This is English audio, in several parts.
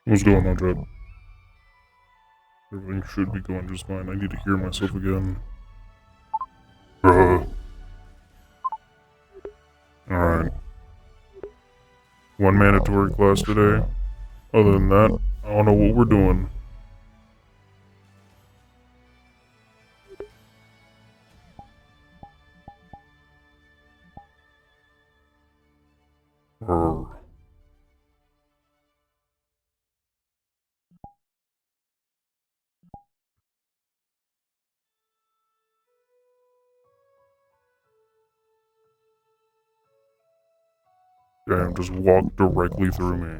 What's going on, Jeb? Everything should be going just fine. I need to hear myself again. Alright. One mandatory class today. Other than that, I don't know what we're doing. Brr. Damn, just walked directly through me.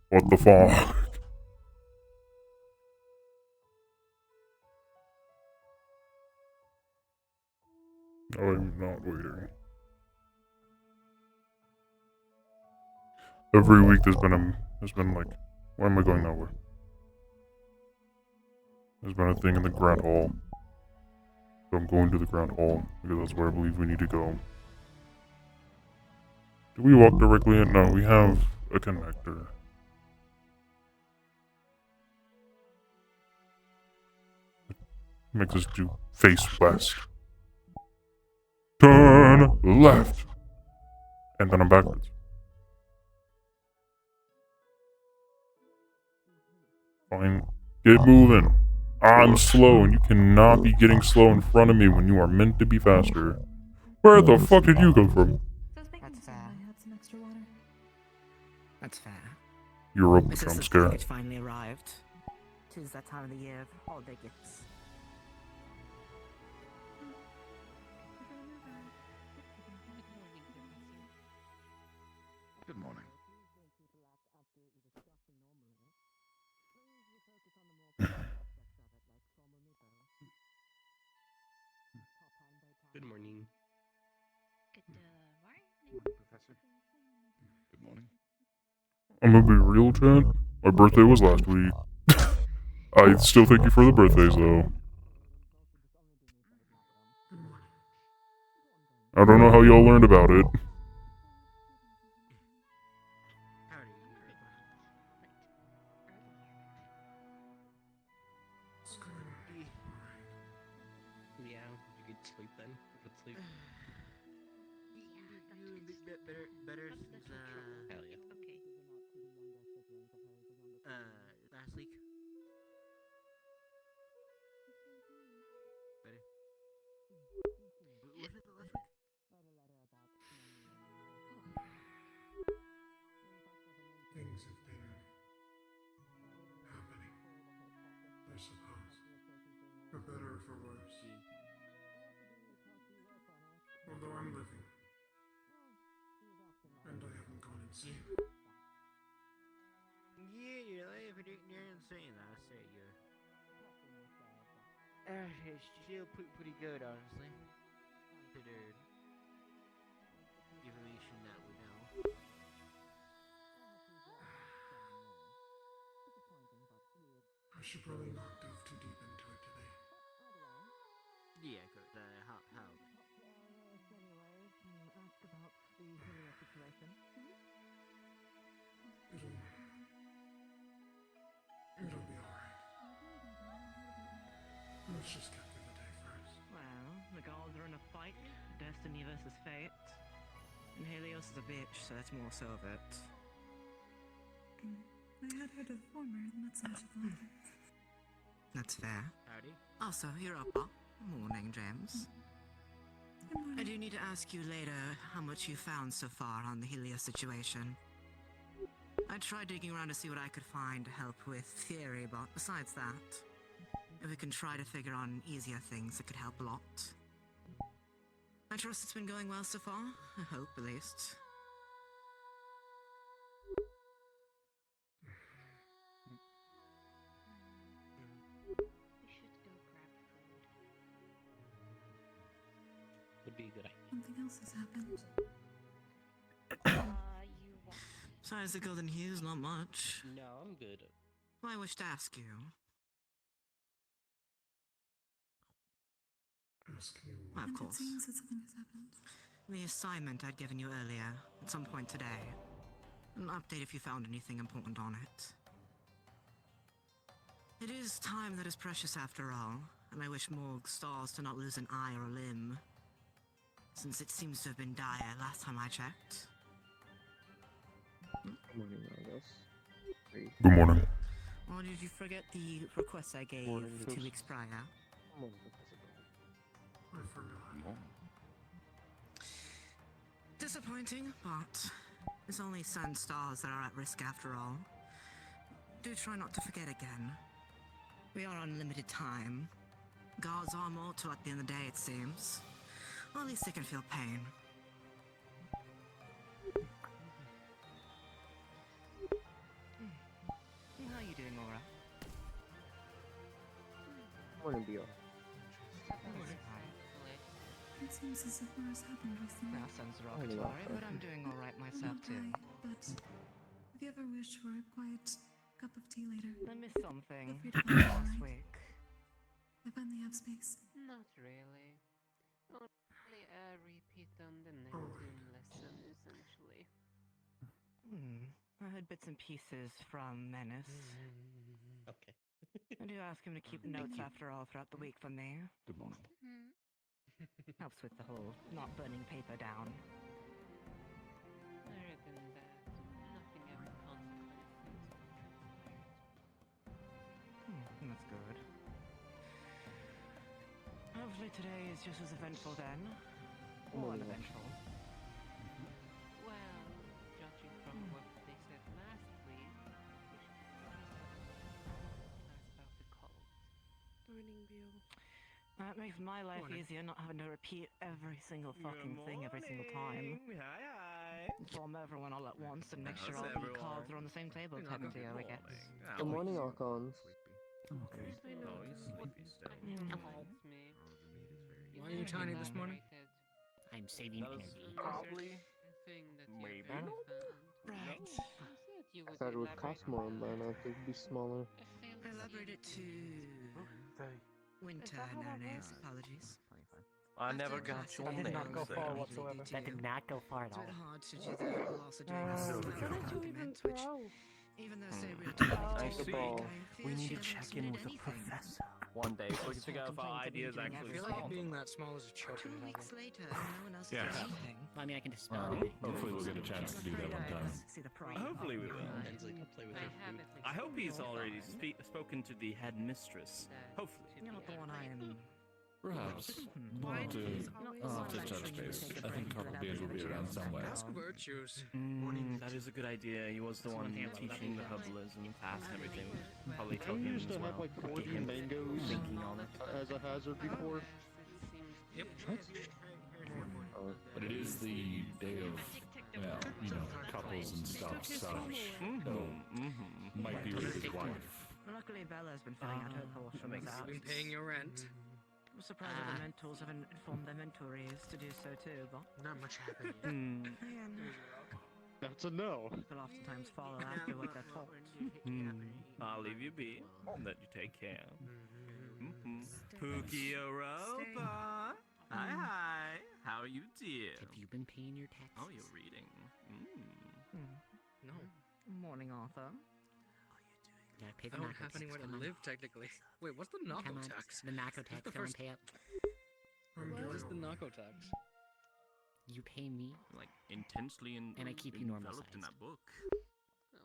What the fuck? I'm not waiting. Every week there's been like, why am I going that way? There's been a thing in the Grand Hall. So I'm going to the Grand Hall, because that's where I believe we need to go. Do we walk directly in? No, we have a connector. Makes us do face west. Turn left. And then I'm backwards. Fine. Get moving. I'm slow, and you cannot be getting slow in front of me when you are meant to be faster. Where the fuck did you come from? That's fair. That's fair. You're a Mrs. jump The scare. package finally arrived. 'Tis that time of the year of holiday gifts. Good morning. Good morning. Professor. Good morning. I'm gonna be real, Chad. My birthday was last week. I still thank you for the birthdays, though. I don't know how y'all learned about it. Yeah, you could sleep then. Good sleep. Better since Hell yeah. last week. Better. Was it the last week? Things have been happening, I suppose. For better or for worse. Although I'm living. And I haven't gone insane. Yeah, you're insane. I'll say you're. It's still pretty good, honestly. Considered information that we know. I should probably not delve too deep into it today. Yeah, good. How? It'll be alright. Let's just get through the day first. Well, the gods are in a fight, destiny versus fate. And Helios is a bitch, so that's more so of it. I had heard of the former, and that's logical. That's fair. Howdy. Also, you're up. Morning, James. Good morning. I do need to ask you later how much you found so far on the Helios situation. I tried digging around to see what I could find to help with theory, but besides that, if we can try to figure on easier things that could help a lot. I trust it's been going well so far. I hope, at least. Would be a good idea. Something else has happened. Besides the golden hues, not much. No, I'm good. I wish to ask you. Ask you Of And it course. seems that something has happened. The assignment I'd given you earlier, at some point today. An update if you found anything important on it. It is time that is precious after all, and I wish Morg stars to not lose an eye or a limb, since it seems to have been dire last time I checked. Morning, Argos. Good morning. Or did you forget the request I gave Morning, 2 Doxa. weeks prior? Morning, Professor. I forgot. Disappointing, but it's only sun stars that are at risk after all. Do try not to forget again. We are on limited time. Gods are mortal at the end of the day, it seems. Or at least they can feel pain. How are you doing, Aura? Morning, Bio. It seems as if more has happened recently. That sounds Morning, derogatory, Arthur. but I'm doing alright myself Not too. I, but if you ever wish for a quiet cup of tea later, I missed something Feel free to come last by. week. I finally have space. Not really. Only a repeat on the Neptune lesson, essentially. I heard bits and pieces from Menace. Okay. I do ask him to keep notes after all throughout the week for me. Good morning. Helps with the whole not burning paper down. Other than that, nothing of consequence. That's good. Hopefully today is just as eventful then. Or Morning, uneventful. Well, judging from what they said last week, we should talk about the cult. Morning, Bio. That makes my life easier not having to repeat every single fucking thing every single time. Hi. Inform everyone all at once and make How's sure all the everyone? cards are on the same table type of deal, I guess. Good morning, Archons. Okay. I know. Oh, he's sleepy still. It's me. Why are you tiny this morning? I'm saving That was energy. probably Thing that you maybe. found. Right. You said you I would thought it would elaborate cost more on mine. I could be smaller. Elaborate it to winter nowadays. Apologies. I never got your name. whatsoever. That did not go far at It's a all. bit hard to do the loss of doing this How compliment, did you even which, throw? even though say real I the see. ball. We need to check in with the professor one day so we can figure out if our ideas I actually feel solve. being that small is a choke. 2 weeks later, no one else Yeah. does anything. I mean, I can dispel Well, it. hopefully we'll get a chance to do that one time. See the problem. Hopefully we will. Ben's like, I'll play with I her have food. at least I hope he's one already fine. spoken to the headmistress. Hopefully. You're not the one I am. Perhaps. We'll have to, I'll have to touch base. I think Carpal Beans will be around somewhere. Ask virtues. That is a good idea. He was the one teaching the herbalism class and everything. Probably told I him used as to well. have like 40 Get him mangoes thinking on it. as a hazard before. Yep. But it is the day of, well, you know, couples and stuff, such. So, might be with his wife. Luckily, Bella's been filling out her portion of that. Been paying your rent. I'm surprised that the mentors haven't informed their mentorees to do so too, but Not much happened. again, That's a no. people oftentimes follow after what they're taught. I'll leave you be. Let you take care. Pookie Europa. Hi. How are you, dear? Have you been paying your taxes? Oh, you're reading. No. Morning, Arthur. Yeah, pay the I don't narco have tax. anywhere to Come on. live, technically. Wait, what's the Come narco on. tax? The narco tax. the Come on, first- pay up. What is the narco tax? You pay me. Like intensely And I keep you normal enveloped in sized. that book.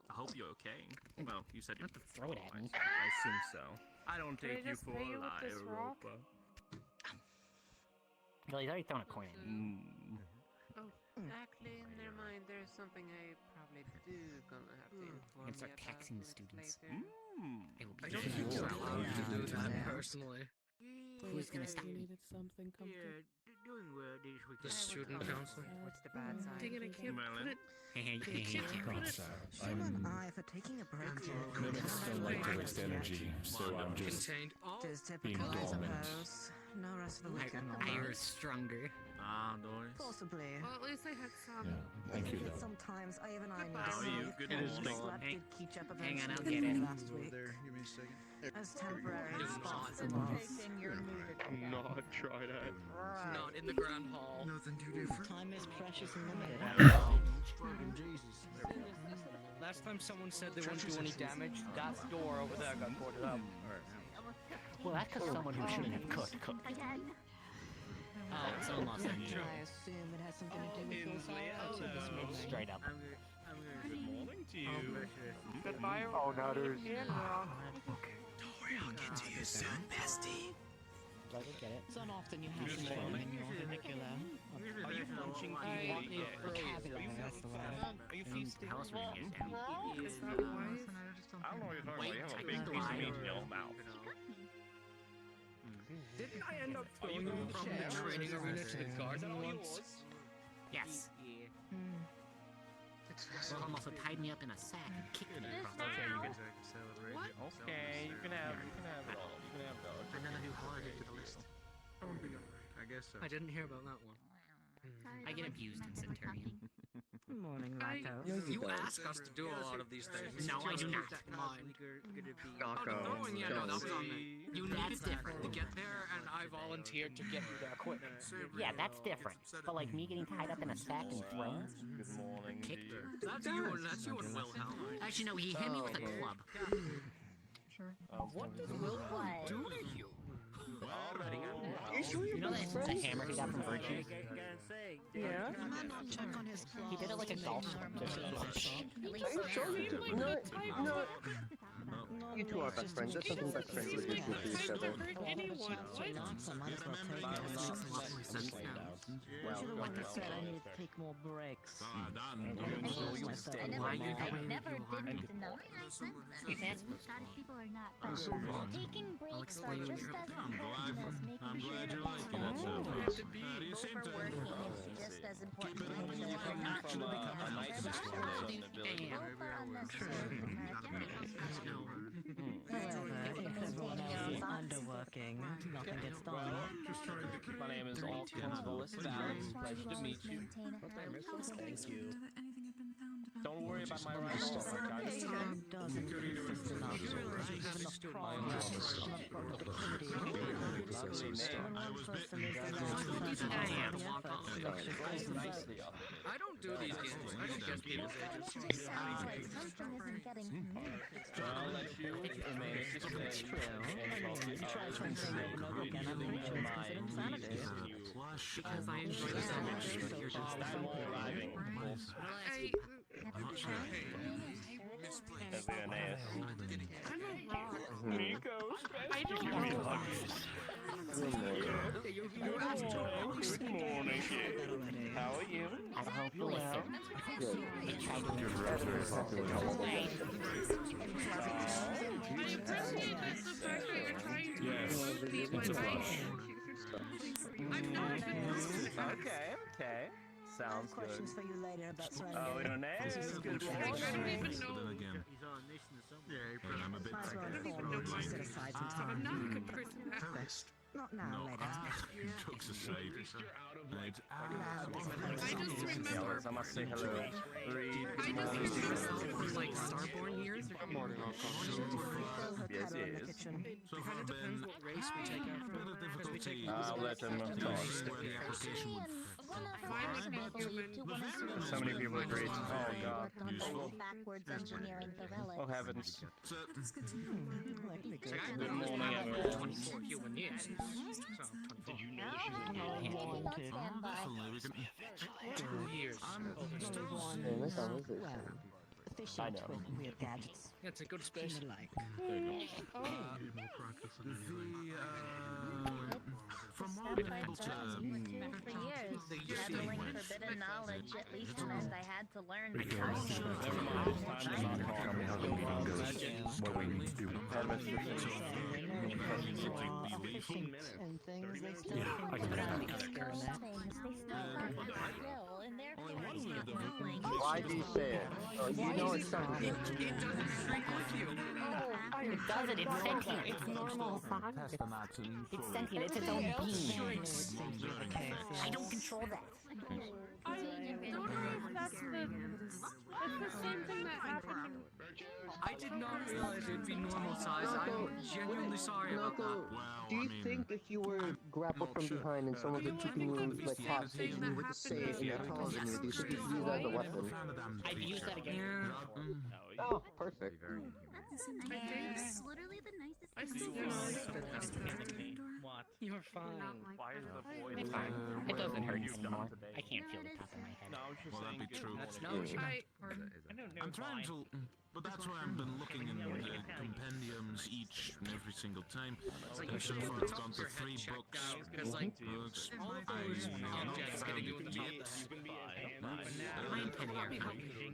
I hope you're okay. Well, you said you Not to throw it at me. I assume so. I don't Can I take you just for pay a you with liar, this rock? Europa. Well, he's already thrown a coin at me. Actually, never mind. There's something I probably do gonna have to inform And start you taxing the about students. later. I will I be don't taking think you you're all allowed to do around. that personally. Who's gonna stop me? Doing well this week. The student council. What's the bad side? Dang it, I can't put it. I'm... I for taking a break. Mimics don't like to waste energy, so I'm just Contained. Oh, It is being typical, I dormant. suppose. No rest of the weekend. I are stronger. Ah, Doris. Possibly. Well, at least I had some. Yeah, thank you, though. Sometimes I even I need How are you? Good morning. Slap did Keach up Hang on, I'll eventually get it. last week. As temporary You're spots not. it was. Not try that. not in the grand hall. Nothing too different. Time is precious and limited. Last last time someone said they wouldn't do any damage, that door over there got boarded up. Well, that's because someone who shouldn't have cooked. Oh, it's almost I assume it has something to do with your sorrow. Straight up. Good morning to you. Goodbye. Oh, no, there's... I'll get to you soon, bestie. Let me get it. It's not often you have someone in your vernacular. Are you munching? Do you want me vocabulary? Are you feasting? House ring is down. Is that wise? I don't know what you're talking about. You have a big piece of meat in your mouth. Didn't I end up throwing you from the training arena to the garden once? Yes. Someone also tied me up in a sack and kicked me across the table. Okay, you can have it all. You can have it all. Another new holiday to the list. I won't be alright. I guess so. I didn't hear about that one. I get abused in Centurion. Good morning, Lyco. You ask us to do a lot of these things. No, I do not. Throwing you know, that's on me. You needed different to get there, and I volunteered to get you the equipment. Yeah, that's different. But like me getting tied up in a sack and thrown? Good morning. Kicked. That's you and Wilhelm. Actually, no, he hit me with a club. What does Wilhelm do to you? You know that the hammer he got from Virtue? Yeah? You might not check on his claws. He did it like a golf No. You two are best friends. There's something best friends would do to each other. Anyone. Like I said, I need to take more breaks. I never didn't deny Scottish people are not taking breaks are just as important as making sure the best overworking is just as important as making sure we're not underworking, nothing gets done. My name is Alton Willis Valley. Pleasure to meet you. Thank you. Don't worry about my right arm, okay? Doesn't exist enough. Even the progress productivity. I don't do these games. I don't get people. It sounds like something isn't getting communicated. I'll let you manage to stay and Try something over and over again. I'm pretty sure it's considered insanity. Because I enjoy the sandwich. I'm arriving. That's very nice. Nico, I don't give me a hug. Good morning, kid. How are you? I hope you well. Yes, it's a rush. Okay. Sounds good. Questions for you later about Oh, your name is good. I don't even know. I'm a bit I don't even know my I'm not a good person. Not now, later. Doxa saved. I just remember. I must say hello. I just remember like Starborn years. Yes, yes. It kind of depends what race we take after. Because we take I'll let them talk. So many people agreed. Oh, God. Backwards engineering the relics. Oh, heavens. Good Good morning, everyone. 24 human years. Did you know that she was Don't stand by. 2 years. I know. Weird gadgets. Yeah, it's a good space. Like. From what I'm able to for years, peddling forbidden knowledge, at least meant I had to learn the Why do you say it? Oh, you know it's something. It doesn't shrink with you. It doesn't, it's sentient, it's normal. It's sentient, it's its own being. I don't control that. I don't know if that's the same thing that happened. I did not realize it'd be normal size. I'm genuinely sorry about that. Do you think if you were grappled from behind and someone was keeping you like hostage and you were to say it and they're taller than you, do you think you'd use that as a weapon? I'd use that again. perfect. That's so nice. It's literally the nicest I thing still in the world. What? You're fine. Why is the boy? It's fine. It doesn't hurt anymore. I can't feel the top of my head. No, I was just Well, that'd saying be true. No, she I don't know. I'm trying to, but that's why I've been looking in the compendiums each and every single time. And so far I've gone to 3 books. Because, like, Books. all of those objects getting you in the top of the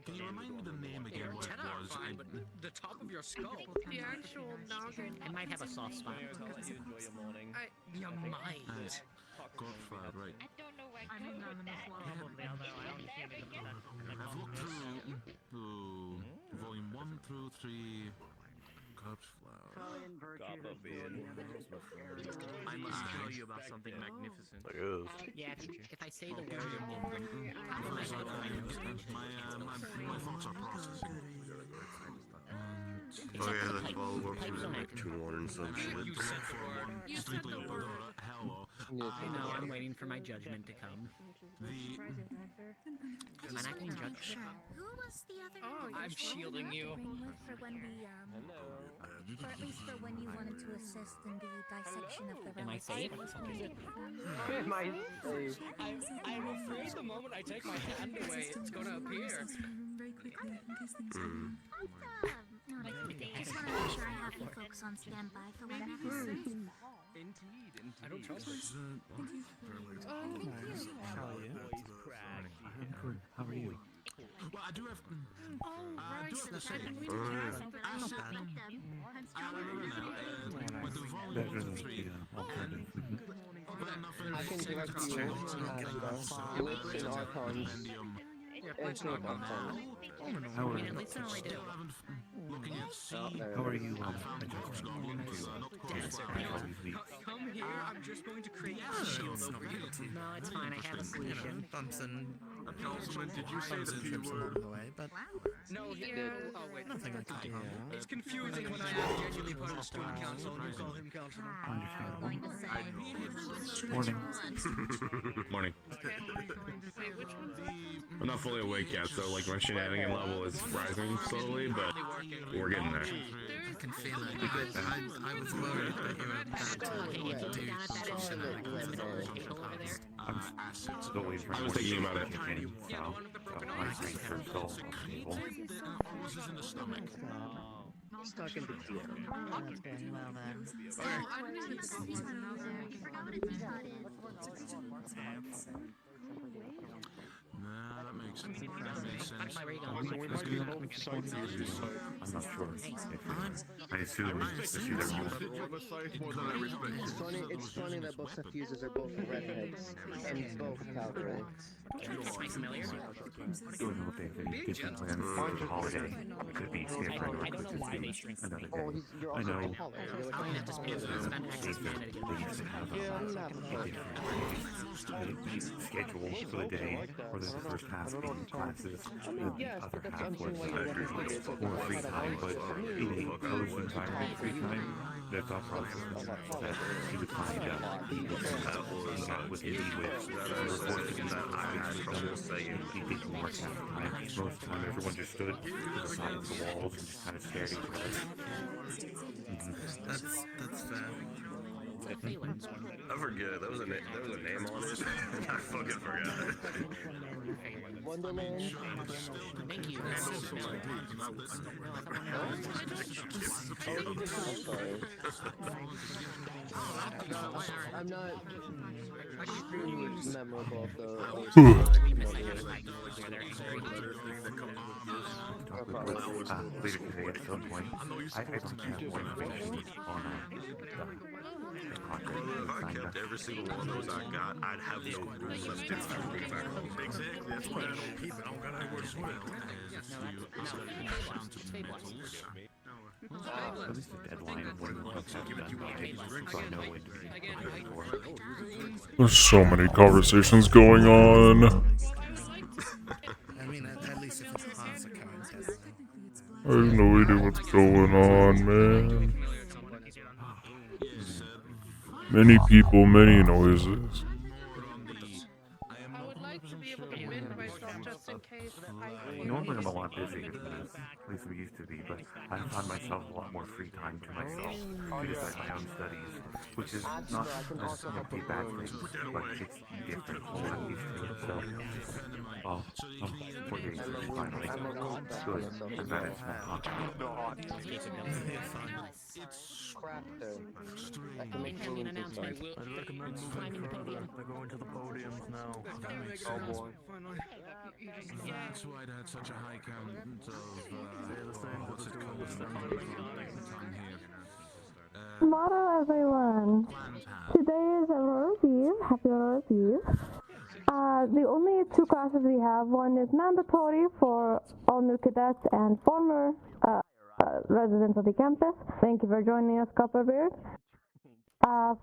Can you remind me the name again? What it 10 out of was? 5, but the top of your skull. the actual noggin. I might have a soft spot. Enjoy your morning. Your mind. Godfather, right. I don't know why I mean, none as well. Probably, although I don't see any of that. I've looked through volume 1 through 3. Corpse flower. I must tell you about something magnificent. Yeah, if I say the word, My thoughts are processing. Oh yeah, that's follow up to one some shit. Strictly hello. I know, I'm waiting for my judgment to come. Am I not getting judged? Who was the other I'm shielding you. for when we or at least for when you wanted to assist in the dissection of the Am I safe? Am I safe? I'm afraid the moment I take my hand away, it's gonna appear. Very quickly in case things go wrong. I just want to make sure I have you folks on standby for when that happens. Indeed. I don't trust it. How are you? I'm good. How are you? Well, I do have. Right, I do have to say, I'm with the volume 3, I can direct you Wits and Archons. Ancient Archons. How are At you? least I know I do. How are you? Come here, I'm just going to create a shield over you. No, it's fine. I have a solution. Councilman, did you say the P word? No, he Yeah. Oh, wait. Nothing I can do. It's confusing when I am genuinely part of the student council and you call him councilman. Morning. Morning. Wait, which one's I'm not fully awake yet, so like my shenanigan level is rising slowly, but we're getting there. I can feel it. I was worried that you were about to do shenanigans. I was thinking about it. Stuck in the queue. That's going well there. Nah, that makes sense. That makes sense. Where are you I'm going? not sure. I assume it's either It's funny that both accusers are both redheads and both Calgary. Am I familiar? Don't know if they have any different plans for the holiday. It could be different. I don't know why they shrink Another day. Oh, you're I also know. a Holiday. I'll have to spend access shenanigans. They used to have a schedule for the day, where the first half was classes, and the other half was more free time, but in a closed environment free time, the thought process was that he would find out with the reports that I had trouble saying he didn't work half the time. Most of the time everyone just stood to the side of the walls and just kind of stared at each other. That's fair. I forget. There was a name on it. I fucking forgot. Wonderland. Thank you. I'm not memorable of the Later today at some point, I don't have more information on If I kept every single one of those I got, I'd have no rules left to bring back home. Exactly. That's why I don't keep it. I don't got anywhere to put it. at least a deadline of when the books have to be done, so I know when to be prepared for. There's so many conversations going on. I mean, at least if it's past the current deadline. I have no idea what's going on, man. Many people, many noises. I would like to be able to mend myself just in case I... Normally I'm a lot busier than this, at least we used to be, but I found myself a lot more free time to myself to decide my own studies, which is not necessarily a bad thing, but it's different from what I'm used to. So, well, 4 days is finally good. I'm glad it's not hot. It's Crafter. I can make Hand me an ruins and announcement. stuff. I will climb in the podium. They're going to the podiums now. That makes Oh sense. boy. That's why it had such a high count of what's it called? Tongue here. Tomorrow, everyone. Today is Aurora's Eve. Happy Aurora's Eve. The only two classes we have, one is mandatory for all new cadets and former residents of the campus. Thank you for joining us, Copperbeard.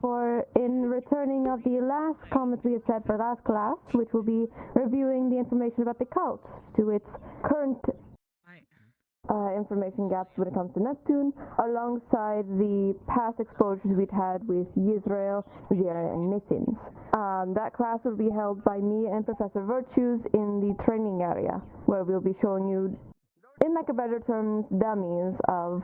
For in returning of the last comments we had said for last class, which will be reviewing the information about the cult to its current information gaps when it comes to Neptune, alongside the past exposures we'd had with Yisrael, Zera, and Missins. That class will be held by me and Professor Virtues in the training area, where we'll be showing you, in like a better terms, dummies of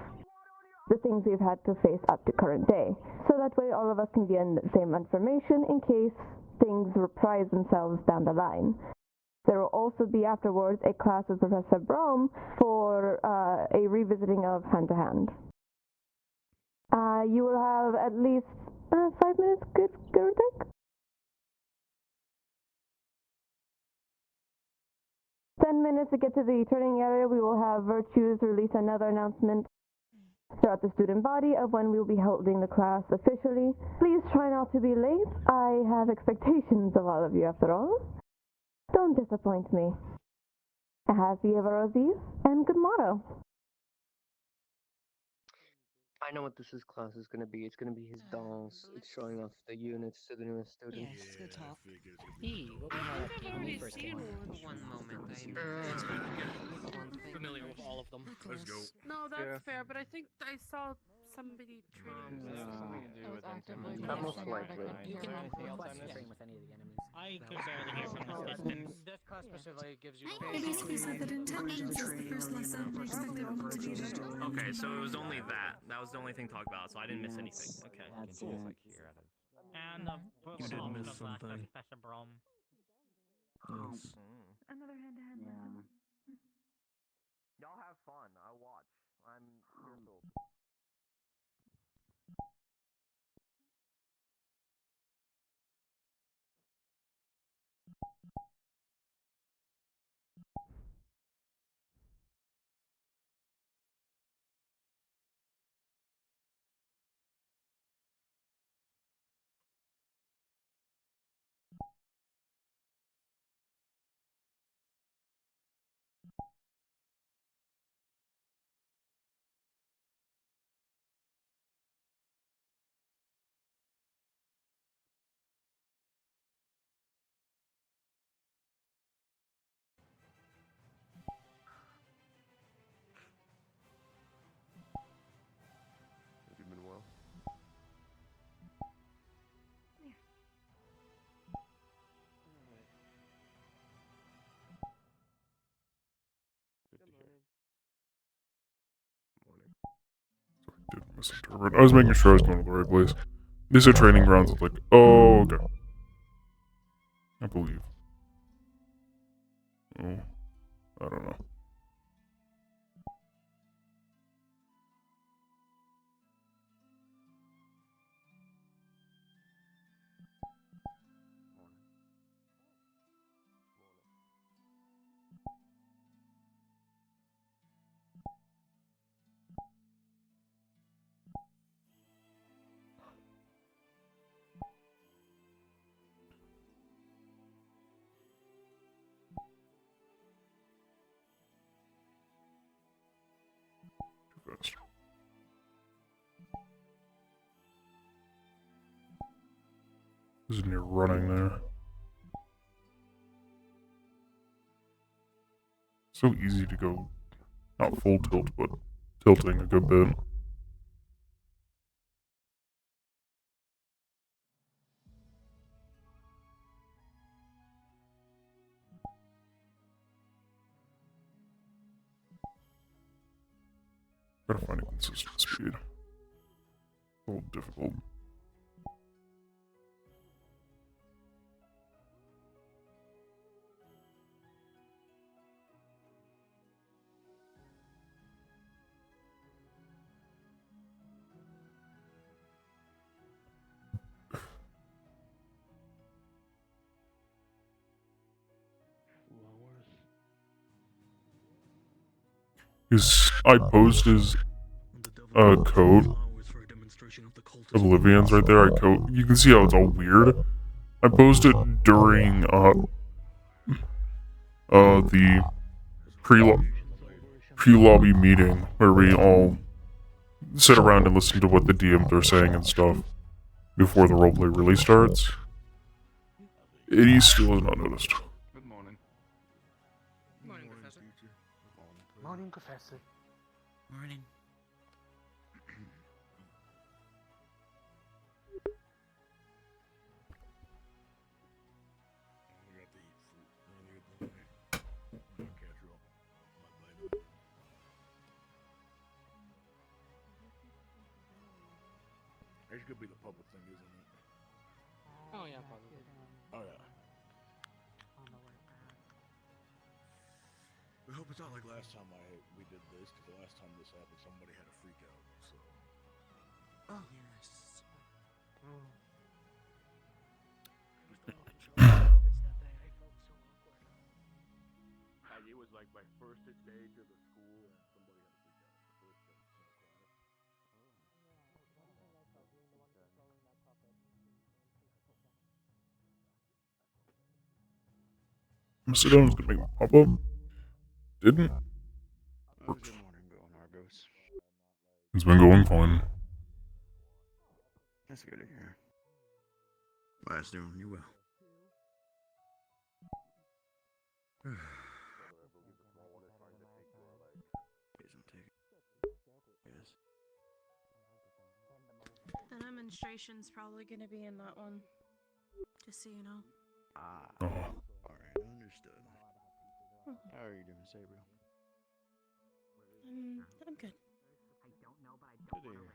the things we've had to face up to current day. So that way all of us can be in the same information in case things reprise themselves down the line. There will also be afterwards a class with Professor Brom for a revisiting of hand-to-hand. You will have at least 5 minutes, give or take? 10 minutes to get to the training area. We will have Virtues release another announcement throughout the student body of when we'll be holding the class officially. Please try not to be late. I have expectations of all of you after all. Don't disappoint me. Happy Aurora's Eve and good motto. I know what this class is gonna be. It's gonna be his dolls. It's showing off the units to the newest students. Yes, good talk. What I was think that I've when we already first seen came? one. One moment, It's gonna get one thing. Familiar with all of them. Let's go. No, that's Yeah. fair, but I think I saw somebody trading with Most likely. You can I could barely hear from this distance. This class specifically gives you It basically said that intelligence is the first lesson. We expect everyone to be there. Okay, so it was only that. That was the only thing talked about, so I didn't miss anything. Okay. And You did miss of something. Professor Brom. Yes. Another hand-to-hand lesson. Y'all have fun. I'll watch. I'm fearful. Have you been well? Good to hear. Morning. Didn't misinterpret. I was making sure I was going to the right place. These are training grounds. It's like, oh, okay. I believe. Oh, I don't know. Too fast. Isn't he running there? So easy to go, not full tilt, but tilting a good bit. Gotta find a consistent speed. A little difficult. I posed his coat. Oblivion's right there. You can see how it's all weird. I posed it during the pre-lobby meeting where we all sit around and listen to what the DMs are saying and stuff before the roleplay really starts. And he still has not noticed. Good morning. Morning, Professor. Morning, Professor. Morning. It's gonna be the public thing, isn't it? Oh yeah, probably. Oh yeah. We hope it's not like last time we did this, because the last time this happened, somebody had a freak out. So. Oh yes. It was like my first day to the school, and somebody had a freak out. The first day. I'm sit down, I was gonna make my pop up. Didn't. How's your morning going, Argos? It's been going fine. That's good to hear. Well, that's doing you well. The demonstration's probably gonna be in that one. Just so you know. Alright, understood. How are you doing, Sabriel? I'm good. Good to hear.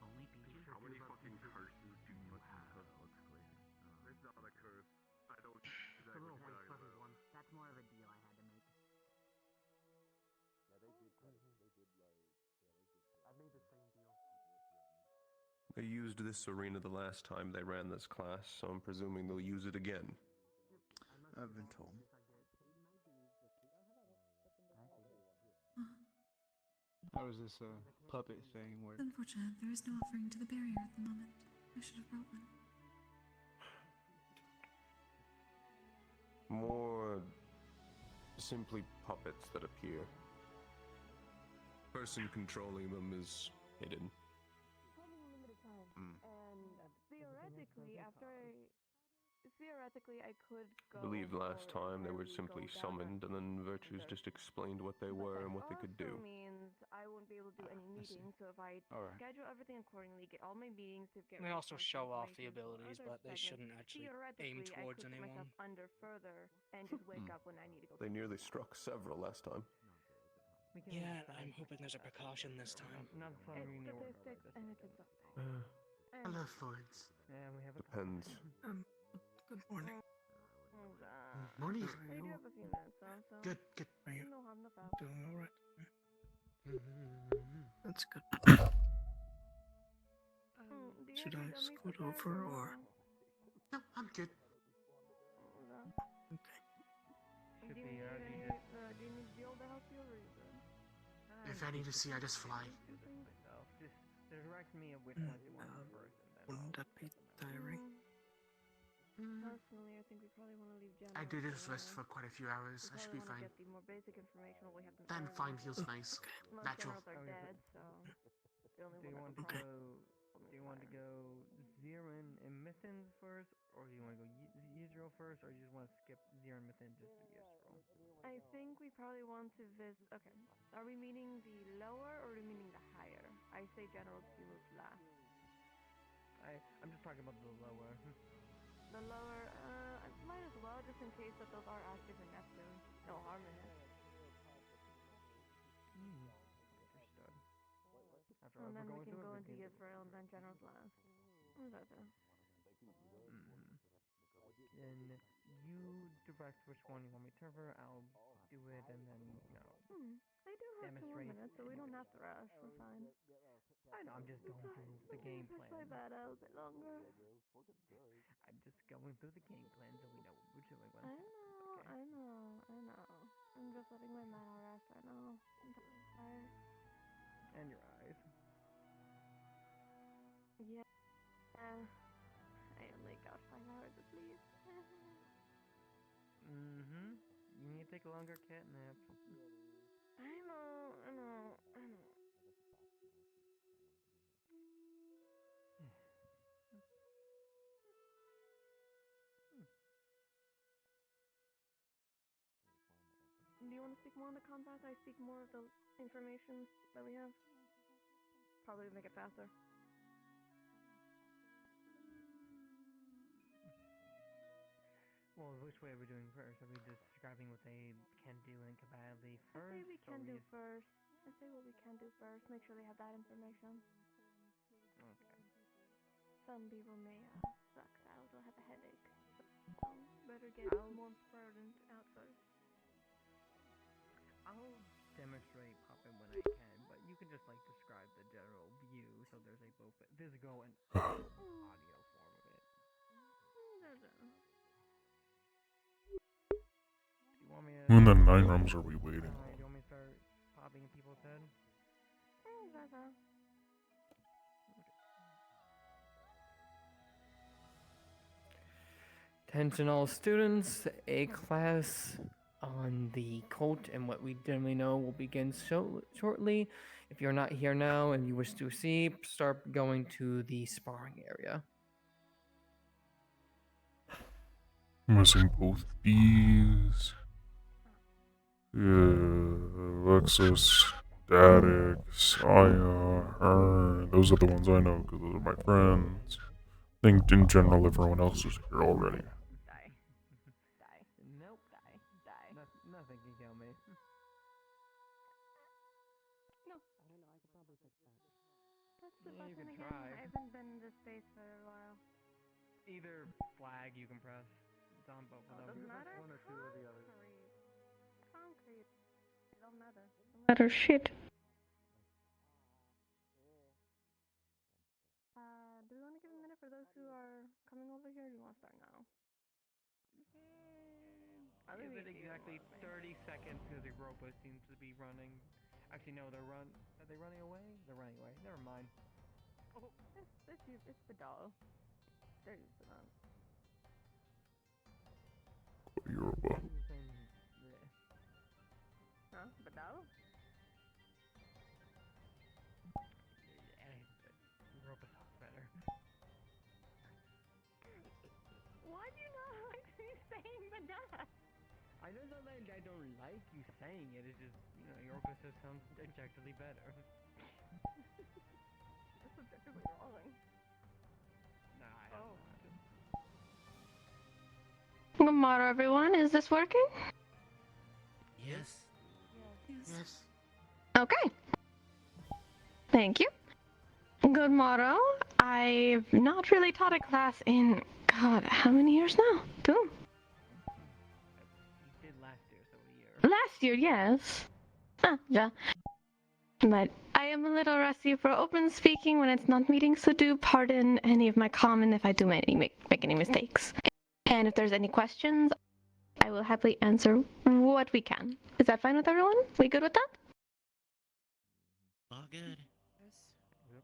How many fucking curses do you have? It's not a curse. I don't It's a little white fuzzy one. That's more of a deal I had to make. I made the same deal. They used this arena the last time they ran this class, so I'm presuming they'll use it again. I've been told. How is this puppet thing work? Unfortunate, there is no offering to the barrier at the moment. I should have brought one. More simply puppets that appear. Person controlling them is hidden. And theoretically, I could go. I believe last time they were simply summoned, and then Virtues just explained what they were and what they could do. Means I won't be able to do any meetings, so if I schedule everything accordingly, get all my meetings to get. They also show off the abilities, but they shouldn't actually aim towards I could put anyone. myself under further and just wake up when I need to go. They nearly struck several last time. Yeah, I'm hoping there's a precaution this time. It's statistics and it's exhausting. Hello, Florence. Yeah, we have a Depends. Good morning. Morning. How We do have a few minutes though, so. Good. Are you No harm, no foul. doing all right? That's good. Should I scoot over or? No, I'm good. Okay. Should be do you need Jill to help you, or are you good? If I need to see, I just fly. Just direct me of which ones you want first, and then Wouldn't that be tiring? Personally, I think we probably want to leave Jen. I did this list for quite a few hours. I should be fine. Get the more basic information we have. Then fine feels nice. Natural. Are dead, so. Do you want to go? Do you want to go Zirin and Mithins first, or do you want to go Yisrael first, or you just want to skip Zirin and Mithins just to Yisrael? I think we probably want to visit. Okay, are we meaning the lower or are we meaning the higher? I say general to move last. I'm just talking about the lower. The lower, I might as well, just in case that those are active in Neptune. No harm in it. Understood. After And all, then we're we going can through go it, into Israel and then General's last. Then you direct which one you want me to cover, I'll do it, and then, They do have 2 more demonstrate. minutes, so we don't have to rush. We're fine. I know, I'm just going through the game Push my plan. bad out a bit longer. I'm just going through the game plan so we know what we're doing when it happens, okay? I know. I'm just letting my mind rest right now. I'm tired. And your eyes. Yeah. I only got 5 hours of sleep. You need to take a longer cat nap. I know. Do you want to speak more on the combat? I speak more of the information that we have. Probably make it faster. Well, which way are we doing first? Are we just describing what they can do in Kabadli first? I say we can do first. I say what we can do first. Make sure they have that information. Okay. Some people may suck out or have a headache. So better get more important out first. I'll demonstrate popping when I can, but you can just like describe the general view so there's a both physical and audio form of it. Do you want me to... When the 9 rooms are we waiting? Do you want me to start popping in people's head? Attention all students, a class on the cult and what we generally know will begin shortly. If you're not here now and you wish to see, start going to the sparring area. Missing both B's. Yeah, Alexis, Dadix, Aya, her. Those are the ones I know because those are my friends. I think in general everyone else is here already. Die. Nope. Die. Nothing can kill me. No. I don't know, I could probably fix that. That's the Yeah, you button can again. try. I haven't been in this space for a while. Either flag you can press. It's on both of them. Doesn't matter. One or two of the others. Concrete. It don't matter. Matter shit. Do we want to give a minute for those who are coming over here, or do you want to start now? Give it exactly 30 seconds because Europa seems to be running. Actually, no, are they running away? They're running away. Never mind. Oh, it's the doll. They're used to that. Yoruba. Huh? Badal? Europa sounds better. Why do you not like me saying Badal? I know that I don't like you saying it. It's just, Europa says sounds objectively better. That's objectively wrong. Nah, I don't know. Good morning, everyone. Is this working? Yes. Yes. Okay. Thank you. Good morrow. I've not really taught a class in, God, how many years now? 2? You did last year, so a year. Last year, yes. Yeah. But I am a little rusty for open speaking when it's not meeting, so do pardon any of my comment if I do make any mistakes. And if there's any questions, I will happily answer what we can. Is that fine with everyone? We good with that? All good.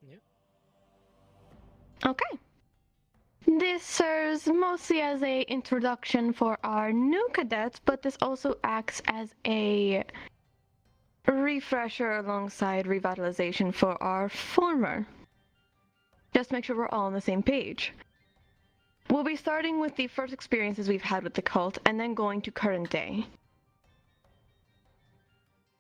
Yep. Okay. This serves mostly as a introduction for our new cadets, but this also acts as a refresher alongside revitalization for our former. Just make sure we're all on the same page. We'll be starting with the first experiences we've had with the cult, and then going to current day.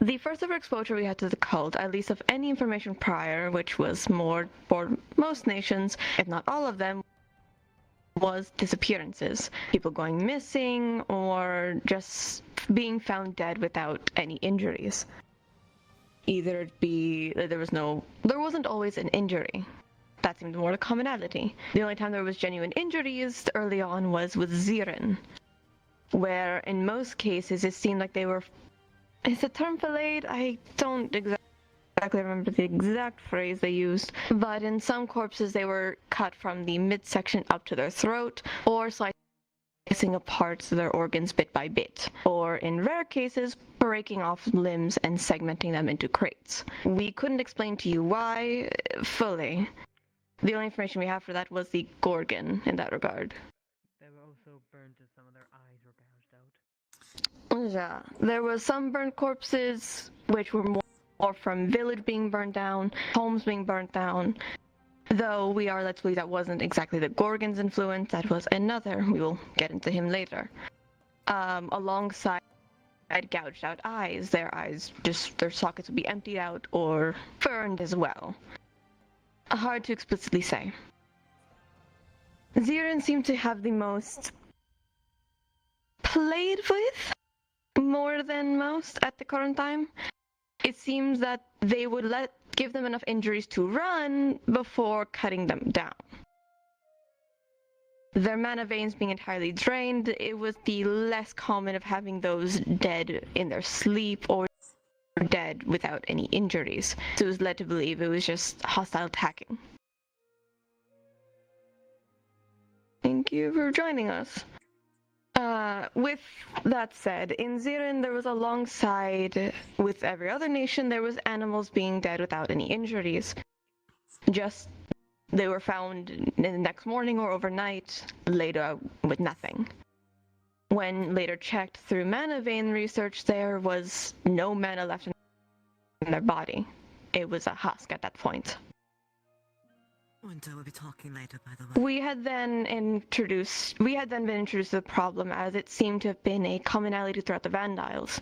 The first ever exposure we had to the cult, at least of any information prior, which was more for most nations, if not all of them, was disappearances, people going missing or just being found dead without any injuries. Either it be that there wasn't always an injury. That seemed more the commonality. The only time there was genuine injuries early on was with Zirin, where in most cases it seemed like they were, is the term filleted? I don't exactly remember the exact phrase they used, but in some corpses they were cut from the midsection up to their throat, or slicing apart their organs bit by bit, or in rare cases, breaking off limbs and segmenting them into crates. We couldn't explain to you why fully. The only information we have for that was the Gorgon in that regard. They were also burned to some of their eyes were gouged out. Yeah, there was some burnt corpses, which were more from village being burned down, homes being burnt down. Though we are led to believe that wasn't exactly the Gorgon's influence, that was another. We will get into him later. Alongside gouged out eyes, their sockets would be emptied out or burned as well. Hard to explicitly say. Zirin seemed to have the most played with, more than most at the current time. It seems that they would give them enough injuries to run before cutting them down. Their mana veins being entirely drained, it was the less common of having those dead in their sleep or dead without any injuries. So it was led to believe it was just hostile attacking. Thank you for joining us. With that said, in Zirin there was alongside with every other nation, there was animals being dead without any injuries. Just they were found in the next morning or overnight, laid out with nothing. When later checked through mana vein research, there was no mana left in their body. It was a husk at that point. Winter will be talking later, by the way. We had then been introduced to the problem, as it seemed to have been a commonality throughout the Vandiles.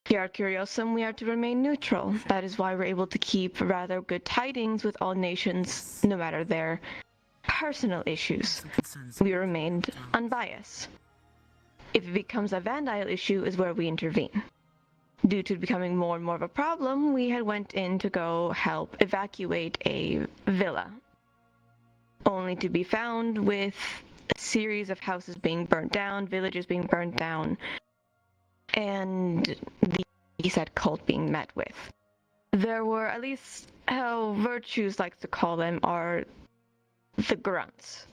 Here at Curiosum, we are to remain neutral. That is why we're able to keep rather good tidings with all nations, no matter their personal issues. We remained unbiased. If it becomes a Vandile issue is where we intervene. Due to it becoming more and more of a problem, we had went in to go help evacuate a villa, only to be found with a series of houses being burnt down, villages being burnt down, and the said cult being met with. There were, at least how Virtues likes to call them, are the grunts.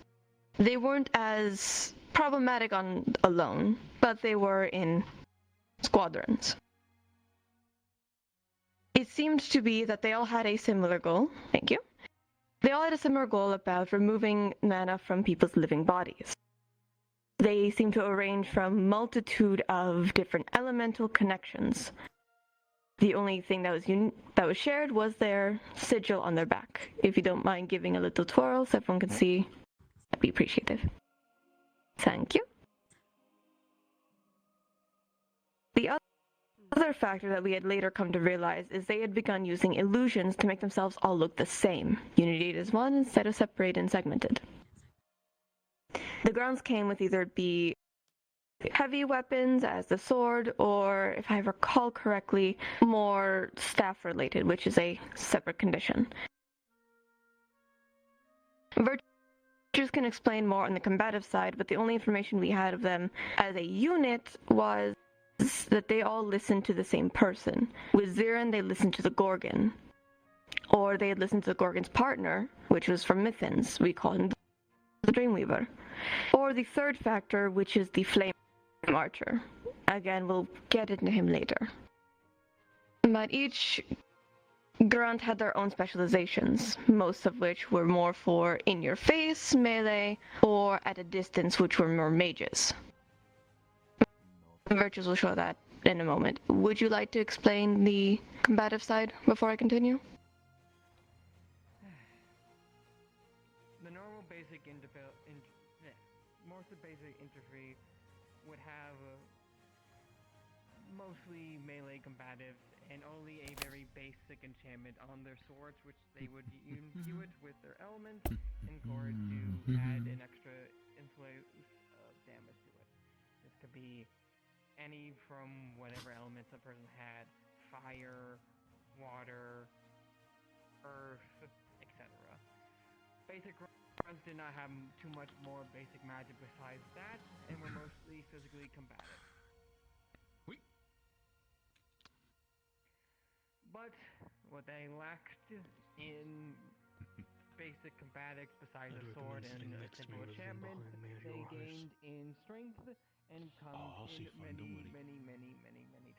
They weren't as problematic alone, but they were in squadrons. It seemed to be that they all had a similar goal. Thank you. They all had a similar goal about removing mana from people's living bodies. They seemed to arrange from multitude of different elemental connections. The only thing that was shared was their sigil on their back. If you don't mind giving a little twirl so everyone can see, that'd be appreciated. Thank you. The other factor that we had later come to realize is they had begun using illusions to make themselves all look the same, united as one instead of separated and segmented. The grunts came with either be heavy weapons as the sword, or, if I recall correctly, more staff related, which is a separate condition. Virtues can explain more on the combative side, but the only information we had of them as a unit was that they all listened to the same person. With Zirin, they listened to the Gorgon. Or they had listened to the Gorgon's partner, which was from Mythins. We call him the Dreamweaver. Or the third factor, which is the Flame Archer. Again, we'll get into him later. But each grunt had their own specializations, most of which were more for in-your-face, melee, or at a distance, which were more mages. Virtues will show that in a moment. Would you like to explain the combative side before I continue? The normal basic most of the basic infantry would have mostly melee combatives and only a very basic enchantment on their swords, which they would imbue it with their element in order to add an extra influence of damage to it. This could be any from whatever elements a person had: fire, water, earth, etc. Basic runs did not have too much more basic magic besides that, and were mostly physically combative. But what they lacked in basic combatics besides a sword and a simple enchantment, they gained in strength and comes in many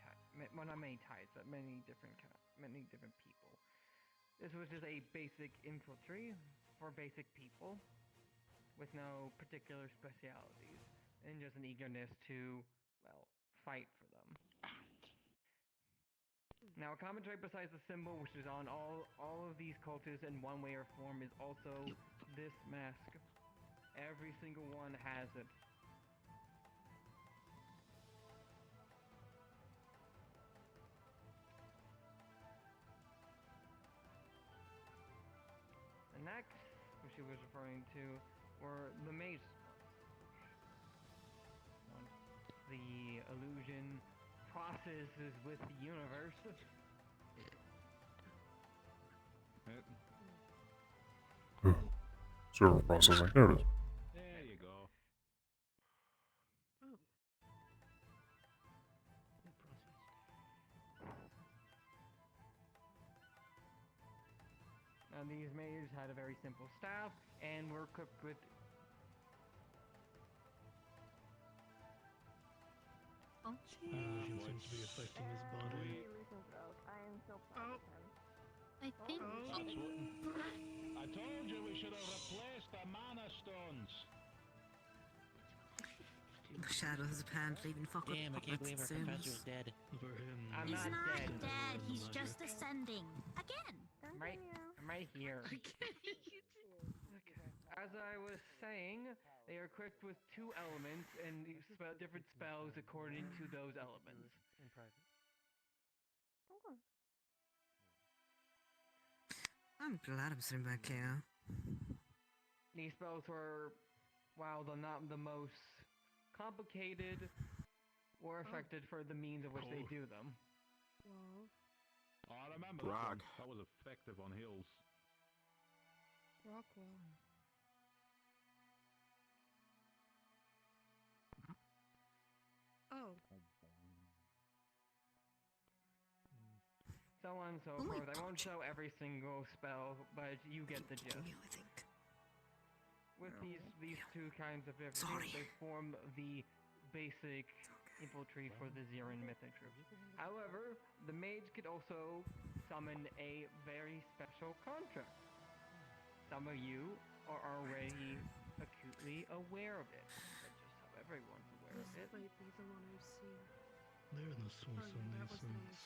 types. Well, not many types, but many different people. This was just a basic infantry for basic people with no particular specialities and just an eagerness to, well, fight for them. Now, a common trait besides the symbol, which is on all of these cultists in one way or form, is also this mask. Every single one has it. The next, which she was referring to, were the mages. Once the illusion processes with the universe, Server processing. There it is. There you go. Oh. Now these mages had a very simple staff and were equipped with Illusion seems to be affecting his body. Oh. I think. I told you we should have replaced the mana stones. Shadows apparently even fuck with Damn, I can't believe our Sims. professor's dead. For him. I'm He's not not dead. dead. He's just ascending. Again. I'm right here. Okay. As I was saying, they are equipped with 2 elements and different spells according to those elements. I'm glad I'm sitting back here. These spells were, while they're not the most complicated, were effective for the means of which they do them. Oh, I remember that one. That was effective on hills. Rockwell. Oh. So on and so forth. I won't show every single spell, but you get the gist. With these 2 kinds of different things, they form the basic infantry for the Ziran mythic troops. However, the mage could also summon a very special contract. Some of you are already acutely aware of it, but just so everyone's aware of it. This might be the one I've seen. They're in the source on these ones.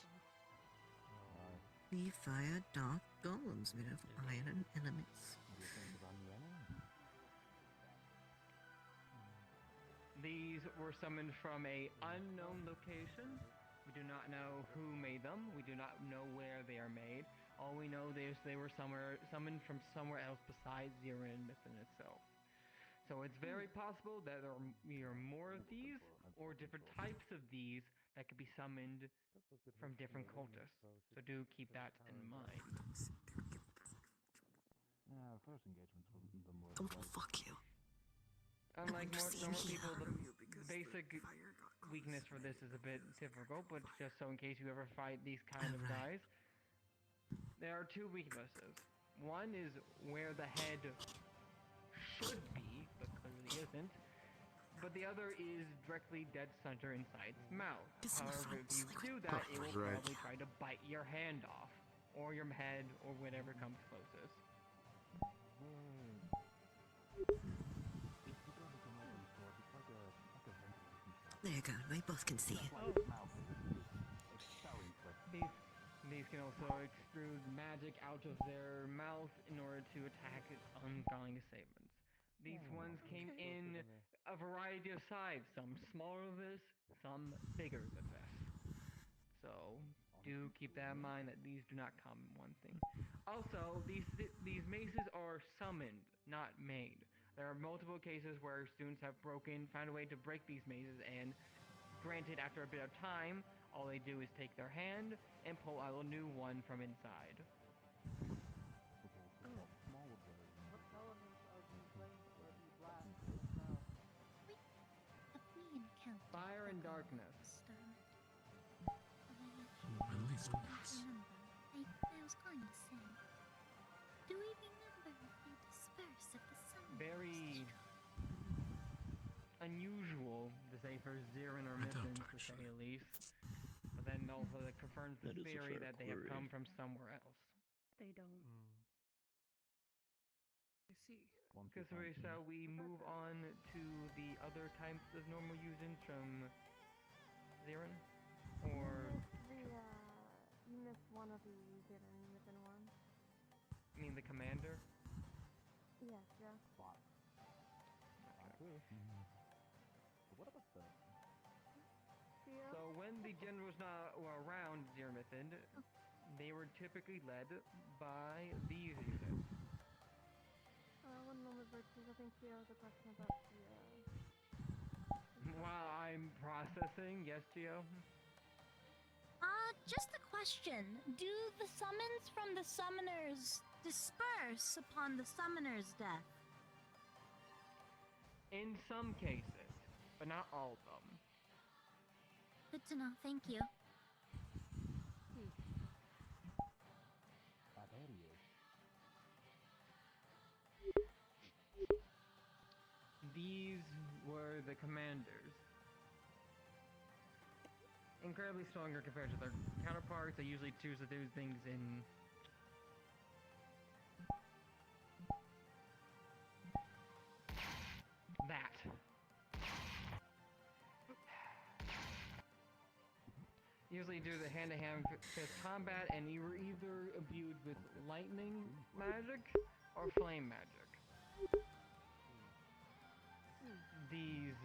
We fire dark golems made of iron elements. These were summoned from a unknown location. We do not know who made them. We do not know where they are made. All we know is they were summoned from somewhere else besides Ziran Mythin itself. So it's very possible that there are more of these, or different types of these, that could be summoned from different cultists. So do keep that in mind. First engagements wasn't the most. Oh, fuck you. Unlike normal people, the basic weakness for this is a bit difficult, but just so in case you ever fight these kind of guys, there are 2 weaknesses. One is where the head should be, but clearly isn't. But the other is directly dead center inside its mouth. However, if you do that, it will probably try to bite your hand off, or your head, or whatever comes closest. There you go, we both can see it. These can also extrude magic out of their mouth in order to attack ungodly assailants. These ones came in a variety of sizes, some smaller than this, some bigger than this. So do keep that in mind that these do not come in one thing. Also, these maces are summoned, not made. There are multiple cases where students have found a way to break these mazes, and granted, after a bit of time, all they do is take their hand and pull out a new one from inside. Fire and darkness. At least once. I was going to say, do we remember if they disperse if the sun Very unusual to say for Zirin or Mitten, to say the least. But then also it confirms the theory that they have come from somewhere else. They don't. I see. So we move on to the other types of normal usage from Zirin? Or... You missed one of the Zirin Mitten ones. You mean the commander? Yes, yeah. So when the generals were around Zirmithid, they were typically led by these units. One moment, Virtues. I think Gio has a question about the, While I'm processing, yes, Gio? Just a question. Do the summons from the summoners disperse upon the summoner's death? In some cases, but not all of them. Good to know, thank you. These were the commanders. Incredibly stronger compared to their counterparts. They usually choose to do things in that. Usually do the hand-to-hand fist combat, and you were either imbued with lightning magic or flame magic. These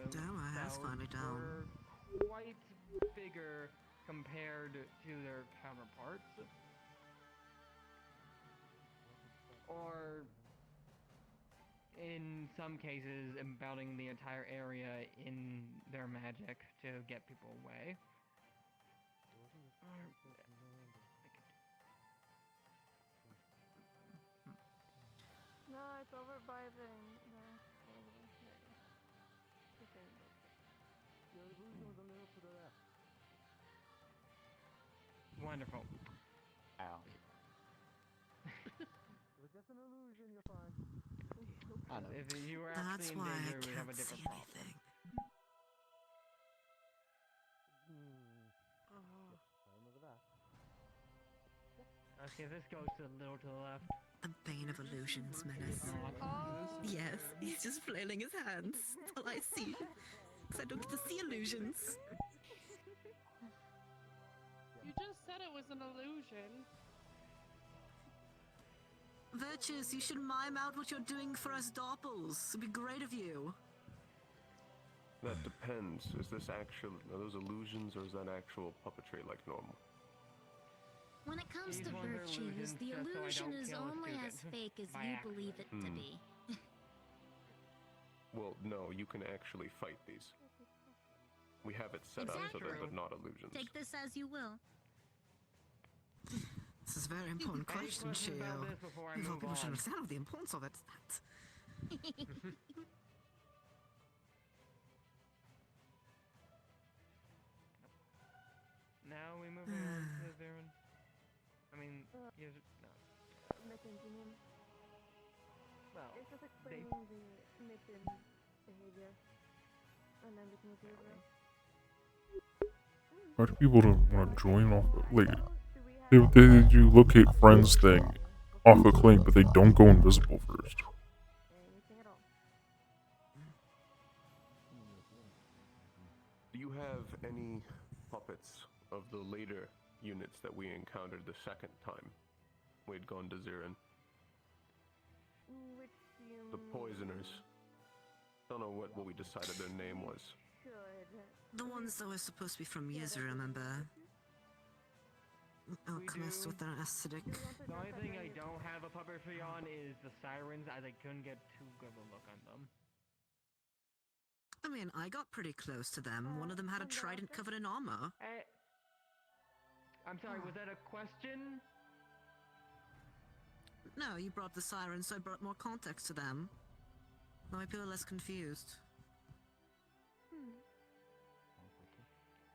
Doxa has spells finally down. were quite bigger compared to their counterparts. Or in some cases, embodying the entire area in their magic to get people away. No, it's over by the Wonderful. Ow. It was just an illusion, you're fine. I know. If you were That's actually in why danger, I we'd have can't a different see problem. anything. Okay, this goes a little to the left. The Bane of Illusions menace. Yes, he's just flailing his hands. That's all I see. Because I don't get to see illusions. You just said it was an illusion. Virtues, you should mime out what you're doing for us doppels. It'd be great of you. That depends. Is this are those illusions, or is that actual puppetry like normal? When it comes to virtues, the illusion is only as fake as you believe it to be. Well, no, you can actually fight these. We have it set up so that they're not illusions. Take this as you will. This is a very important question, Shio. You people should understand the importance of it. Now we move on to Zirin. I mean, no. Well, it's just explaining the Mitten behavior. And then we can move over. Why do people don't want to join off of, like, they do locate friends thing off a clink, but they don't go invisible first. Anything at all. Do you have any puppets of the later units that we encountered the second time we'd gone to Zirin? The poisoners. Don't know what we decided their name was. The ones that were supposed to be from Yizra, remember? alchemists with their acidic. The only thing I don't have a puppetry on is the sirens, as I couldn't get too good a look on them. I mean, I got pretty close to them. One of them had a trident covered in armor. I'm sorry, was that a question? No, you brought the sirens, so I brought more context to them. Now I feel less confused.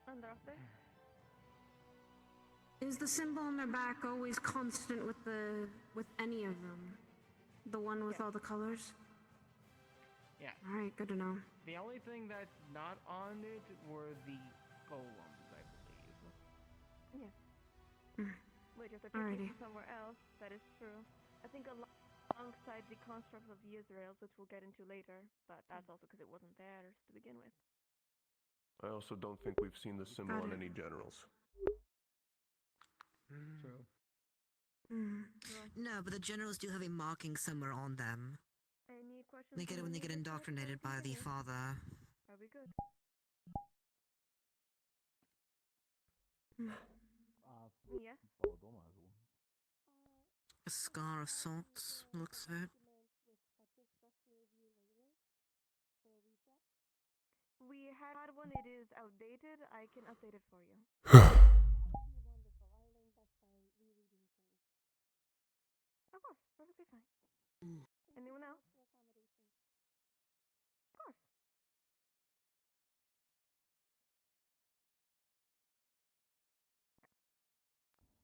Andraste? Is the symbol on their back always constant with any of them? The one with all the colors? Yeah. Alright, good to know. The only thing that's not on it were the golems, I believe. Yeah. Wait, if they're taking it somewhere else, that is true. I think alongside the construct of the Israels, which we'll get into later, but that's also because it wasn't theirs to begin with. I also don't think we've seen the symbol on any generals. True. No, but the generals do have a marking somewhere on them. Any questions? They get it when they get indoctrinated by the father. Are we good? Yeah. A scar of sorts, looks of it. We had one, it is outdated. I can update it for you. Of course, perfectly fine. Anyone else? Of course.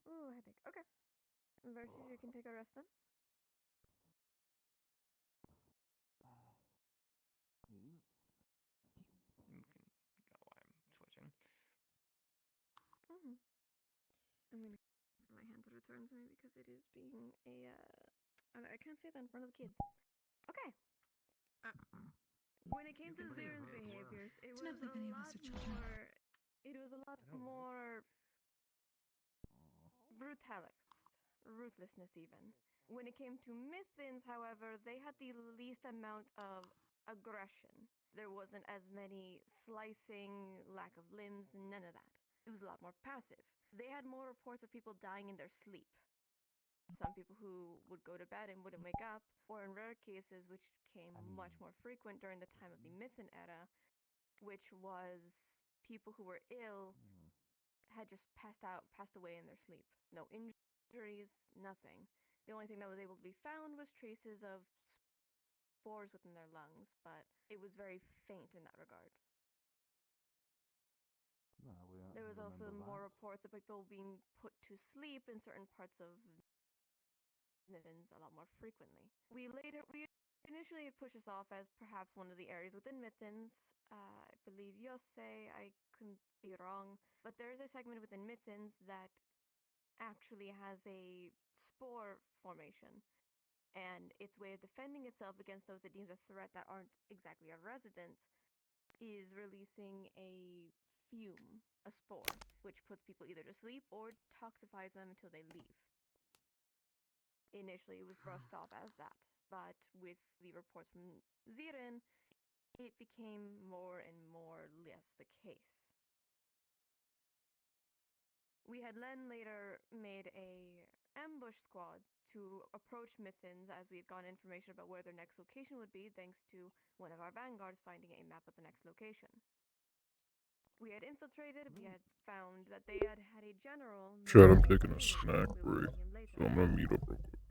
Ooh, headache. Okay. Versus, you can take a rest then. You can go while I'm switching. I'm gonna give my hand to return to me because it is being a. I can't say that in front of the kids. Okay. When it came to Ziren's behaviors, it was a lot more. It was a lot more ruthlessness even. When it came to Mithins, however, they had the least amount of aggression. There wasn't as many slicing, lack of limbs, none of that. It was a lot more passive. They had more reports of people dying in their sleep. Some people who would go to bed and wouldn't wake up, or in rare cases, which became much more frequent during the time of the Mithin era, which was people who were ill had just passed away in their sleep. No injuries, nothing. The only thing that was able to be found was traces of spores within their lungs, but it was very faint in that regard. There was also more reports of people being put to sleep in certain parts of Mittens a lot more frequently. We initially pushed this off as perhaps one of the areas within Mittens. I believe Yosei, I couldn't be wrong, but there is a segment within Mittens that actually has a spore formation, and its way of defending itself against those it deems a threat that aren't exactly a resident is releasing a fume, a spore, which puts people either to sleep or toxifies them until they leave. Initially, it was brushed off as that, but with the reports from Ziren, it became more and more less the case. We had then later made a ambush squad to approach Mithins as we had gotten information about where their next location would be, thanks to one of our vanguards finding a map of the next location. We had infiltrated, we had found that they had a general. Chad, I'm taking a snack break, so I'm gonna mute up real quick.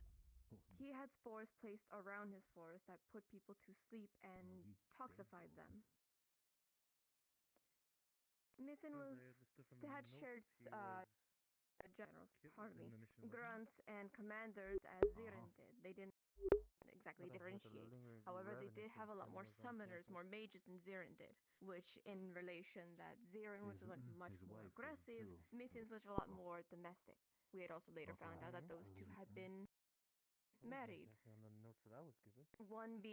He had spores placed around his forest that put people to sleep and toxified them. Mithin had shared generals, grunts and commanders as Ziren did. They didn't exactly differentiate. However, they did have a lot more summoners, more mages than Ziren did, which in relation that Ziren was much more aggressive, Mithins was a lot more domestic. We had also later found out that those two had been married.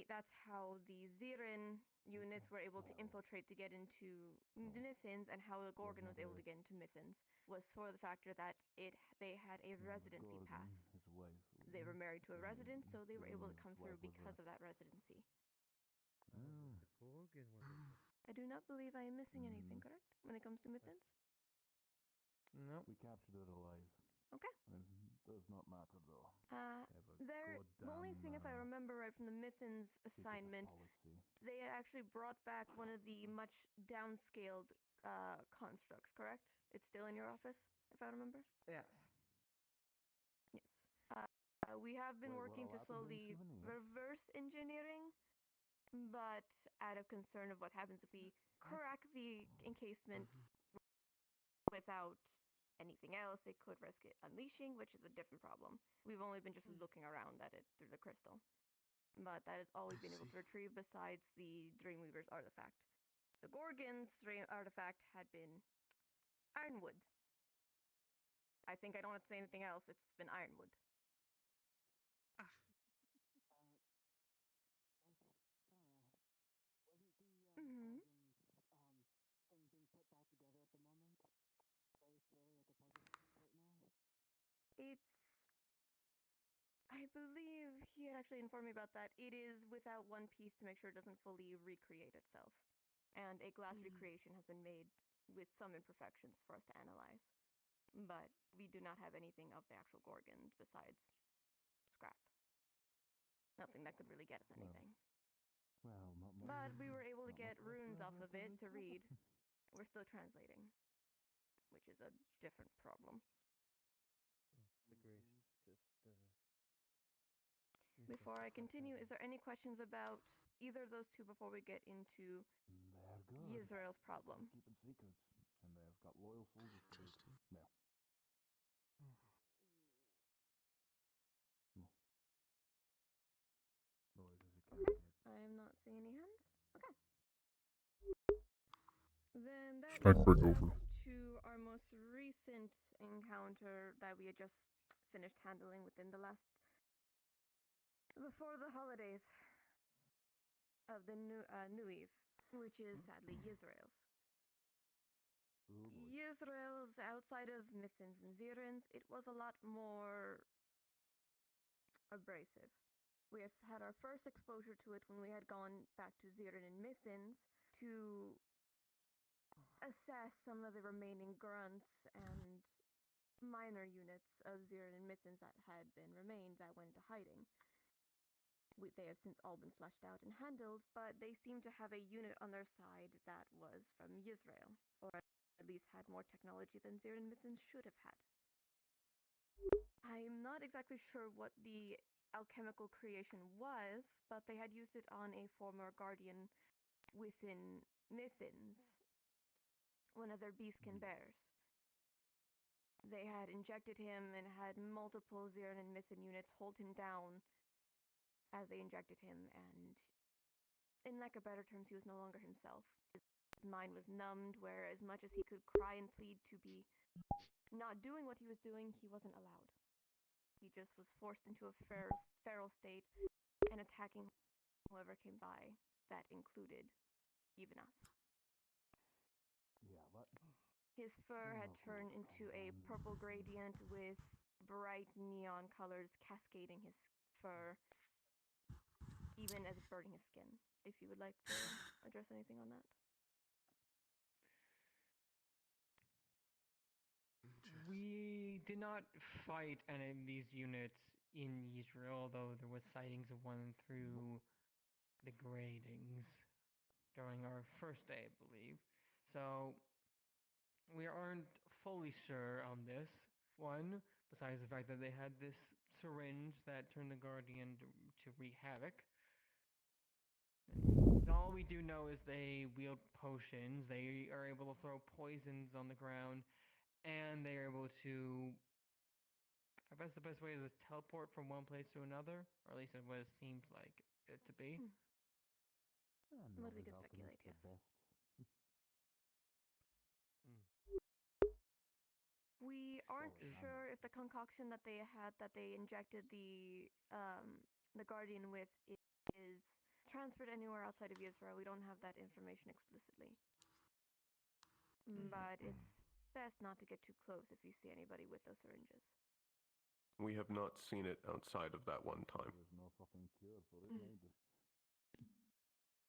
That's how the Ziren units were able to infiltrate to get into Mithins, and how the Gorgon was able to get into Mithins was for the factor that they had a residency pass. They were married to a resident, so they were able to come through because of that residency. I do not believe I am missing anything, correct? When it comes to Mithins? No. We captured it alive. Okay. It does not matter though. The only thing, if I remember right from the Misson's assignment, they had actually brought back one of the much downscaled constructs, correct? It's still in your office, if I remember? Yes. Yes. We have been working to slowly reverse engineering, but out of concern of what happens if we crack the encasement without anything else, it could risk it unleashing, which is a different problem. We've only been just looking around at it through the crystal. But that is all we've been able to retrieve besides the Dreamweaver's artifact. The Gorgon's artifact had been ironwood. I think I don't have to say anything else, it's been ironwood. Mm-hmm. Thing being put back together at the moment? Very slowly at the puzzle right now? I believe he had actually informed me about that. It is without one piece to make sure it doesn't fully recreate itself. And a glass recreation has been made with some imperfections for us to analyze. But we do not have anything of the actual Gorgons besides scrap. Nothing that could really get us anything. But we were able to get runes off of it to read. We're still translating, which is a different problem. The grace just Before I continue, is there any questions about either of those two before we get into Israel's problem? Keeping secrets, and they've got loyal soldiers to boot. Well. I am not seeing any hands. Okay. Then that I bring brings over. us to our most recent encounter that we had just finished handling within the last... before the holidays of the New Eve, which is sadly Yisrael's. Yisrael's, outside of Missins and Zirins, it was a lot more abrasive. We had our first exposure to it when we had gone back to Zirin and Missins to assess some of the remaining grunts and minor units of Zirin and Missins that had been remained that went into hiding. They have since all been fleshed out and handled, but they seem to have a unit on their side that was from Yisrael, or at least had more technology than Zirin and Missins should have had. I'm not exactly sure what the alchemical creation was, but they had used it on a former guardian within Missins, one of their beastkin bears. They had injected him and had multiple Zirin and Missin units hold him down as they injected him, and in lack of better terms, he was no longer himself. His mind was numbed, where as much as he could cry and plead to be not doing what he was doing, he wasn't allowed. He just was forced into a feral state and attacking whoever came by. That included even us. Yeah, what? His fur had turned into a purple gradient with bright neon colors cascading his fur, even as burning his skin. If you would like to address anything on that. We did not fight any of these units in Israel, though there was sightings of one through the gradings during our first day, I believe. So we aren't fully sure on this one, besides the fact that they had this syringe that turned the Guardian to wreak havoc. All we do know is they wield potions, they are able to throw poisons on the ground, and they are able to, I guess the best way is to teleport from one place to another, or at least it's what it seems like it to be. What we can speculate, yes. We aren't sure if the concoction that they had, that they injected the Guardian with, is transferred anywhere outside of Israel. We don't have that information explicitly. But it's best not to get too close if you see anybody with those syringes. We have not seen it outside of that one time. There's no fucking cure for it, either.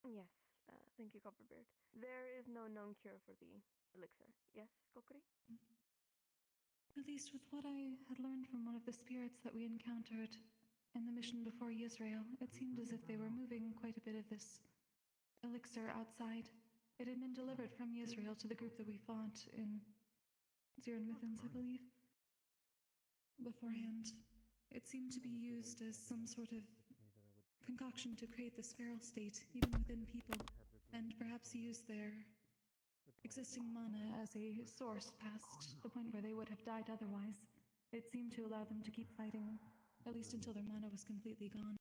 Yes, thank you, Copperbeard. There is no known cure for the elixir. Yes, Kokuri? The least with what I had learned from one of the spirits that we encountered in the mission before Israel, it seemed as if they were moving quite a bit of this elixir outside. It had been delivered from Israel to the group that we fought in Zirin Mythins, I believe. Beforehand, it seemed to be used as some sort of concoction to create this feral state, even within people, and perhaps use their existing mana as a source past the point where they would have died otherwise. It seemed to allow them to keep fighting, at least until their mana was completely gone,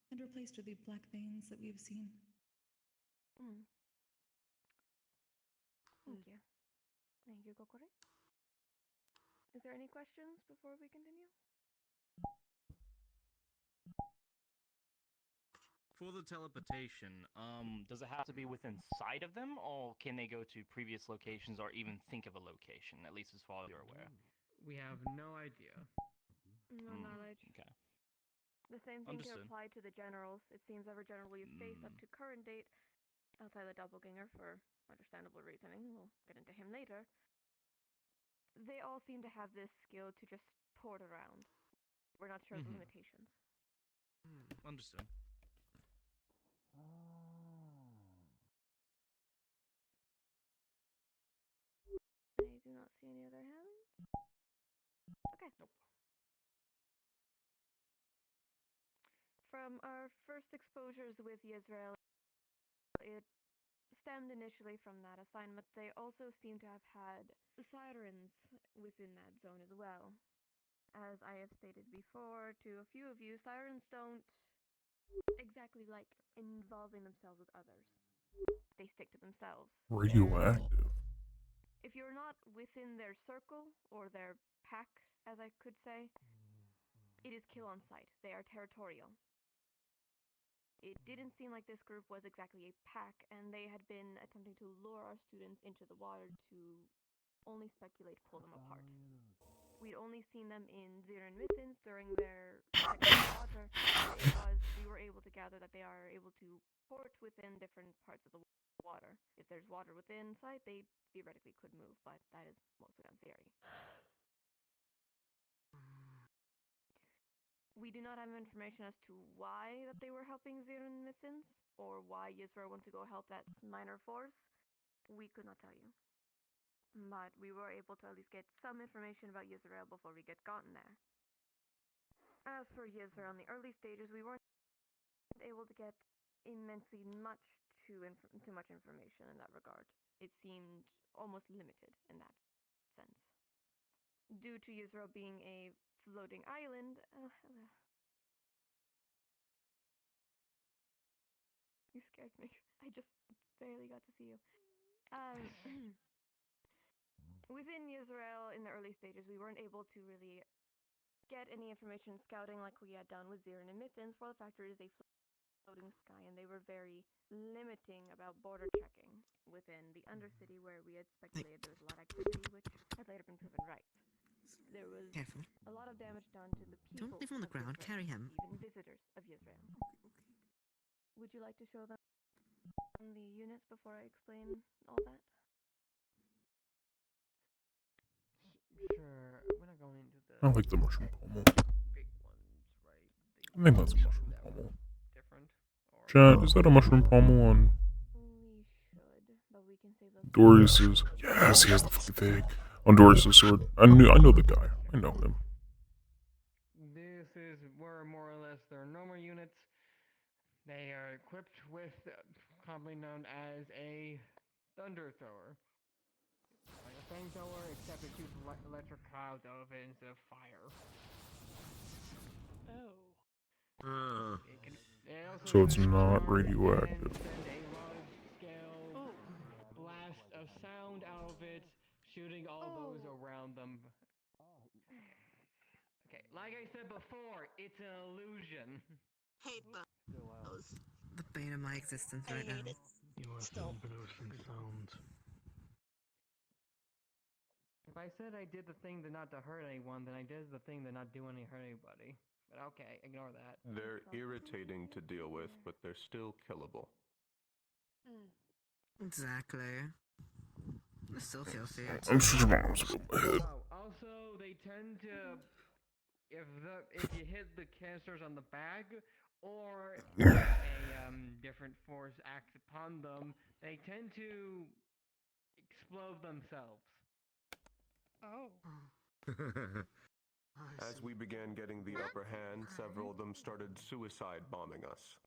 and replaced with the black veins that we've seen. Thank you. Thank you, Kokore. Is there any questions before we continue? For the teleportation, does it have to be within sight of them, or can they go to previous locations or even think of a location, at least as far as you're aware? We have no idea. No knowledge. Okay. The same thing can Understood. apply to the generals. It seems every general you've faced up to current date, outside the doppelganger for understandable reasoning, we'll get into him later, they all seem to have this skill to just port around. We're not sure of the limitations. Understood. I do not see any other hands. Okay. Nope. From our first exposures with Israel, it stemmed initially from that assignment. They also seem to have had sirens within that zone as well. As I have stated before to a few of you, sirens don't exactly like involving themselves with others. They stick to themselves. Radioactive. If you're not within their circle, or their pack, as I could say, it is kill on sight. They are territorial. It didn't seem like this group was exactly a pack, and they had been attempting to lure our students into the water to only speculate, pull them apart. We'd only seen them in Zirin Mythins during their water. We were able to gather that they are able to port within different parts of the water. If there's water within sight, they theoretically could move, but that is mostly on theory. We do not have information as to why that they were helping Zirin Mythins, or why Yisrael went to go help that minor force. We could not tell you. But we were able to at least get some information about Yisrael before we get gotten there. As for Yisrael in the early stages, we weren't able to get immensely too much information in that regard. It seemed almost limited in that sense. Due to Yisrael being a floating island, you scared me. I just barely got to see you. Within Israel, in the early stages, we weren't able to really get any information scouting like we had done with Zirin and Mythins, for the fact that it is a floating sky, and they were very limiting about border checking within the Undercity, where we had speculated there was a lot of activity, which had later been proven right. There was Careful. a lot of damage done to the people. Don't leave him on the of ground. Israel, Carry him. even visitors of Israel. Would you like to show them the units before I explain all that? Sure, we're not going into the. I like the mushroom pommel. Big ones, right? I think that's a mushroom pommel. Different. Chat, is that a mushroom pommel on We should, but we can save those. Doris's? Yes, he has the fucking thing. On Doris's sword. I know the guy. I know him. This were more or less their normal units. They are equipped with commonly known as a thunder thrower. Like a flamethrower, except it shoots electric clouds out of it instead of fire. So it's not radioactive. Send a large-scale blast of sound out of it, shooting all those around them. Okay, like I said before, it's an illusion. Hate the bane of my existence right now. You are still producing sound. If I said I did the thing not to hurt anyone, then I did the thing to not do any hurt anybody. But okay, ignore that. They're irritating to deal with, but they're still killable. Exactly. I still feel fear. I'm just my head. Also, they if you hit the canisters on the back, or if a different force acts upon them, they tend to explode themselves. Oh. As we began getting the upper hand, several of them started suicide bombing us.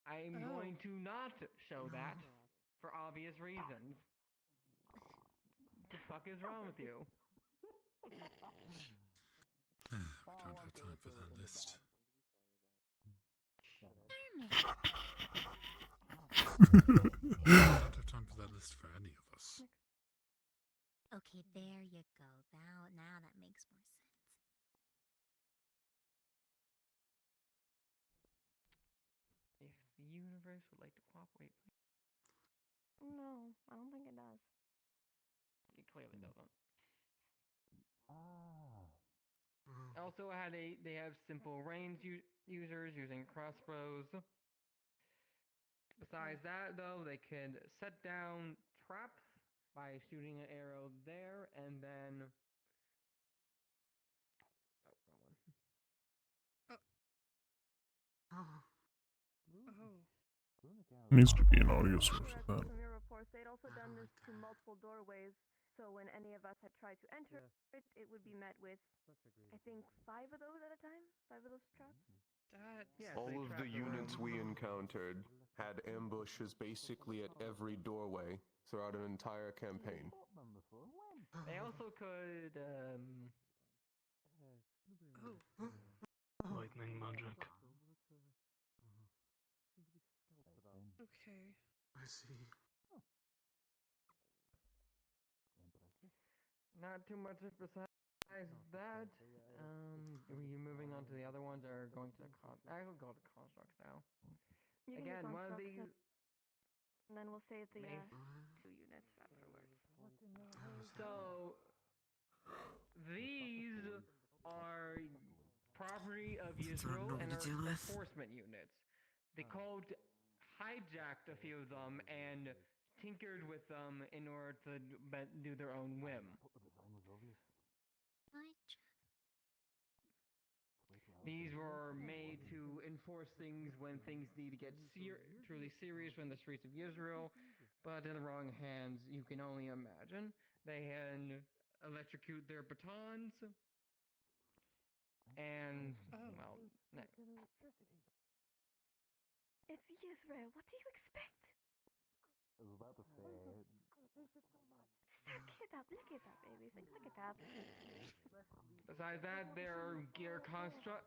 I'm going to not show that, for obvious reasons. What the fuck is wrong with you? We don't have time for that list. Darn it. We don't have time for that list for any of us. Okay, there you go. Now that makes more sense. If the universe would like to cooperate, please. No, I don't think it does. It clearly doesn't. Also, they have simple range users using crossbows. Besides that, though, they could set down traps by shooting an arrow there, and then... Oh, wrong one. Needs to be an audio source of that. From your reports, they'd also done this to multiple doorways, so when any of us had tried to enter it, it would be met with, I think, 5 of those at a time? 5 of those traps? All of the units we encountered had ambushes basically at every doorway throughout an entire campaign. They also could, Lightning magic. Okay. I see. Not too much besides that. We're moving on to the other ones, or going to I will go to constructs now. You can Again, do one of constructs, these... and then we'll save the 2 units afterwards. So, these are property of Israel and are enforcement units. The code hijacked a few of them and tinkered with them in order to do their own whim. These were made to enforce things when things need to get truly serious when the streets of Israel, but in the wrong hands, you can only imagine. They had electrocute their batons, and, well, It's Israel. What do you expect? I was about to say. Look it up, baby. Look it up. Besides that, their gear construct.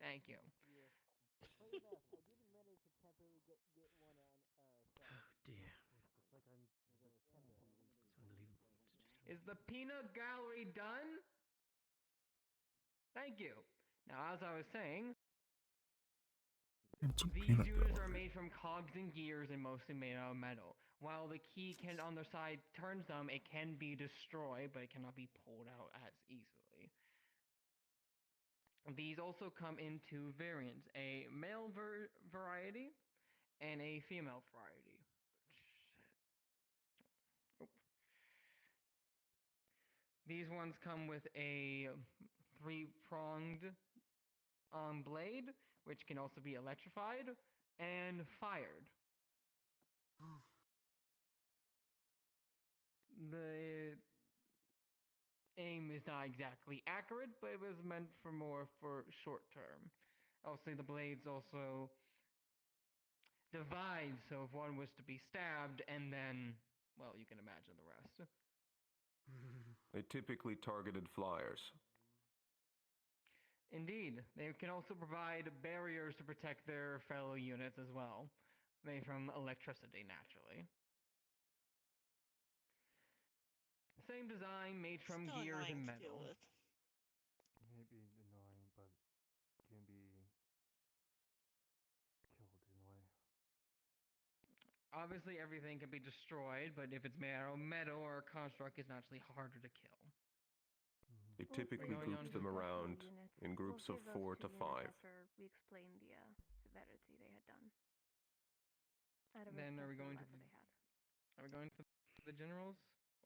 Thank you. I didn't manage to temporarily get one on. Oh dear. Like I'm. It's unbelievable. Is the peanut gallery done? Thank you. Now, as I was saying, these units are made from cogs and gears and mostly made out of metal. While the key can on their side turns them, it can be destroyed, but it cannot be pulled out as easily. These also come in 2 variants, a male variety and a female variety. These ones come with a 3-pronged blade, which can also be electrified and fired. The aim is not exactly accurate, but it was meant for more for short term. Also, the blades also divide, so if one was to be stabbed, and then, well, you can imagine the rest. They typically targeted flyers. Indeed, they can also provide barriers to protect their fellow units as well, made from electricity, naturally. Same design, made from gears and metal. Maybe annoying, but can be killed in a way. Obviously, everything can be destroyed, but if it's made out of metal or a construct, it's naturally harder to kill. They typically grouped them around in groups of 4 to 5. After we explained the severity they had done. Then are we going to the generals,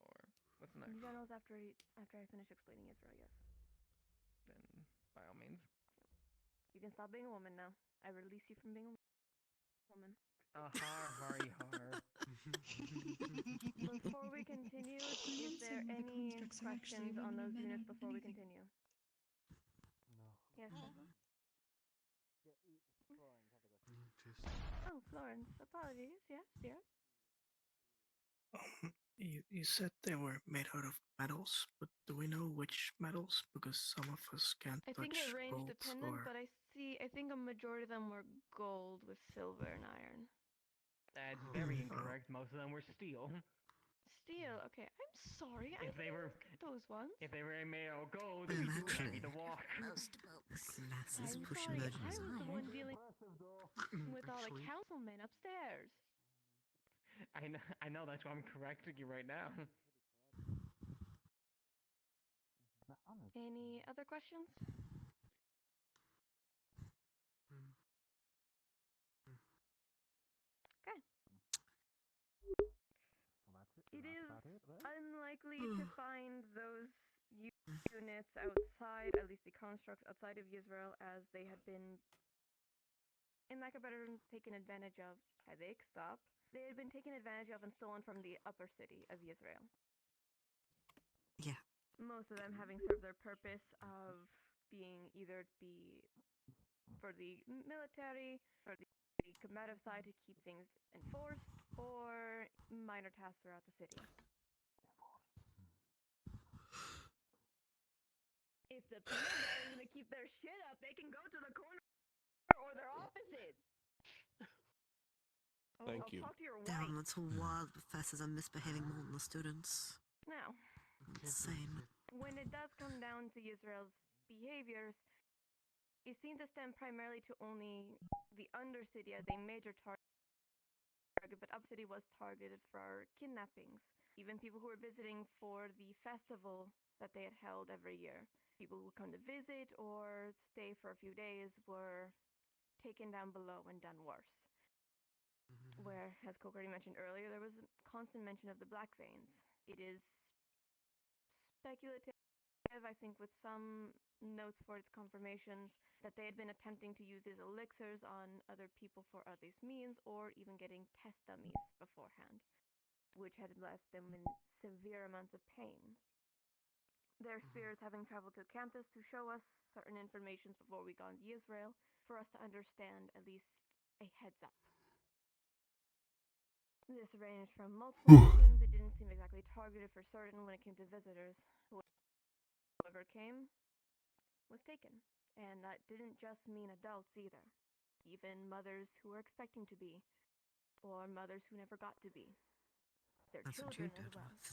or? What's next? Generals after I finish explaining Israel, yes. Then, by all means. You can stop being a woman now. I release you from being a woman. Har, hari, har. Before we continue, is there some of the any constructs are actually questions on women or those men units or before we anything. continue? No. Yes, Tesla? Oh, Just Florence. Apologies. Yes, dear. you said they were made out of metals, but do we know which metals? Because some of us can't I think touch they're range gold dependent, or. but I think a majority of them were gold with silver and iron. That's very incorrect. Most of them were steel. Steel. Okay, I'm sorry. I If they were those ones. If they were made out of gold, they'd be too heavy to walk. Most folks. Glasses I'm push sorry. emerging I was the design. one dealing with all the Actually- councilmen upstairs. I know. That's why I'm correcting you right now. Any other questions? Okay. It is unlikely to find those units outside, at least the constructs outside of Israel, as they had been, in lack of better terms, taken advantage of by the stop. They had been taken advantage of and stolen from the upper city of Israel. Yeah. Most of them having served their purpose of being either for the military, or the combative side to keep things enforced, or minor tasks throughout the city. If the PO guy is gonna keep their shit up, they can go to the corner or their offices. Thank I'll you. talk to your wife. Damn, that's all wild. Professors are misbehaving more than the students. Now, Insane. when it does come down to Israel's behaviors, it seems to stem primarily to only the Undercity as a major target, but Upcity was targeted for kidnappings. Even people who were visiting for the festival that they had held every year. People who would come to visit or stay for a few days were taken down below and done worse. Where, as Coke already mentioned earlier, there was a constant mention of the Black Veins. It is speculative, I think, with some notes for its confirmations, that they had been attempting to use these elixirs on other people for other means, or even getting test dummies beforehand, which had left them in severe amounts of pain. Their spirits having traveled to campus to show us certain information before we got into Israel, for us to understand at least a heads up. This ranged from multiple missions. It didn't seem exactly targeted for certain when it came to visitors. Whoever came was taken. And that didn't just mean adults either. Even mothers who were expecting to be, or mothers who never got to be. Their That's what children you as did well. with.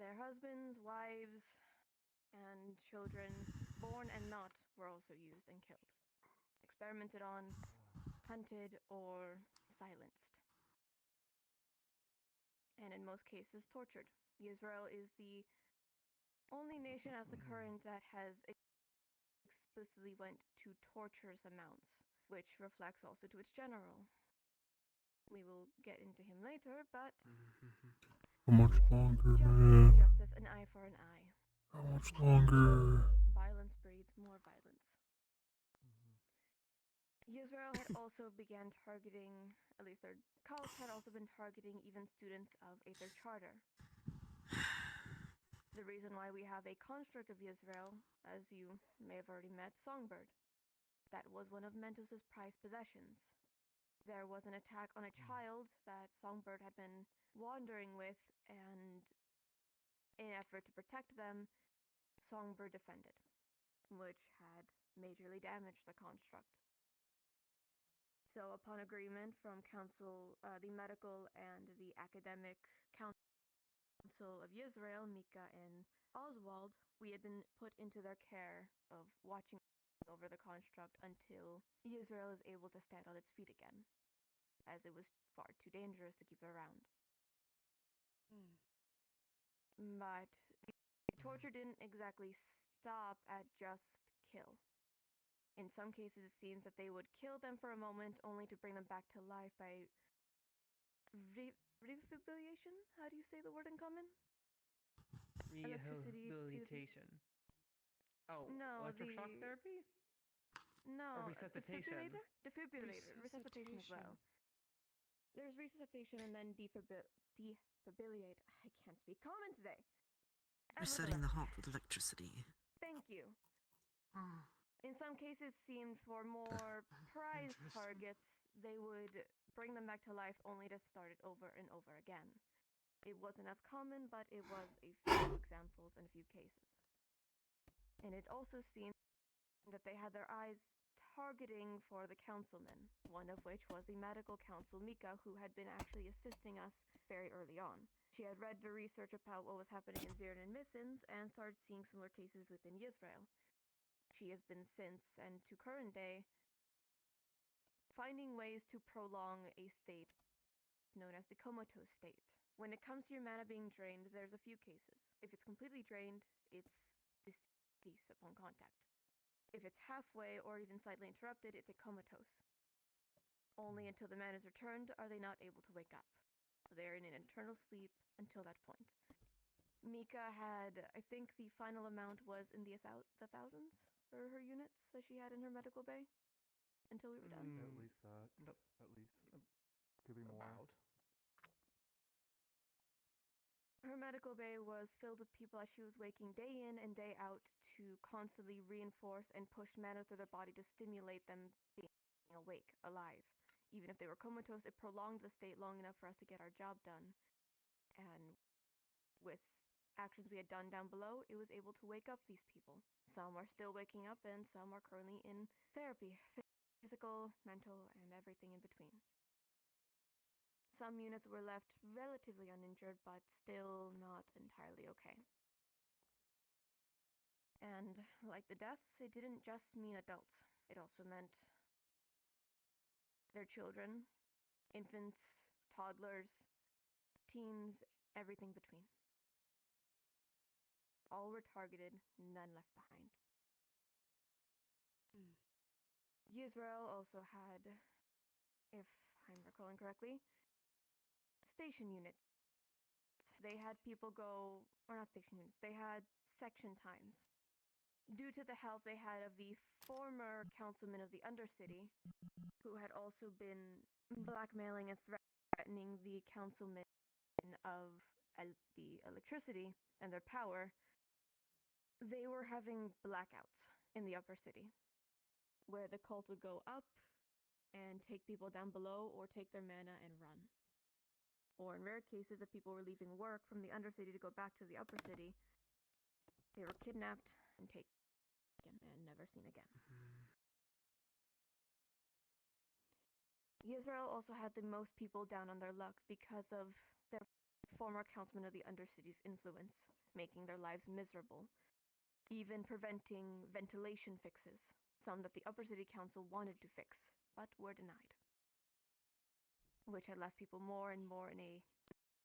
Their husbands, wives, and children, born and not, were also used and killed. Experimented on, hunted, or silenced. And in most cases, tortured. Israel is the only nation as the current that has explicitly went to torturous amounts, which reflects also to its general. We will get into him later, but How much longer, justice man? is justice, an eye for an eye. How much longer? Violence breeds more violence. Israel had also began targeting, at least their cults had also been targeting even students of Aether Charter. The reason why we have a construct of Israel, as you may have already met, Songbird. That was one of Mentos's prized possessions. There was an attack on a child that Songbird had been wandering with, and in an effort to protect them, Songbird defended, which had majorly damaged the construct. So upon agreement from council, the medical and the academic council of Israel, Mika and Oswald, we had been put into their care of watching over the construct until Israel is able to stand on its feet again, as it was far too dangerous to keep it around. But the torture didn't exactly stop at just kill. In some cases, it seems that they would kill them for a moment only to bring them back to life by Refibrillation? How do you say the word in common? Electricity. Rehabilitation. Oh, No, electric shock the therapy? no Or resuscitation? defibrillator, resuscitation as well. There's resuscitation and then defibrillate. I can't speak common today. Resetting the heart with electricity. Thank you. In some cases, seemed for more prize targets, they would bring them back to life only to start it over and over again. It wasn't as common, but it was a few examples and a few cases. And it also seemed that they had their eyes targeting for the councilmen, one of which was the medical council Mika, who had been actually assisting us very early on. She had read the research about what was happening in Zirin and Missins and started seeing similar cases within Yisrael. She has been since, and to current day, finding ways to prolong a state known as the comatose state. When it comes to your mana being drained, there's a few cases. If it's completely drained, it's deceased upon contact. If it's halfway or even slightly interrupted, it's a comatose. Only until the mana is returned are they not able to wake up. So they're in an eternal sleep until that point. Mika had, I think the final amount was in the thousands for her units that she had in her medical bay until we were done. At least that. Nope. At least. Could be more. About. Her medical bay was filled with people as she was waking day in and day out to constantly reinforce and push mana through their body to stimulate them being awake, alive. Even if they were comatose, it prolonged the state long enough for us to get our job done. And with actions we had done down below, it was able to wake up these people. Some are still waking up and some are currently in therapy, physical, mental, and everything in between. Some units were left relatively uninjured, but still not entirely okay. And like the deaths, it didn't just mean adults. It also meant their children, infants, toddlers, teens, everything between. All were targeted, none left behind. Yisrael also had, if I'm recalling correctly, station units. They had people go, or not station units, they had section times. Due to the help they had of the former councilman of the Undercity, who had also been blackmailing and threatening the councilmen of the electricity and their power, they were having blackouts in the upper city, where the cult would go up and take people down below or take their mana and run. Or in rare cases, if people were leaving work from the Undercity to go back to the upper city, they were kidnapped and taken and never seen again. Yisrael also had the most people down on their luck because of their former councilman of the Undercity's influence, making their lives miserable, even preventing ventilation fixes, some that the Upper City Council wanted to fix, but were denied, which had left people more and more in a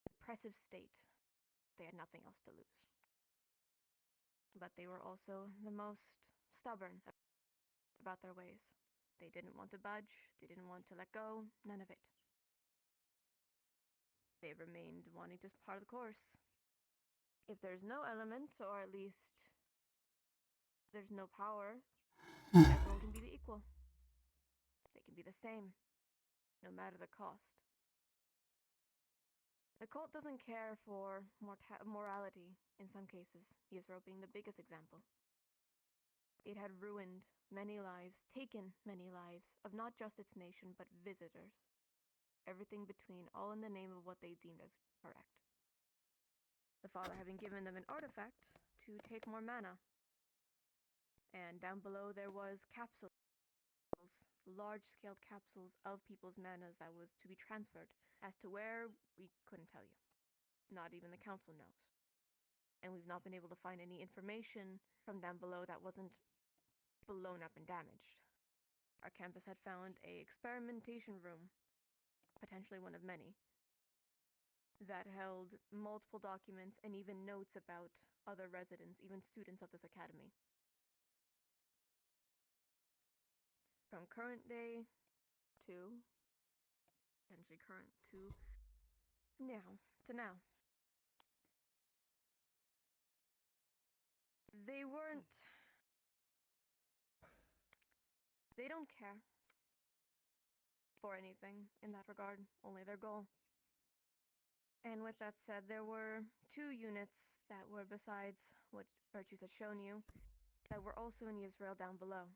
depressive state. They had nothing else to lose. But they were also the most stubborn about their ways. They didn't want to budge, they didn't want to let go, none of it. They remained wanting to part of the course. If there's no element, or at least there's no power, everyone can be the equal. They can be the same, no matter the cost. The cult doesn't care for morality in some cases, Yisro being the biggest example. It had ruined many lives, taken many lives, of not just its nation, but visitors. Everything between, all in the name of what they deemed as correct. The father having given them an artifact to take more mana. And down below there was capsules, large-scaled capsules of people's manas that was to be transferred. As to where, we couldn't tell you. Not even the council knows. And we've not been able to find any information from down below that wasn't blown up and damaged. Our campus had found a experimentation room, potentially one of many, that held multiple documents and even notes about other residents, even students of this academy. From current day to potentially current to Now, to now. They weren't. They don't care for anything in that regard, only their goal. And with that said, there were 2 units that were besides what Virtues had shown you, that were also in Israel down below.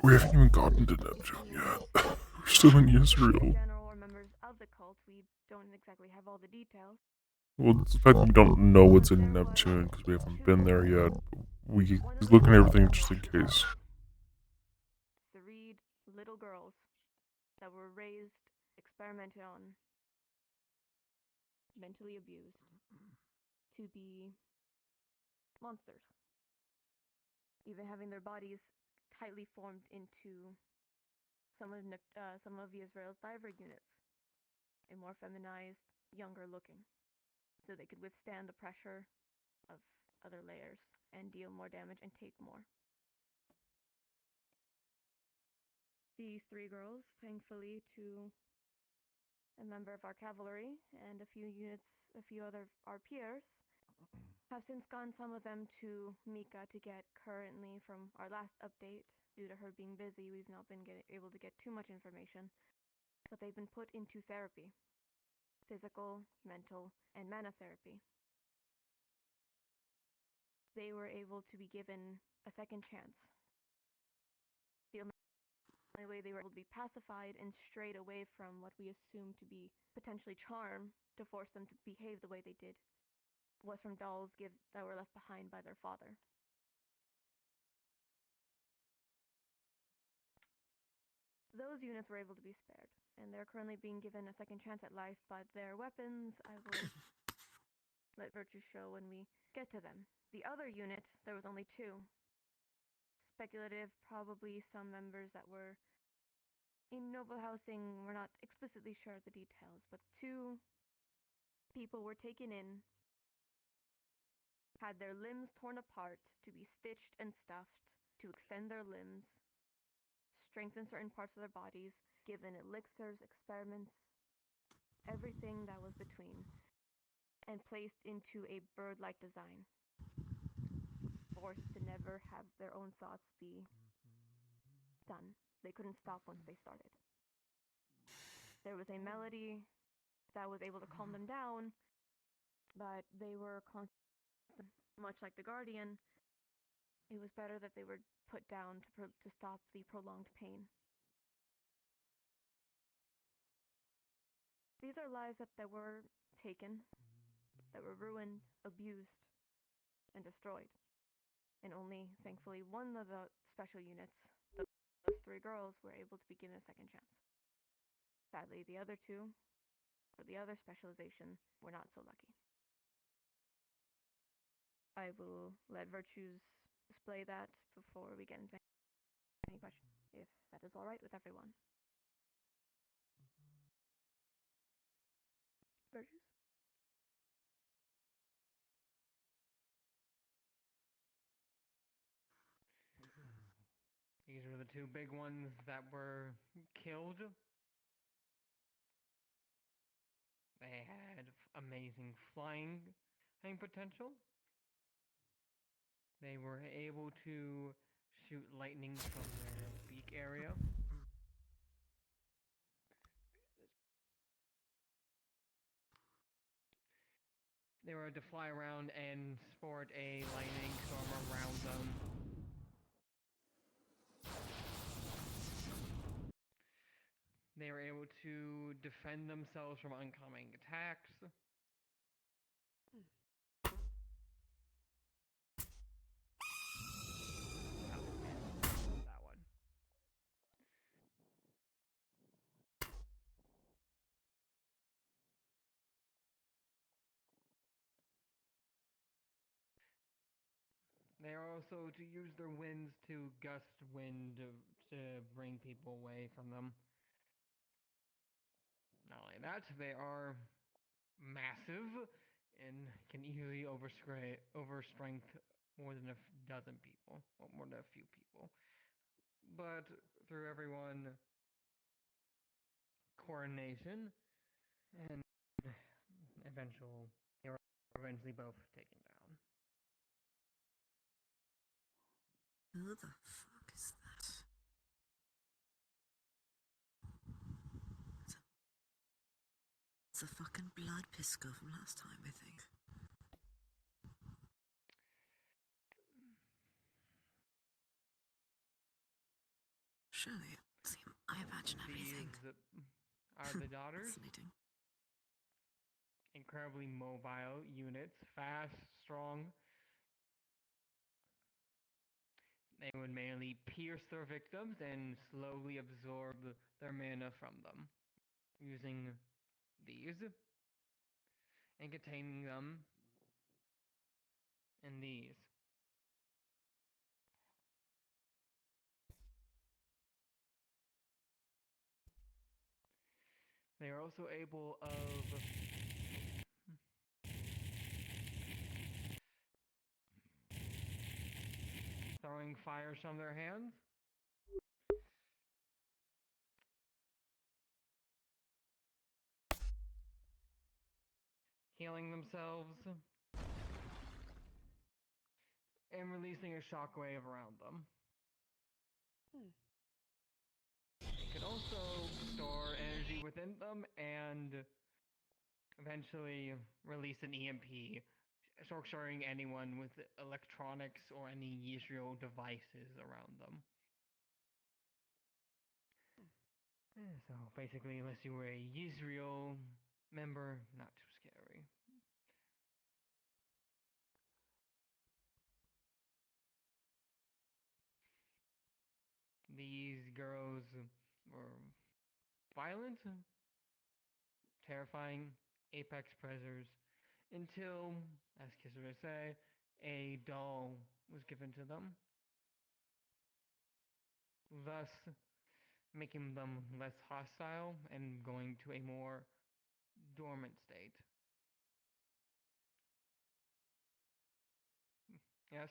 We haven't even gotten to Neptune yet. We're still in Israel. General or members of the cult, we don't exactly have all the details. Well, it's the fact that we don't know what's in Neptune because we haven't been there yet. He's looking at everything just in case. 3 little girls that were raised, experimented on, mentally abused, to be monsters. Even having their bodies tightly formed into some of Israel's diver units, and more feminized, younger looking, so they could withstand the pressure of other layers and deal more damage and take more. These 3 girls, thankfully to a member of our cavalry and a few other our peers, have since gone, some of them to Mika to get currently, from our last update, due to her being busy, we've not been able to get too much information, but they've been put into therapy. Physical, mental, and mana therapy. They were able to be given a second chance. The only way they were able to be pacified and strayed away from what we assumed to be potentially charm to force them to behave the way they did was from dolls that were left behind by their father. Those units were able to be spared, and they're currently being given a second chance at life, but their weapons I will let Virtue show when we get to them. The other unit, there was only 2. Speculative, probably some members that were in noble housing. We're not explicitly sure of the details, but 2 people were taken in, had their limbs torn apart to be stitched and stuffed to extend their limbs, strengthen certain parts of their bodies, given elixirs, experiments, everything that was between, and placed into a bird-like design, forced to never have their own thoughts be done. They couldn't stop once they started. There was a melody that was able to calm them down, but they were much like the Guardian. It was better that they were put down to stop the prolonged pain. These are lives that were taken, that were ruined, abused, and destroyed. And only, thankfully, one of the special units, those 3 girls, were able to be given a second chance. Sadly, the other 2, for the other specialization, were not so lucky. I will let Virtues display that before we get into any questions, if that is all right with everyone. Virtues? These are the 2 big ones that were killed. They had amazing flying potential. They were able to shoot lightning from their beak area. They were able to fly around and sport a lightning storm around them. They were able to defend themselves from oncoming attacks. That one. They are also to use their winds to gust wind to bring people away from them. Not only that, they are massive and can easily overstrength more than a dozen people, or more than a few people. But through everyone coordination and they were eventually both taken down. Who the fuck is that? It's a fucking blood pisco from last time, I think. Surely, I imagine everything. These are the daughters. Fascinating. Incredibly mobile units, fast, strong. They would mainly pierce their victims and slowly absorb their mana from them, using these and containing them in these. They are also able of throwing fires from their hands, healing themselves, and releasing a shockwave around them. They could also store energy within them and eventually release an EMP, short-circuiting anyone with electronics or any Yisrael devices around them. So basically, unless you were a Yisrael member, not too scary. These girls were violent, terrifying, apex predators, until, as Kisser would say, a doll was given to them, thus making them less hostile and going to a more dormant state. Yes?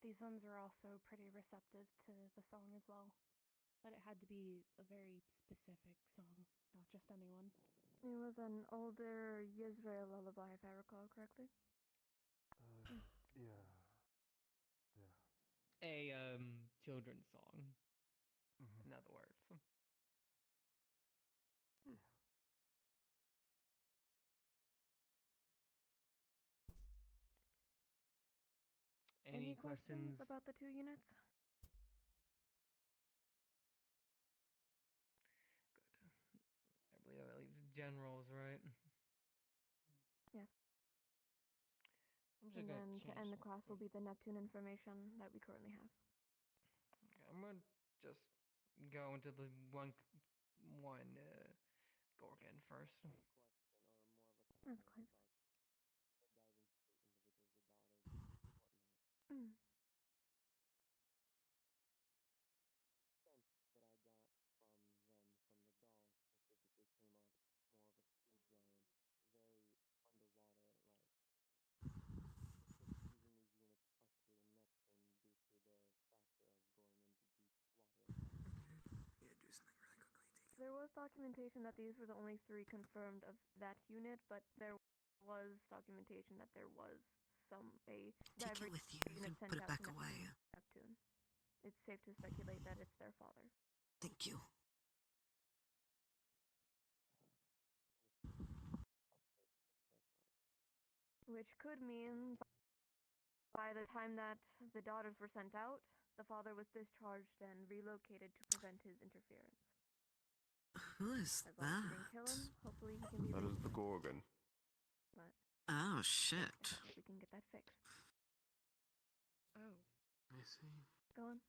These ones are also pretty receptive to the song as well. But it had to be a very specific song, not just anyone. It was an older Yisrael lullaby, if I recall correctly. Yeah. A children's song, in other words. Any questions about the two units? I believe that leaves generals, right? Yes. I'm just And gonna then to change end the some class will things. be the Neptune information that we currently have. Okay, I'm gonna just go into the one Gorgon first. Question, or more of a That's comment quite about diving to the individuals, the daughters, whatnot. Mm. Sense that I got from them, from the doll specifically, came off more of a sea giant, very underwater, like using these units possibly in Neptune due to the factor of going into deep water. Yeah, do something really quickly. There was documentation that these were the only 3 confirmed of that unit, but there was documentation that there was a Take diver it with you. You unit can sent put it out back to away. Neptune. It's safe to speculate that it's their father. Thank you. Which could mean by the time that the daughters were sent out, the father was discharged and relocated to prevent his interference. Who is As long as we didn't that? kill him, hopefully he can be That is released. the Gorgon. But Oh, shit. as long as we can get that fixed. Oh. I see. Go on.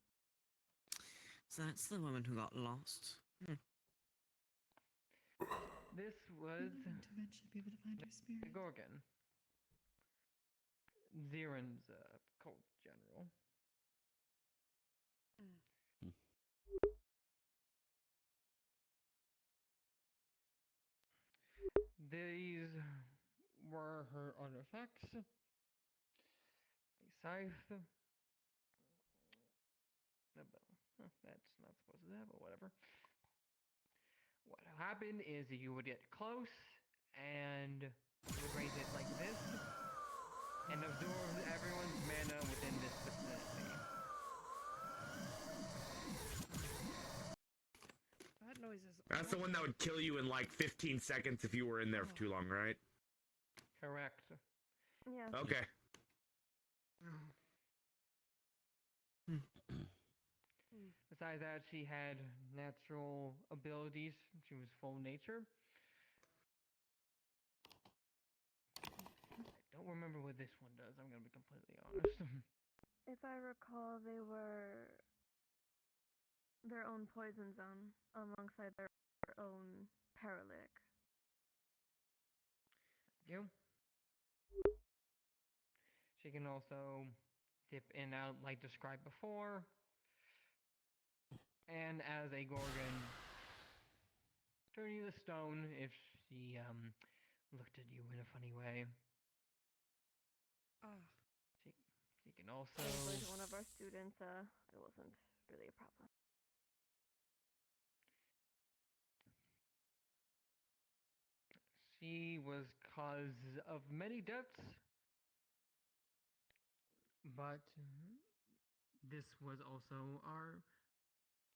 So that's the woman who got lost. This was We're going to eventually be able to find her spirit. the Gorgon, Ziren's cult general. These were her artifacts. A scythe. A bow. Huh, that's not supposed to have, but whatever. What happen is you would get close and you would raise it like this and absorb everyone's mana within this vicinity. That noise is. That's the one that would kill you in like 15 seconds if you were in there for too long, right? Correct. Yeah. Okay. Besides that, she had natural abilities. She was full nature. I don't remember what this one does, I'm going to be completely honest. If I recall, they were their own poison zone alongside their own paralytic. You. She can also dip in and out like described before. And as a Gorgon, turn you to stone if she looked at you in a funny way. She can also... Thankfully, to one of our students, it wasn't really a problem. She was cause of many deaths, but this was also our,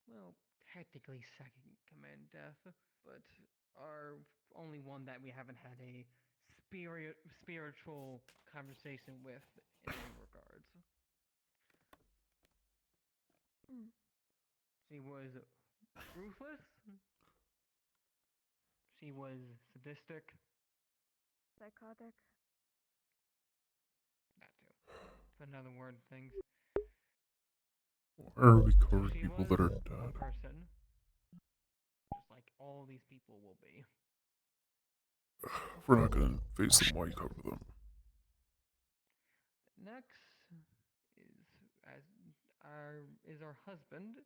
well, technically second command death, but our only one that we haven't had a spiritual conversation with in any regards. She was ruthless. She was sadistic. Psychotic. That too. Put another word things. Why are we covering She people was that are a dead? person, just like all these people will be. If we're not gonna face them, why cover them? Next is our husband,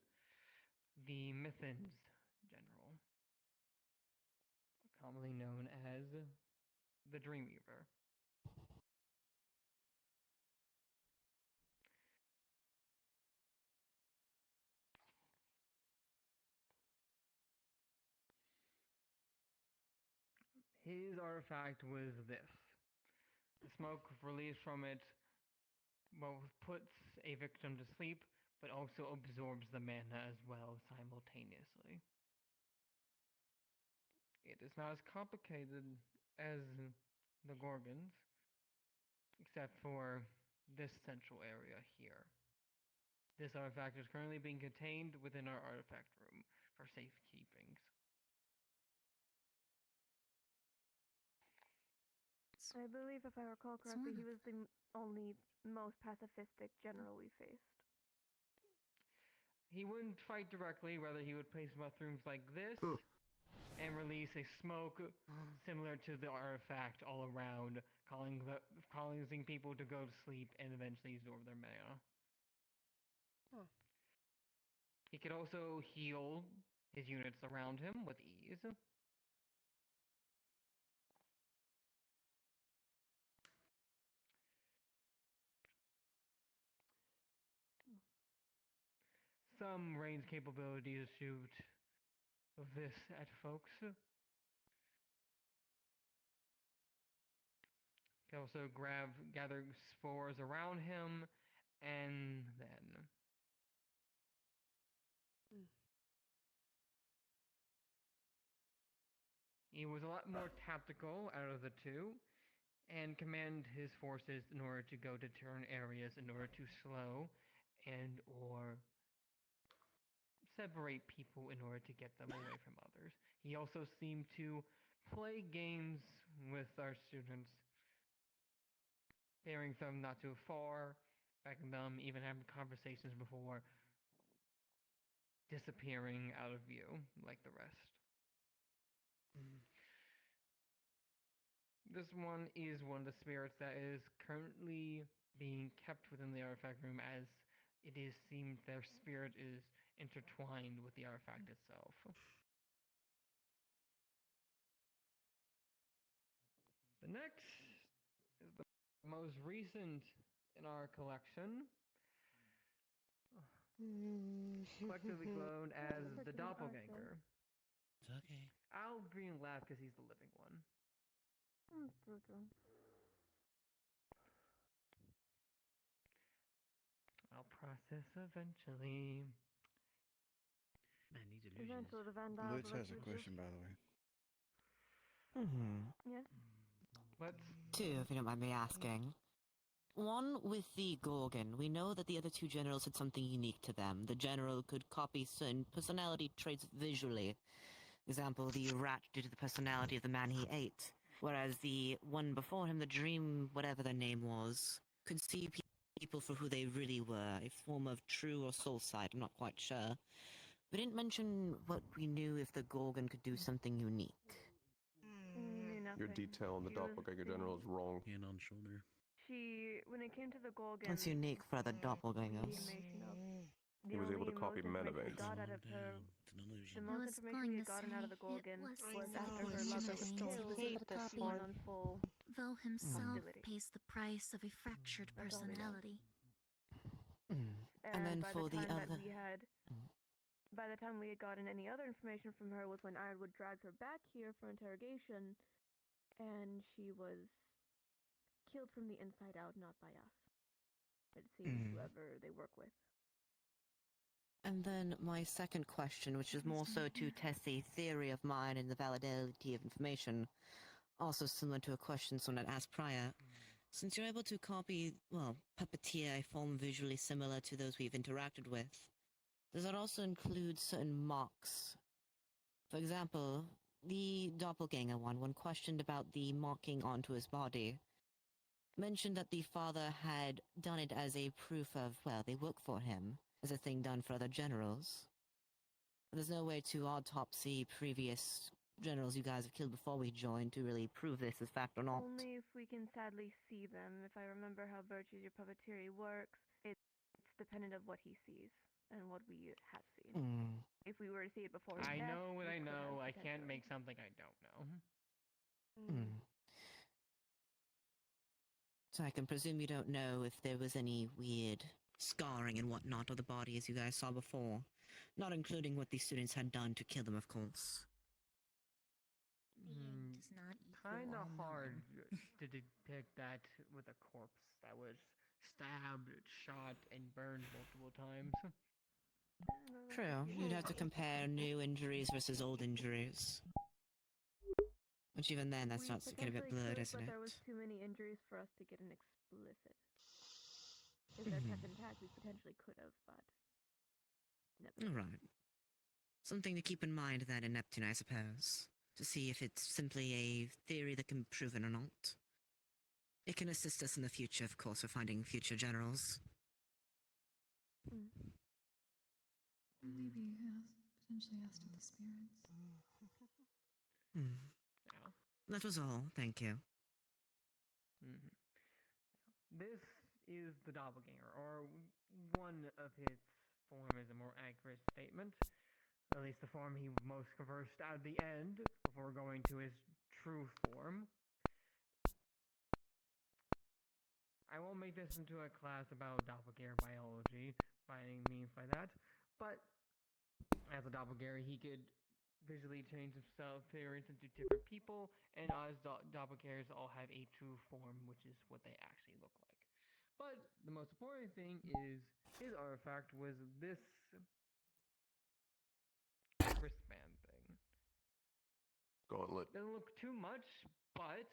the Mythins General, commonly known as the Dreamweaver. His artifact was this. The smoke released from it both puts a victim to sleep, but also absorbs the mana as well simultaneously. It is not as complicated as the Gorgons, except for this central area here. This artifact is currently being contained within our artifact room for safekeeping. I believe, if I recall correctly, he was the only most pacifistic general we faced. He wouldn't fight directly, rather he would place mushrooms like this and release a smoke similar to the artifact all around, causing people to go to sleep and eventually absorb their mana. He could also heal his units around him with ease. Some range capabilities shoot this at folks. Can also gather spores around him, and then he was a lot more tactical out of the two, and command his forces in order to go to turn areas in order to slow and or separate people in order to get them away from others. He also seemed to play games with our students, carrying them not too far, backing them, even having conversations before disappearing out of view like the rest. This one is one of the spirits that is currently being kept within the artifact room, as it is seemed their spirit is intertwined with the artifact itself. The next is the most recent in our collection, collectively known as the Doppelganger. It's okay. I'll green laugh because he's the living one. True. I'll process eventually. Man, these Eventually, the Van Lutz has a question, by the way. Yes. Two, if you don't mind me asking. One, with the Gorgon, we know that the other two generals had something unique to them. The general could copy certain personality traits visually. Example, the rat due to the personality of the man he ate. Whereas the one before him, the dream, whatever their name was, could see people for who they really were, a form of true or soul sight, I'm not quite sure. We didn't mention what we knew if the Gorgon could do something unique. Your detail on the doppelganger general is wrong. Hand on shoulder. When it came to the Gorgon, What's unique for the doppelgangers? He was able to copy information we Manavate. got out of her. The I most was information going we to had gotten out of the say Gorgon it was was after exactly her lover was Manavane killed. he was able to That she copy, went on full though himself ability. pays the price of a fractured That's all we know. personality. And then by for the the time that other... by the time we had gotten any other information from her was when Ironwood dragged her back here for interrogation, and she was killed from the inside out, not by us. It seems whoever they work with. And then my second question, which is more so to test a theory of mine and the validity of information, also similar to a question someone had asked prior. Since you're able to copy, well, puppeteer a form visually similar to those we've interacted with, does that also include certain marks? For example, the doppelganger one, when questioned about the marking onto his body, mentioned that the father had done it as a proof of, well, they work for him, as a thing done for other generals. There's no way to autopsy previous generals you guys have killed before we joined to really prove this is fact or not. Only if we can sadly see them. If I remember how Virtues Your Puppeteering works, it's dependent of what he sees and what we have seen. If we were to see it before his I death, know what we I could know. have I can't potentially. make something I don't know. So I can presume you don't know if there was any weird scarring and whatnot of the body as you guys saw before. Not including what the students had done to kill them, of course. Does not Kind of hard to depict that with a corpse that was stabbed, shot, and burned multiple times. True, you'd have to compare new injuries versus old injuries. Which even then, that starts to get a bit blurred, isn't But it? there was too many injuries for us to get an explicit. If they're kept intact, we potentially could have, but never. Alright. Something to keep in mind then in Neptune, I suppose. To see if it's simply a theory that can be proven or not. It can assist us in the future, of course, for finding future generals. Maybe potentially asked of the spirits. That was all, thank you. This is the doppelganger, or one of his form is a more accurate statement. At least the form he most conversed at the end, before going to his true form. I won't make this into a class about doppelganger biology, by any means by that, but as a doppelganger, he could visually change himself, appearance into different people, and us doppelgangers all have a true form, which is what they actually look like. But the most important thing is his artifact was this wristband thing. Gauntlet. Doesn't look too much, but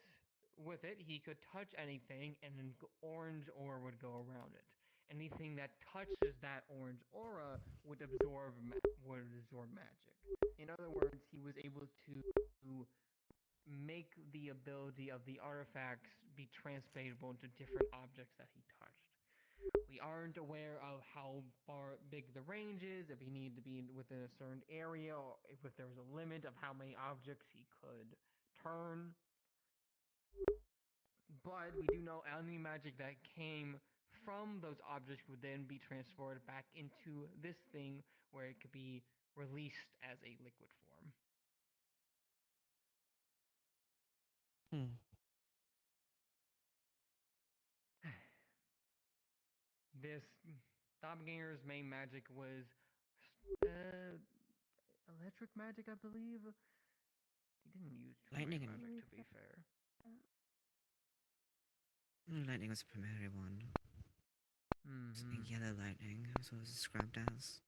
with it, he could touch anything, and an orange aura would go around it. Anything that touches that orange aura would absorb magic. In other words, he was able to make the ability of the artifacts be translatable into different objects that he touched. We aren't aware of how big the range is, if he needed to be within a certain area, or if there was a limit of how many objects he could turn. But we do know any magic that came from those objects would then be transported back into this thing where it could be released as a liquid form. This doppelganger's main magic was electric magic, I believe. He didn't use too Lightning much and magic, to be fair. lightning was the primary one. Yellow lightning was what it was described as.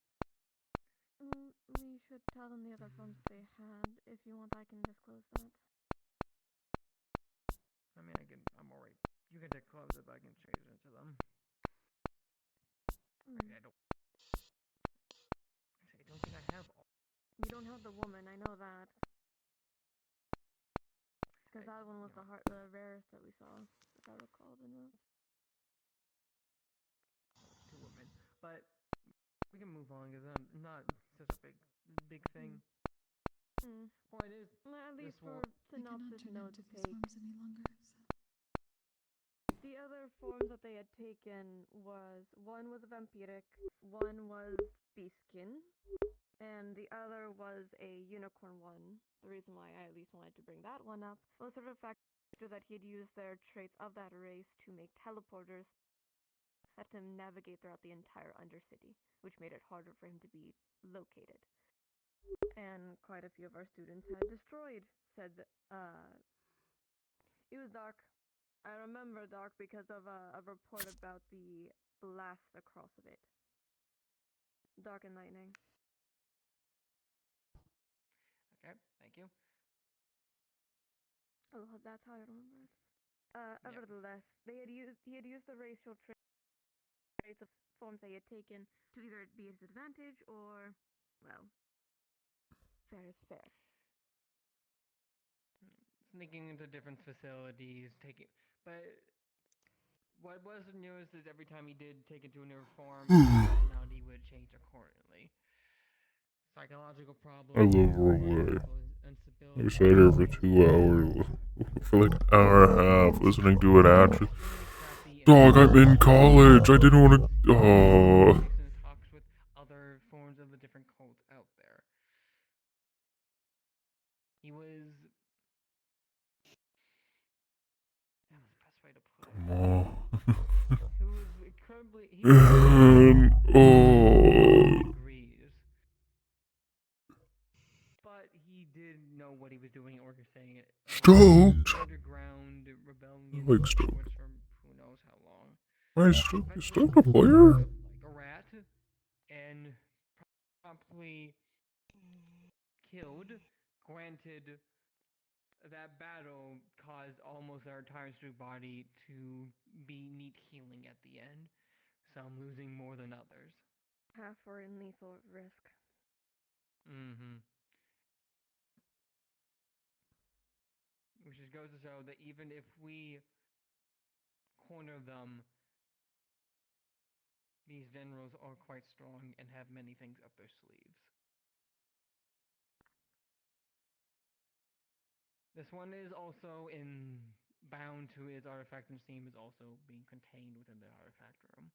We should tell them the other forms they had. If you want, I can disclose that. I mean, I'm alright. You can disclose it, but I can change it into them. I don't think I have all. You don't have the woman, I know that. Because that one was the rarest that we saw, if I recall the notes. 2 women. But we can move on because I'm not such a big thing. Point is, at least for They cannot synopsis turn notes into these sake. forms any longer, so. The other forms that they had taken was, one was vampiric, one was beastskin, and the other was a unicorn one. The reason why I at least wanted to bring that one up was sort of the fact that he had used their traits of that race to make teleporters that let him navigate throughout the entire Undercity, which made it harder for him to be located. And quite a few of our students had destroyed said it was dark. I remember dark because of a report about the blast across of it. Dark and lightning. Okay, thank you. Oh, that's how I remember it. Nevertheless, he had used the racial traits of forms they had taken to either be his advantage or, well, fair is fair. Sneaking into different facilities, but what was the news is every time he did take it to a new form, personality would change accordingly. Psychological problems. I love roleplay. I sat here for 2 hours, for like an hour and a half, listening to it actually. Dog, I'm in college. I didn't want to. Talks with other forms of the different cults out there. He was. That was the best way to put it. He was incredibly. Degrees. But he did know what he was doing orchestrating it. Stoked. Underground rebellion. I like Stoked. For who knows how long. Why is Stoked a player? Like a rat, and promptly killed. Granted, that battle caused almost our entire body to need healing at the end. Some losing more than others. Half were in lethal risk. Which just goes to show that even if we corner them, these generals are quite strong and have many things up their sleeves. This one is also bound to his artifact, and Steam is also being contained within the artifact room.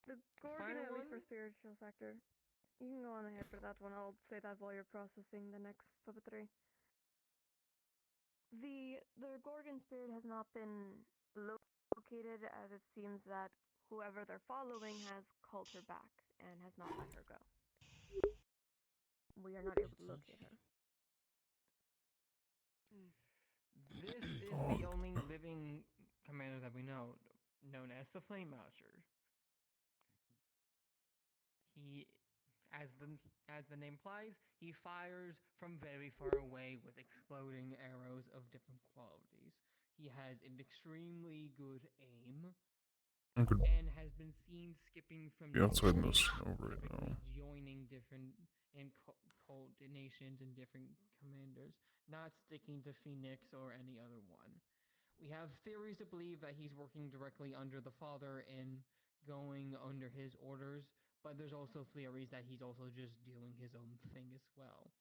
The Gorgon, at least for spiritual sector. You can go on ahead for that one. I'll say that while you're processing the next puppetry. The Gorgon spirit has not been located, as it seems that whoever they're following has called her back and has not let her go. We are not able to locate her. This is the only living commander that we know, known as the Flame Archer. He, as the name implies, he fires from very far away with exploding arrows of different qualities. He has an extremely good aim, and has been seen skipping from outside in the snow right now. Joining different cult nations and different commanders, not sticking to Phoenix or any other one. We have theories to believe that he's working directly under the Father and going under his orders, but there's also theories that he's also just doing his own thing as well.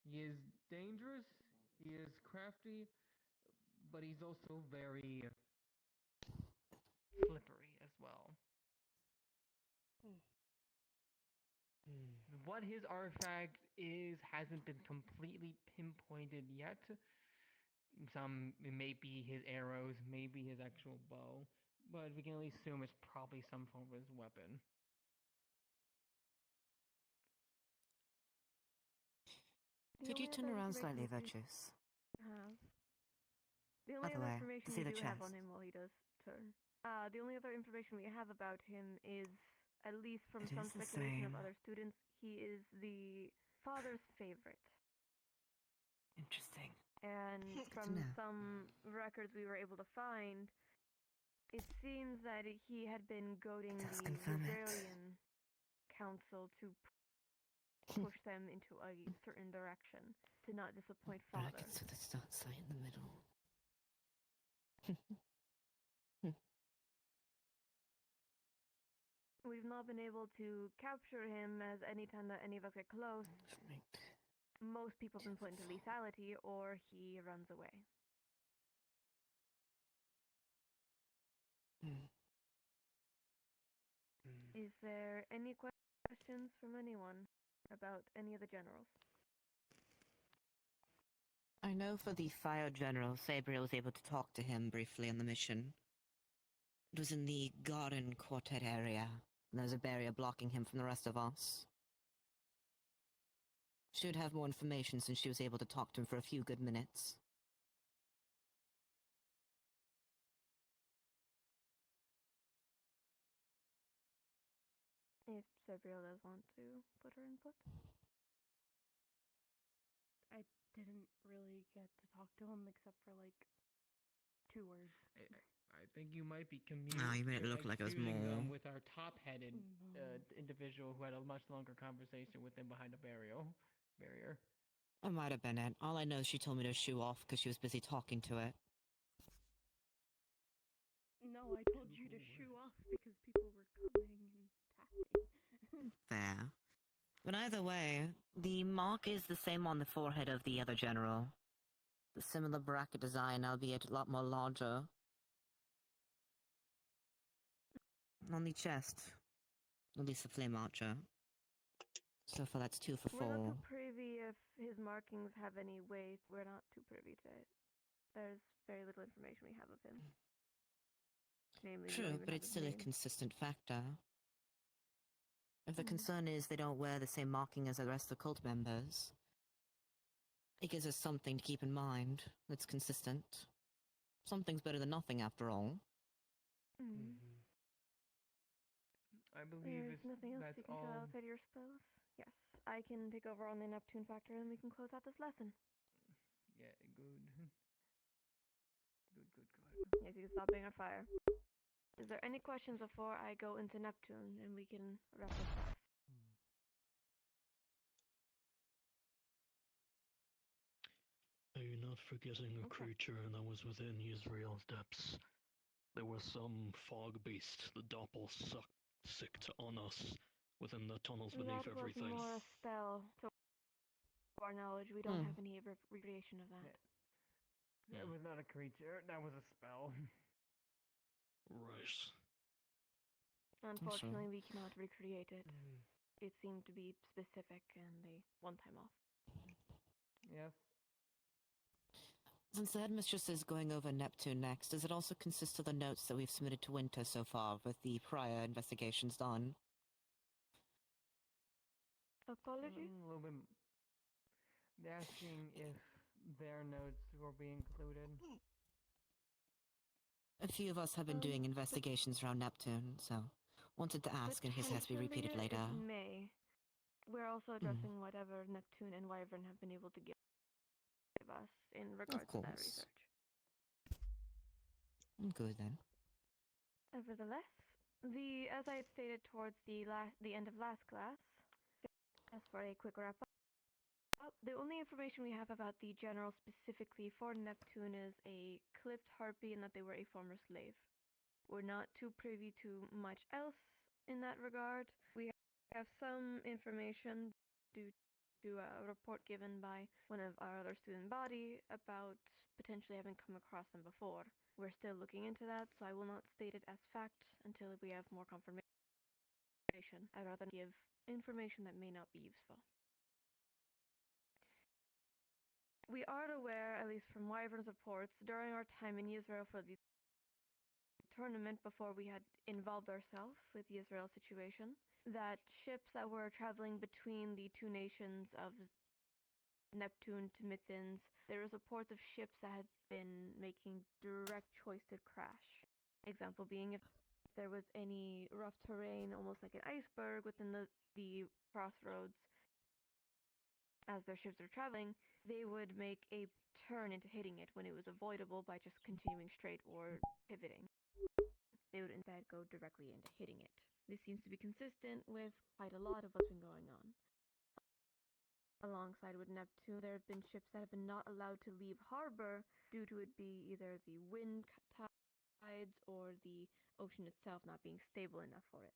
He is dangerous, he is crafty, but he's also very slippery as well. What his artifact is hasn't been completely pinpointed yet. It may be his arrows, maybe his actual bow, but we can at least assume it's probably some form of his weapon. Could you only turn other around information slightly, we Virtues? have. The By only the other way, information see we the do have on chest. him while he does turn. The only other information we have about him is, at least from It some is the speculation of same. other students, he is the father's favorite. Interesting. And Good to from know. some records we were able to find, it seems that he had been goading Does the confirm it. Rosarian Council to push them into a certain direction to not disappoint father. Brackets with a start sign in the middle. We've not been able to capture him, as any time that any of us get close, most people have been put into lethality or he runs away. Is there any questions from anyone about any of the generals? I know for the Fire General, Sabriel was able to talk to him briefly on the mission. It was in the Garden Quartet area, and there was a barrier blocking him from the rest of us. She would have more information since she was able to talk to him for a few good minutes. If Sabriel does want to put her input. I didn't really get to talk to him except for like 2 words. I think you might be Oh, you made it look like it was more. with our top-headed individual who had a much longer conversation with him behind a barrier. That might have been it. All I know is she told me to shoo off because she was busy talking to it. No, I told you to shoo off because people were coming and tapping. Fair. But either way, the mark is the same on the forehead of the other general. The similar bracket design, albeit a lot more larger. On the chest. At least the flame archer. So far that's 2 for 4. We're not too privy if his markings have any weight. We're not too privy to it. There's very little information we have of him. Namely, we don't True, even but have it's his still a name. consistent factor. If the concern is they don't wear the same marking as the rest of the cult members, it gives us something to keep in mind that's consistent. Something's better than nothing, after all. I believe There's nothing else that's you can do all. outside of your spells? Yes. I can take over on the Neptune factor and we can close out this lesson. Yeah, good. Good. Yes, you can stop being on fire. Is there any questions before I go into Neptune and we can wrap this up? Are you not forgetting a creature that was within Israel's depths? There was some fog beast, the doppel sicked on us within the tunnels beneath That was everything. more a spell. To our knowledge, we don't have any recreation of that. That was not a creature. That was a spell. Right. Unfortunately, we cannot recreate it. It seemed to be specific and a one-time off. Yes. Since the headmistress is going over Neptune next, does it also consist of the notes that we've submitted to Winter so far, with the prior investigations done? Apologies? A little bit. Asking if their notes will be included. A few of us have been doing investigations around Neptune, so wanted to ask in case it has to be repeated later. It may. We're also addressing whatever Neptune and Wyvern have been able to give us in regards to that research. Good then. Nevertheless, as I had stated towards the end of last class, just for a quick wrap up, the only information we have about the general specifically for Neptune is a clipped harpy and that they were a former slave. We're not too privy to much else in that regard. We have some information due to a report given by one of our other student body about potentially having come across them before. We're still looking into that, so I will not state it as fact until we have more confirmation. I'd rather give information that may not be useful. We are aware, at least from Wyvern's reports, during our time in Israel for the tournament before we had involved ourselves with the Israel situation, that ships that were traveling between the two nations of Neptune to Mithins, there was reports of ships that had been making direct choice to crash. Example being if there was any rough terrain, almost like an iceberg within the crossroads, as their ships were traveling, they would make a turn into hitting it when it was avoidable by just continuing straight or pivoting. They would instead go directly into hitting it. This seems to be consistent with quite a lot of what's been going on. Alongside with Neptune, there have been ships that have been not allowed to leave harbor due to it be either the wind tides or the ocean itself not being stable enough for it.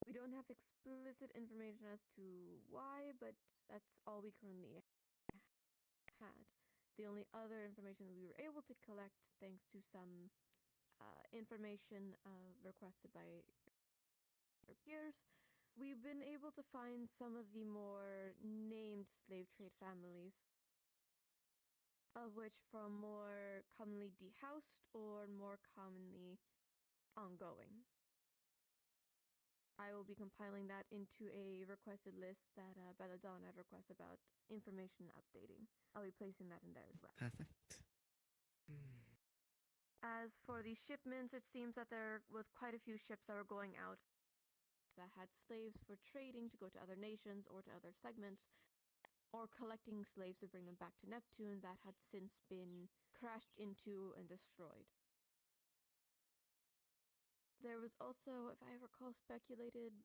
We don't have explicit information as to why, but that's all we currently had. The only other information that we were able to collect, thanks to some information requested by our peers, we've been able to find some of the more named slave trade families, of which from more commonly dehoused or more commonly ongoing. I will be compiling that into a requested list that Belladonna had requested about information updating. I'll be placing that in there as well. Perfect. As for the shipments, it seems that there was quite a few ships that were going out that had slaves for trading to go to other nations or to other segments, or collecting slaves to bring them back to Neptune that had since been crashed into and destroyed. There was also, if I recall, speculated,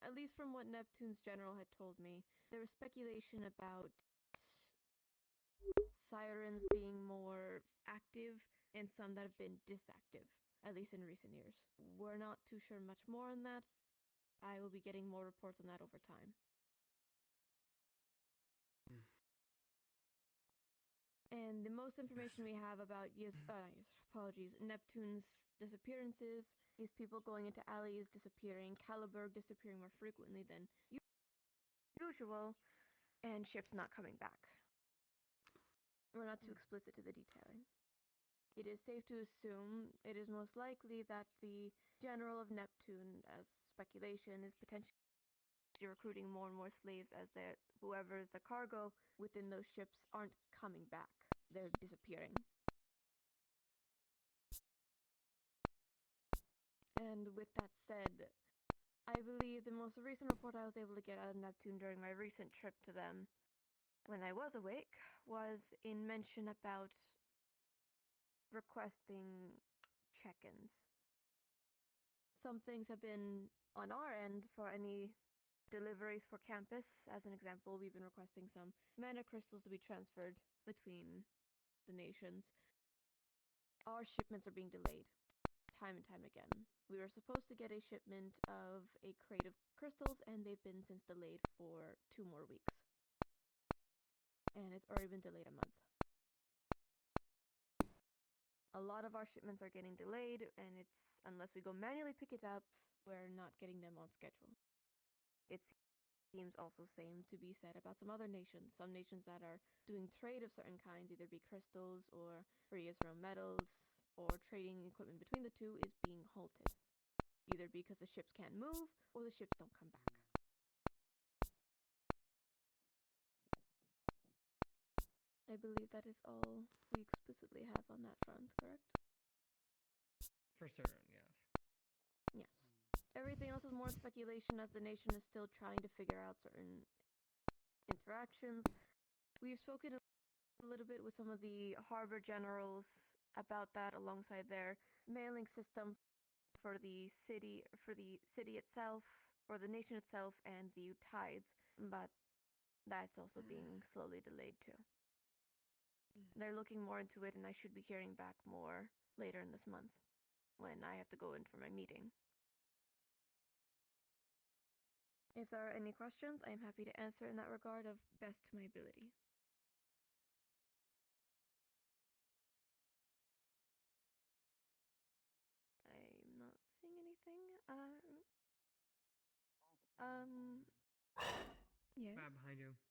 at least from what Neptune's general had told me, there was speculation about sirens being more active and some that have been disactive, at least in recent years. We're not too sure much more on that. I will be getting more reports on that over time. And the most information we have about Neptune's disappearances is people going into alleys, disappearing, Caliburg disappearing more frequently than usual, and ships not coming back. We're not too explicit to the detailing. It is safe to assume it is most likely that the General of Neptune, as speculation, is potentially recruiting more and more slaves as whoever is the cargo within those ships aren't coming back. They're disappearing. And with that said, I believe the most recent report I was able to get out of Neptune during my recent trip to them, when I was awake, was in mention about requesting check-ins. Some things have been on our end for any deliveries for campus. As an example, we've been requesting some mana crystals to be transferred between the nations. Our shipments are being delayed time and time again. We were supposed to get a shipment of a crate of crystals, and they've been since delayed for 2 more weeks. And it's already been delayed a month. A lot of our shipments are getting delayed, and it's unless we go manually pick it up, we're not getting them on schedule. It seems also same to be said about some other nations. Some nations that are doing trade of certain kinds, either be crystals or free Israel metals, or trading equipment between the two, is being halted. Either because the ships can't move, or the ships don't come back. I believe that is all we explicitly have on that front, correct? For certain, yes. Yes. Everything else is more speculation as the nation is still trying to figure out certain interactions. We've spoken a little bit with some of the harbor generals about that alongside their mailing system for the city itself, or the nation itself, and the tides, but that's also being slowly delayed too. They're looking more into it, and I should be hearing back more later in this month when I have to go in for my meeting. If there are any questions, I am happy to answer in that regard of best to my ability. I'm not seeing anything. Yes. Right behind you. The artifacts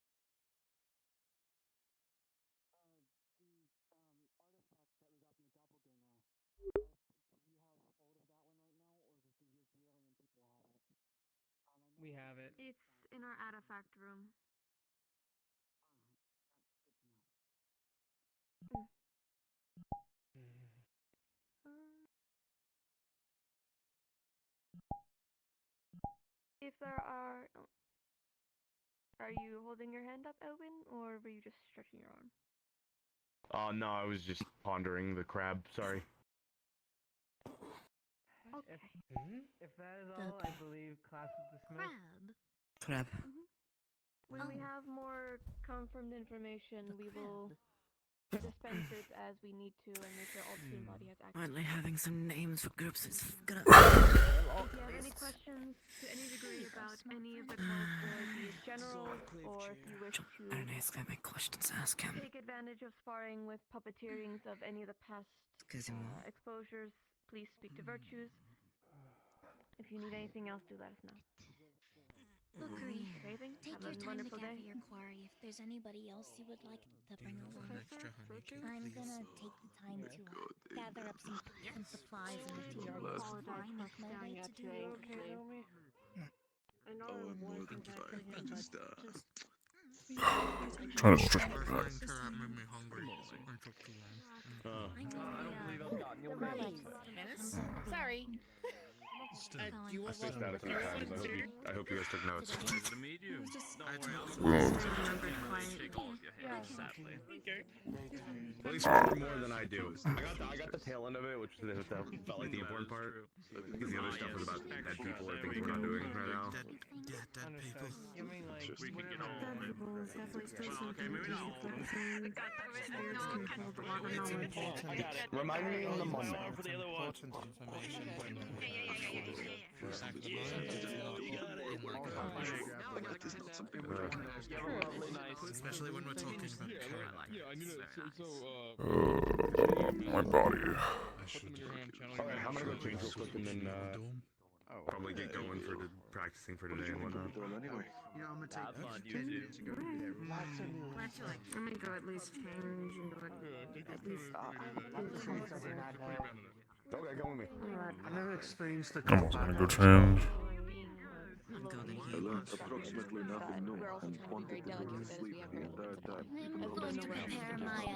that we got from the doppelganger. Do you have hold of that one right now, or does the Israeli people have it? We have it. It's in our artifact room. If there are you holding your hand up, Elwin, or were you just stretching your arm? Oh, no, I was just pondering the crab. Sorry. Okay. If that is all, I believe class is dismissed. Crab. When we have more confirmed information, we will dispense it as we need to and make sure all the team body has access. Finally having some names for groups. It's gonna. If you have any questions to any degree about any of the cult, be it general, or if you wish to Arena's got my questions to ask him. take advantage of sparring with puppeteerings of any of the past exposures, please speak to Virtues. If you need anything else, do let us know. Lookery, Anything? take Have your a time to wonderful gather day. your quarry. If there's anybody else you would like to bring along, Professor, I'm gonna take the time to gather up some supplies and materials before I make my way to do your okay? I know Oh, I'm more than wasn't fine. him, I but just Trying to stretch my back. That made me hungry. I took too long. I don't believe I've gotten you Menace? Sorry. I spaced out a few times. I hope you guys took notes. Nice to meet you. At least remember more than I do. I got the tail end of it, which felt like the important part. Because the other stuff was about dead people or things we're not doing right now. Dead people. You mean like We can get all of them. Well, it's definitely still Well, okay, something maybe not all of them. spirits can hold a lot of It's knowledge. important. Remind me on the Monday. It's important information for actions in like That is not something especially when we're talking about My body. I should Alright, I'm gonna go change real quick and then probably get going for the practicing for today and whatnot. Yeah, I'm gonna take fun, 10 minutes to go over there. I'm gonna go at least change into at least Okay, come with me. I never experienced the I'm also gonna go change. I learned approximately nothing new and wanted to go to sleep the entire time. I'm going to prepare my,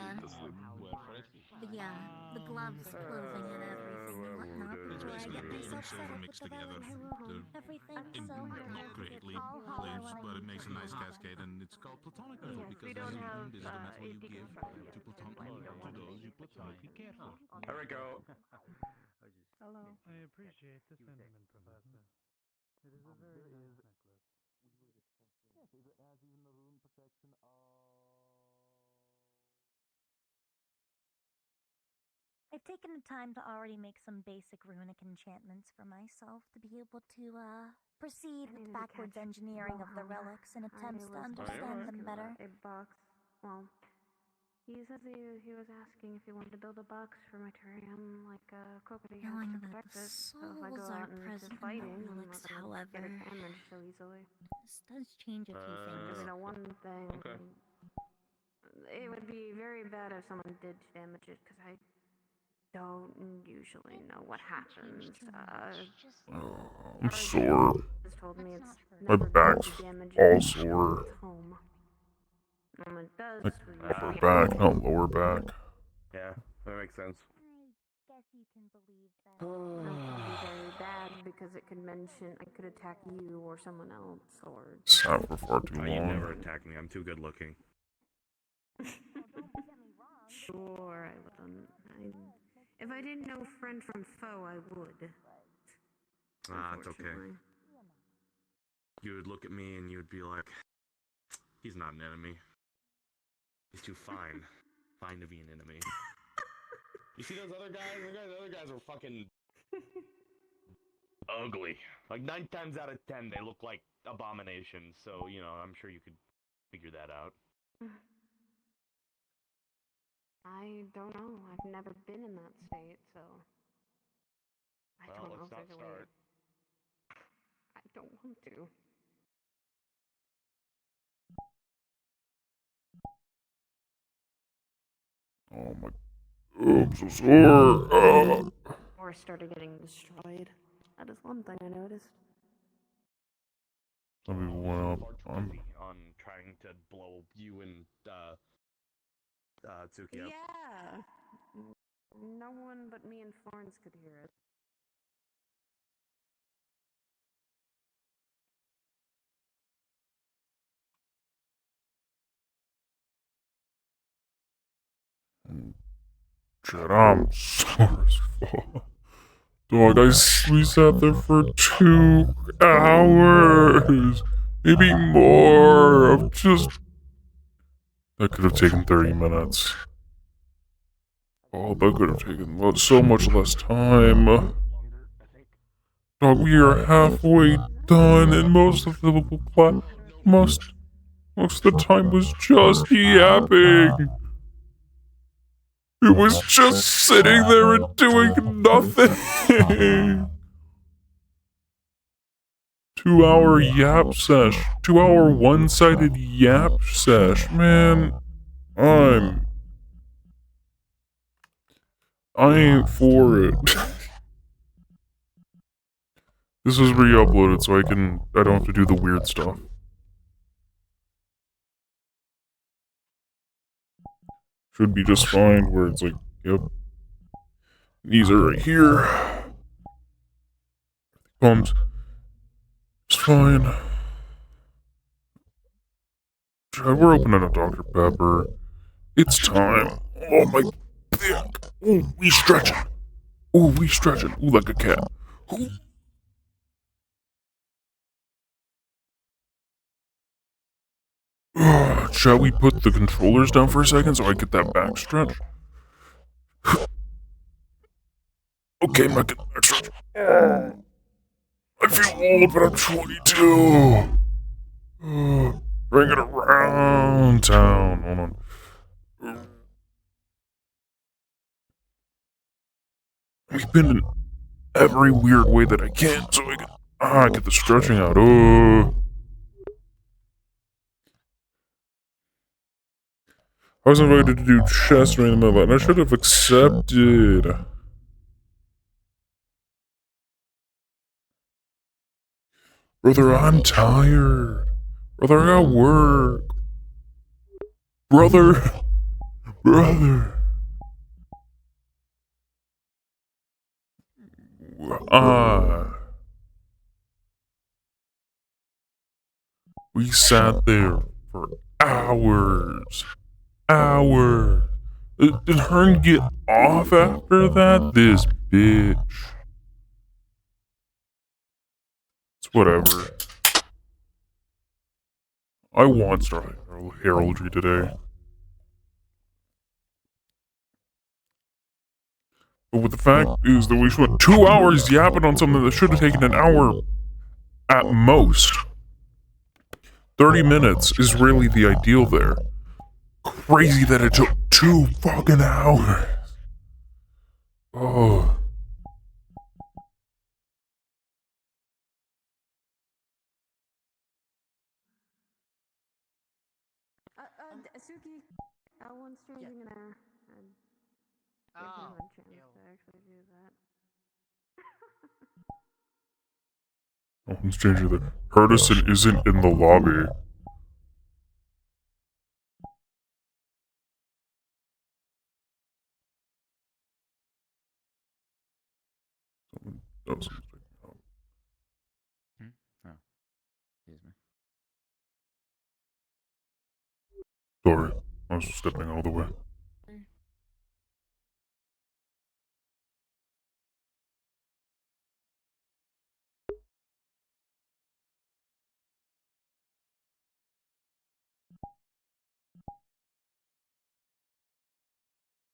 the gloves, clothing, and everything and whatnot before I get myself set up with the everything, so Not greatly placed, but it makes a nice cascade, and it's called platonic metal because we don't have this is the metal a you give deconstruction to platonic to those you platonically care for. There we go. Hello. I appreciate the sentiment, Professor. It is a very nice necklace. Yes, it has even the rune protection of... I've taken the time to already make some basic runic enchantments for myself to be able to, proceed with backwards engineering of the relics in attempts to understand them better. A box. Well, he says he was asking if he wanted to build a box for my terrarium, like a Kokiri house Knowing to that protect the it. So if I go souls out are into present in fighting, the I'm relics, not gonna however, get it damaged so easily. this does change a few Because things. you know, one thing, it would be very bad if someone did damage it, because I don't usually know what happens. I'm sore. Just told me it's My never back's good to damage all it sore. at home. It does. Like we upper usually back, not lower back. Yeah, that makes sense. I guess you can believe that. That would be very bad because it could mention I could attack you or someone else or. Sat for far too You long. never attack me. I'm too good looking. Sure, I wouldn't. If I didn't know friend from foe, I would. Ah, it's okay. You would look at me and you would be like, he's not an enemy. He's too fine. Fine to be an enemy. You see those other guys? The other guys are fucking ugly. Like 9 times out of 10, they look like abominations. So, you know, I'm sure you could figure that out. I don't know. I've never been in that state, so I don't know if there's a way. I don't want to. Oh my... I'm so sore. Or started getting destroyed. That is one thing I noticed. Some people went up. On trying to blow you and Tsukiyo. Yeah. No one but me and Florence could hear it. Shit, I'm sore as fuck. Dog, we sat there for 2 hours. Maybe more. Of just. That could have taken 30 minutes. Oh, that could have taken so much less time. Dog, we are halfway done, and most of the time was just yapping. It was just sitting there and doing nothing. 2-hour yap sesh. 2-hour one-sided yap sesh. Man, I ain't for it. This is re-uploaded so I don't have to do the weird stuff. Should be just fine where it's like, yep. These are right here. Pumps. It's fine. We're opening a Dr. Pepper. It's time. Oh my dick. Ooh, we stretching. Ooh, we stretching. Ooh, like a cat. Ooh. Shall we put the controllers down for a second so I get that back stretch? Okay, my back stretch. I feel old, but I'm 22. Bring it around town. Hold on. We've been in every weird way that I can so I can get the stretching out. I was invited to do chest during the middle, and I should have accepted. Brother, I'm tired. Brother, I got work. Brother. We sat there for hours. Did Hearn get off after that? This bitch. It's whatever. I want Star Heraldry today. But what the fact is that we spent 2 hours yapping on something that should have taken an hour at most. 30 minutes is really the ideal there. Crazy that it took 2 fucking hours. Oh. Suki, one strange thing gonna give him a chance to actually do that. Oh, stranger than Herdison isn't in the lobby. Oh, excuse me. Sorry, I was stepping all the way.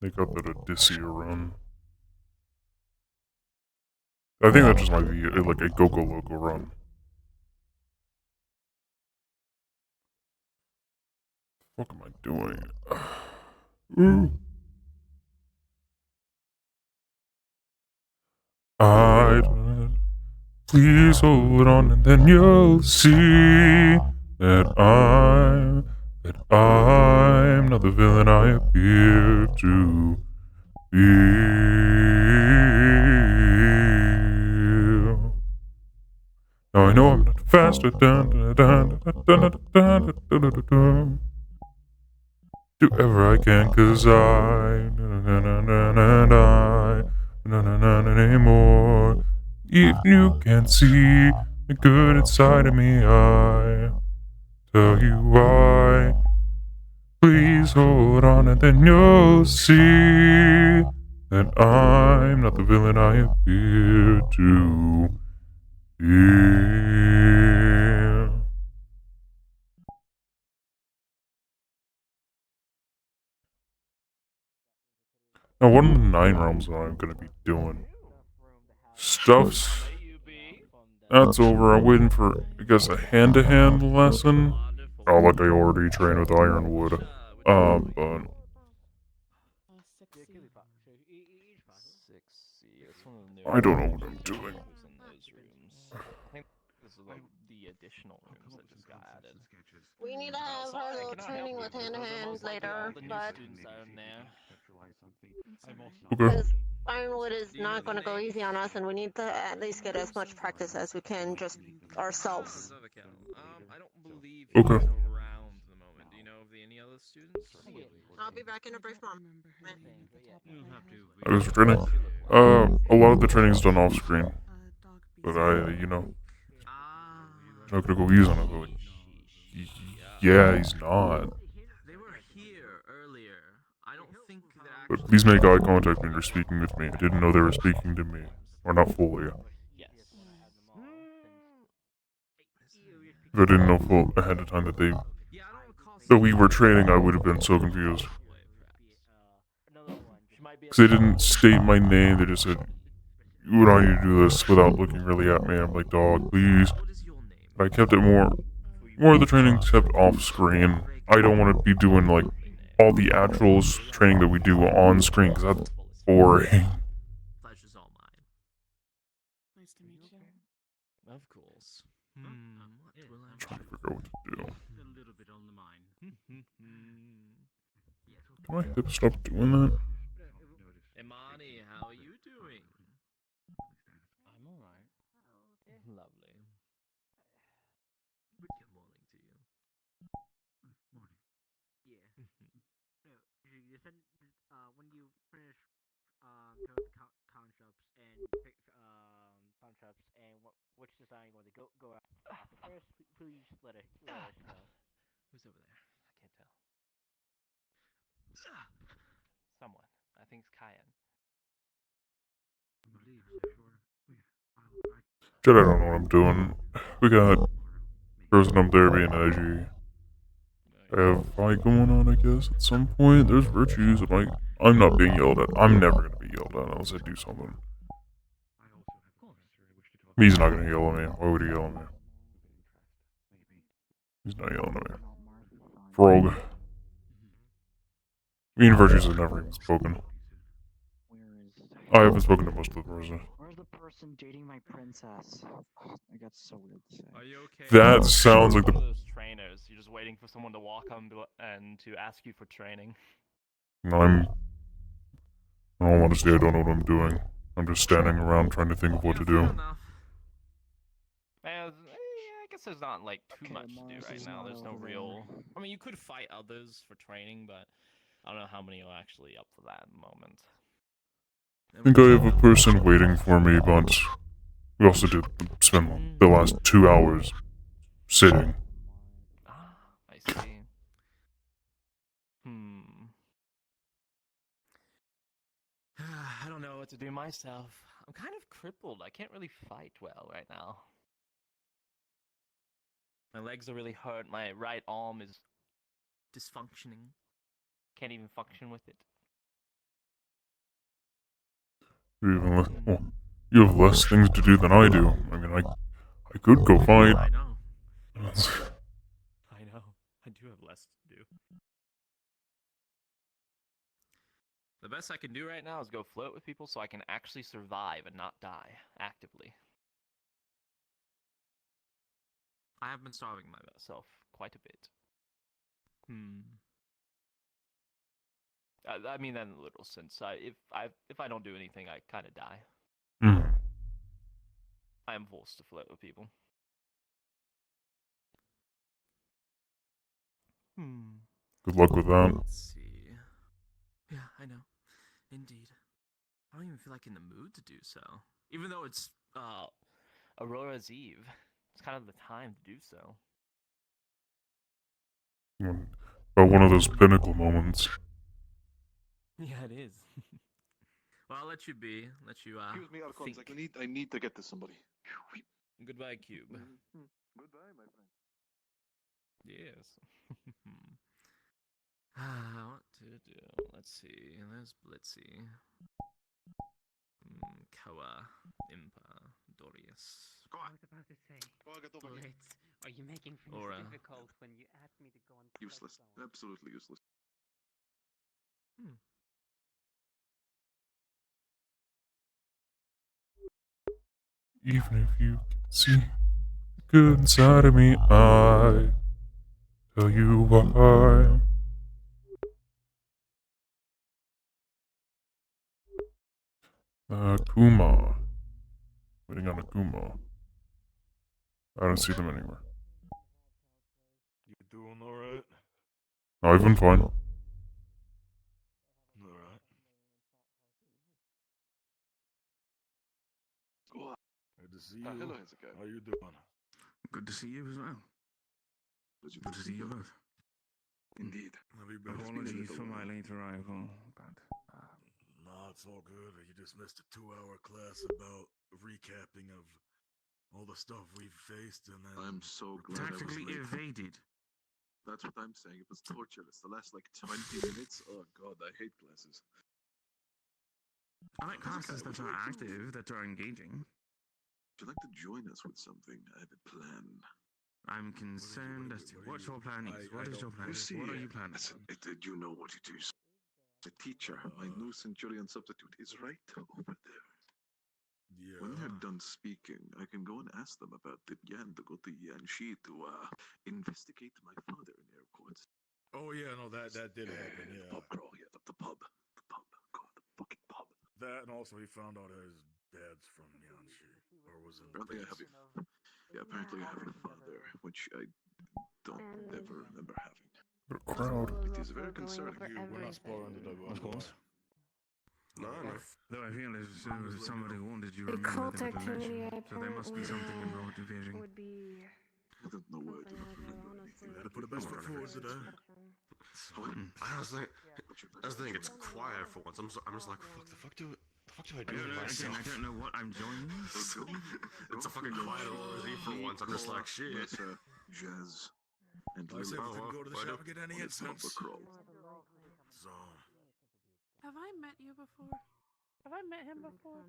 They got that Odysseus run. I think that just might be like a Goku Loco run. What am I doing? Please hold on and then you'll see that I'm not the villain I appear to be. Now I know I'm not faster. do whatever I can, 'cause I anymore. If you can't see the good inside of me, I tell you why. Please hold on, and then you'll see that I'm not the villain I appear to be. Now, one of the 9 realms that I'm gonna be doing stuffs. That's over. I'm waiting for, I guess, a hand-to-hand lesson. Oh, like I already trained with Ironwood. But I don't know what I'm doing. The additional rooms that just got added. We need to have our little training with hand to hand later, but Okay. Ironwood is not going to go easy on us, and we need to at least get as much practice as we can just ourselves. I don't believe Okay. around the moment. Do you know of any other students? I'll be back in a brief moment. I guess we're training. A lot of the training's done off screen. But not gonna go easy on it, but yeah, he's not. They were here earlier. I don't think that. But please make eye contact when you're speaking with me. I didn't know they were speaking to me. Or not fully. If I didn't know full ahead of time that we were training, I would have been so confused. Because they didn't state my name, they just said, you and I need to do this without looking really at me. I'm like, dog, please. But I kept it more of the training kept off screen. I don't want to be doing like all the actual training that we do on screen because that's boring. Pleasure's all mine. Nice to meet you. Of course. What will I I'm trying to figure out what to do. A little bit on the mind. Can my hip stop doing that? Imani, how are you doing? I'm alright. Lovely. Good morning to you. Morning. Yeah. You said when you finish con shops and which design you want to go after first, please let us know. Who's over there? I can't tell. Someone. I think it's Kyan. Shit, I don't know what I'm doing. We got person up there being edgy. I have a fight going on, I guess, at some point. There's virtues. I'm not being yelled at. I'm never gonna be yelled at unless I do something. He's not gonna yell at me. Why would he yell at me? He's not yelling at me. Frog. Me and Virtues have never even spoken. I haven't spoken to most of the person. Where's the person dating my princess? Like, that's so weird to say. Are you okay? That sounds like one the. of those trainers. You're just waiting for someone to walk on and to ask you for training. In all honesty, I don't know what I'm doing. I'm just standing around trying to think of what to do. I guess there's not like too much to do right now. There's no real. I mean, you could fight others for training, but I don't know how many are actually up for that at the moment. I think I have a person waiting for me, but we also did spend the last 2 hours sitting. I see. I don't know what to do myself. I'm kind of crippled. I can't really fight well right now. My legs are really hurt. My right arm is dysfunctioning. Can't even function with it. You have less things to do than I do. I mean, I could go fight. I know. I know. I do have less to do. The best I can do right now is go float with people so I can actually survive and not die actively. I have been starving myself quite a bit. I mean that in a literal sense. If I don't do anything, I kind of die. I am forced to float with people. Good luck with that. Let's see. Yeah, I know. Indeed. I don't even feel like in the mood to do so. Even though it's Aurora's Eve. It's kind of the time to do so. About one of those pinnacle moments. Yeah, it is. Well, I'll let you be. Let you Excuse me, Archons. think. I need to get to somebody. Goodbye, Cube. Goodbye, my friend. Yes. What to do? Let's see. There's Blitzy. Koa. Impa. Dorius. I was about to say, Blitz, are you making things Aura. difficult when you asked me to go on Useless. Absolutely useless. Even if you can see the good inside of me, I tell you why. Kuma. Waiting on a Kuma. I don't see them anywhere. You doing alright? I've been fine. Alright. Good to see you. Hello, Hezekiah. How you doing? Good to see you as well. Good to see you both. Indeed. Apologies for my late arrival, but Nah, it's all good. You just missed a 2-hour class about recapping of all the stuff we've faced, and then I'm so glad I was tactically late. evaded. That's what I'm saying. It was torturous. The last like 20 minutes. Oh god, I hate classes. I like classes that are active, that are engaging. Would you like to join us with something? I have a plan. I'm concerned as to what your plan is. What is your plan? You see, What are you planning? listen, you know what it is. The teacher, my new Centurion substitute, is right over there. Yeah. When they're done speaking, I can go and ask them about the Yan to go to Yanxi to investigate my father in air quotes. Oh yeah, no, that did happen. Yeah. Pub crawl, yeah, the pub. God, the fucking pub. That, and also he found out his dad's from Yanxi, or was in. Apparently I have apparently I have a father, which I don't ever remember having. What a crowd. It is very concerning. We're not spoiling the dog. Of course. No. Though I feel as if somebody wanted you The remember cult the activity revelation, so there must be something involved in fishing. would be I don't know why I do not remember anything. Had to put the best foot forward today. I was thinking it's quiet for once. I'm just like, fuck, the fuck do I do with myself? I don't know what I'm joining. It's a fucking quiet ORZ for once. I'm just like, shit. Jazz. And I said we couldn't go to the shop and get any incense. So. Have I met you before? Have I met him before?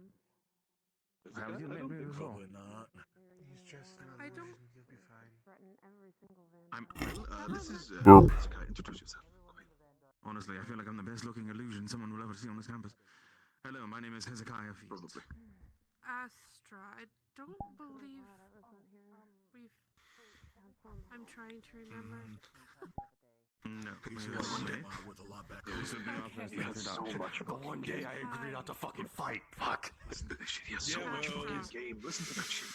Have you met me before? Probably not. He's just an I don't. illusion. You'll be fine. This is Burp. introduce yourself. Honestly, I feel like I'm the best looking illusion someone will ever see on this campus. Hello, my name is Hezekiah Fields. Astra. I don't believe we've. I'm trying to remember. No, He's maybe one one day. day. With a lot back. This would be our first He has so introduction. much. But one day I agreed not to fucking fight. Fuck. Listen to this shit. He has so much fucking game. Listen to that shit.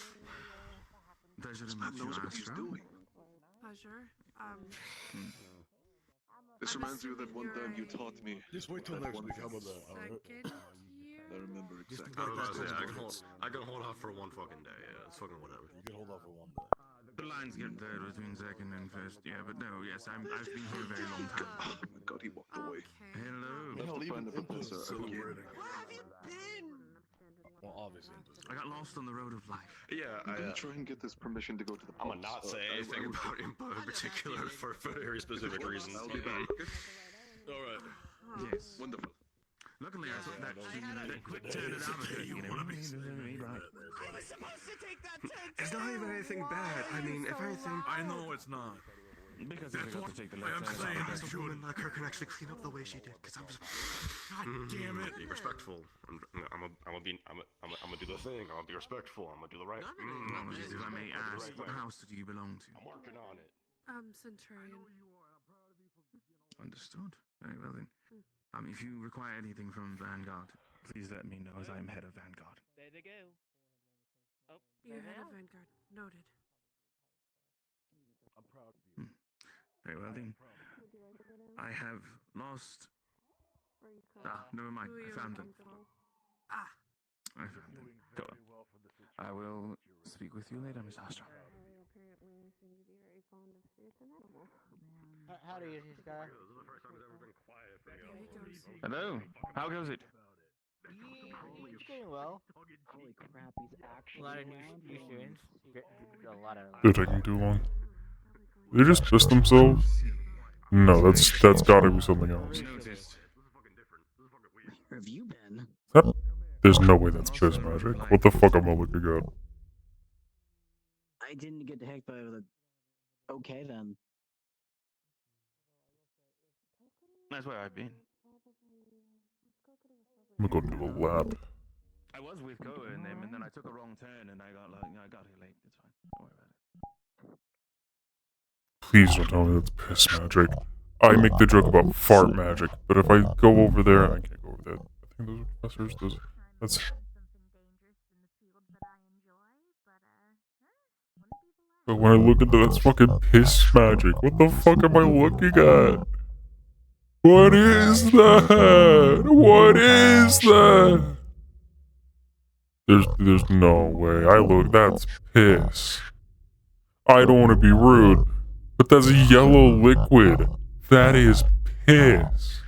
Pleasure to This man meet you, knows what he's Astra. doing. Pleasure. This reminds me of that one time you taught me. Just wait till that next one week. How about that? Second I remember exactly. I was about to say, I can hold off for one fucking day. Yeah, it's fucking whatever. You can hold off for one day. The lines get blurred between second and first, yeah, but no, yes, I've been here a very long time. Oh my god, he walked away. Hello. Have to find the professor again. Where have you been? Well, obviously. I got lost on the road of life. Yeah, I'm gonna try and get this permission to go to the I'm pubs. gonna not say I anything would- about Impa in particular for very specific reasons. I'll be back. Alright. Yes. Wonderful. Luckily, I thought that quick turn it out. You want to be right. I was supposed to take that test. It's not even anything bad. I mean, if anything, I know it's not. Because That's what I'm saying. I the should. woman like her can actually clean up the way she did. Because I'm just. God damn it. Be respectful. I'm gonna do the thing. I'm gonna be respectful. I'm gonna do the right. Apologies if I may ask, what house do you belong to? I'm working on it. Centurion. Understood. Very well then. If you require anything from Vanguard, please let me know as I am head of Vanguard. There they go. Oh, You're head of Vanguard. Noted. I'm proud of you. Very well then. I have lost. Ah, never mind. I found him. Ah. I found him. Go on. I will speak with you later, Miss Astra. How do you, guy? Hello. How goes it? It's going well. Holy crap, he's actually A lot of new students. A lot of. They're taking too long. They just pissed themselves? No, that's gotta be something else. Where have you been? There's no way that's piss magic. What the fuck am I looking at? I didn't get hacked by the. Okay then. That's where I've been. I'm gonna go to the lab. I was with Koa and them, and then I took a wrong turn, and I got here late. It's fine. Don't worry about it. Please don't tell me that's piss magic. I make the joke about fart magic, but if I go over there, I can't go over there. I think those are professors. That's. But when I look at that, that's fucking piss magic. What the fuck am I looking at? What is that? What is that? There's no way. That's piss. I don't want to be rude, but that's a yellow liquid. That is piss.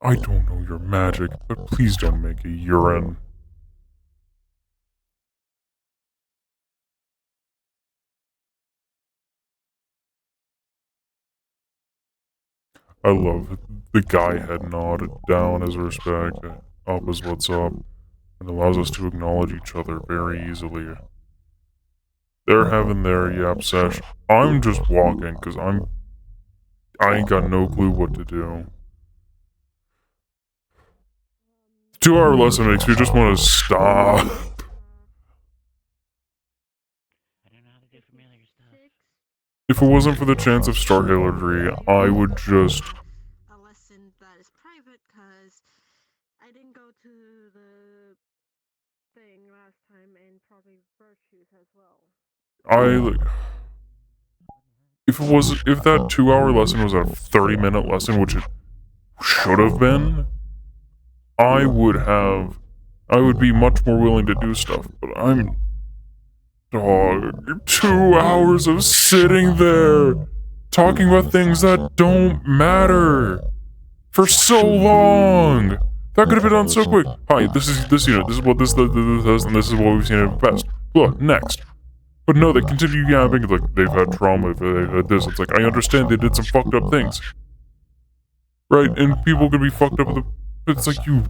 I don't know your magic, but please don't make it urine. I love it. The guy head nod, down as respect, up as what's up, and allows us to acknowledge each other very easily. They're having their yap sesh. I'm just walking, cause I ain't got no clue what to do. 2-hour lesson makes me just want to stop. If it wasn't for the chance of star heraldry, I would just. A lesson that is private because I didn't go to the thing last time and probably virtues as well. If that 2-hour lesson was a 30-minute lesson, which it should have been, I would be much more willing to do stuff, but dog, 2 hours of sitting there, talking about things that don't matter, for so long. That could have been done so quick. Hi, this is unit, this is what this does, and this is what we've seen in the past. Look, next. But no, they continue yapping, like, they've had trauma, they've had this. It's like, I understand they did some fucked up things. Right? And people could be fucked up with the. It's like you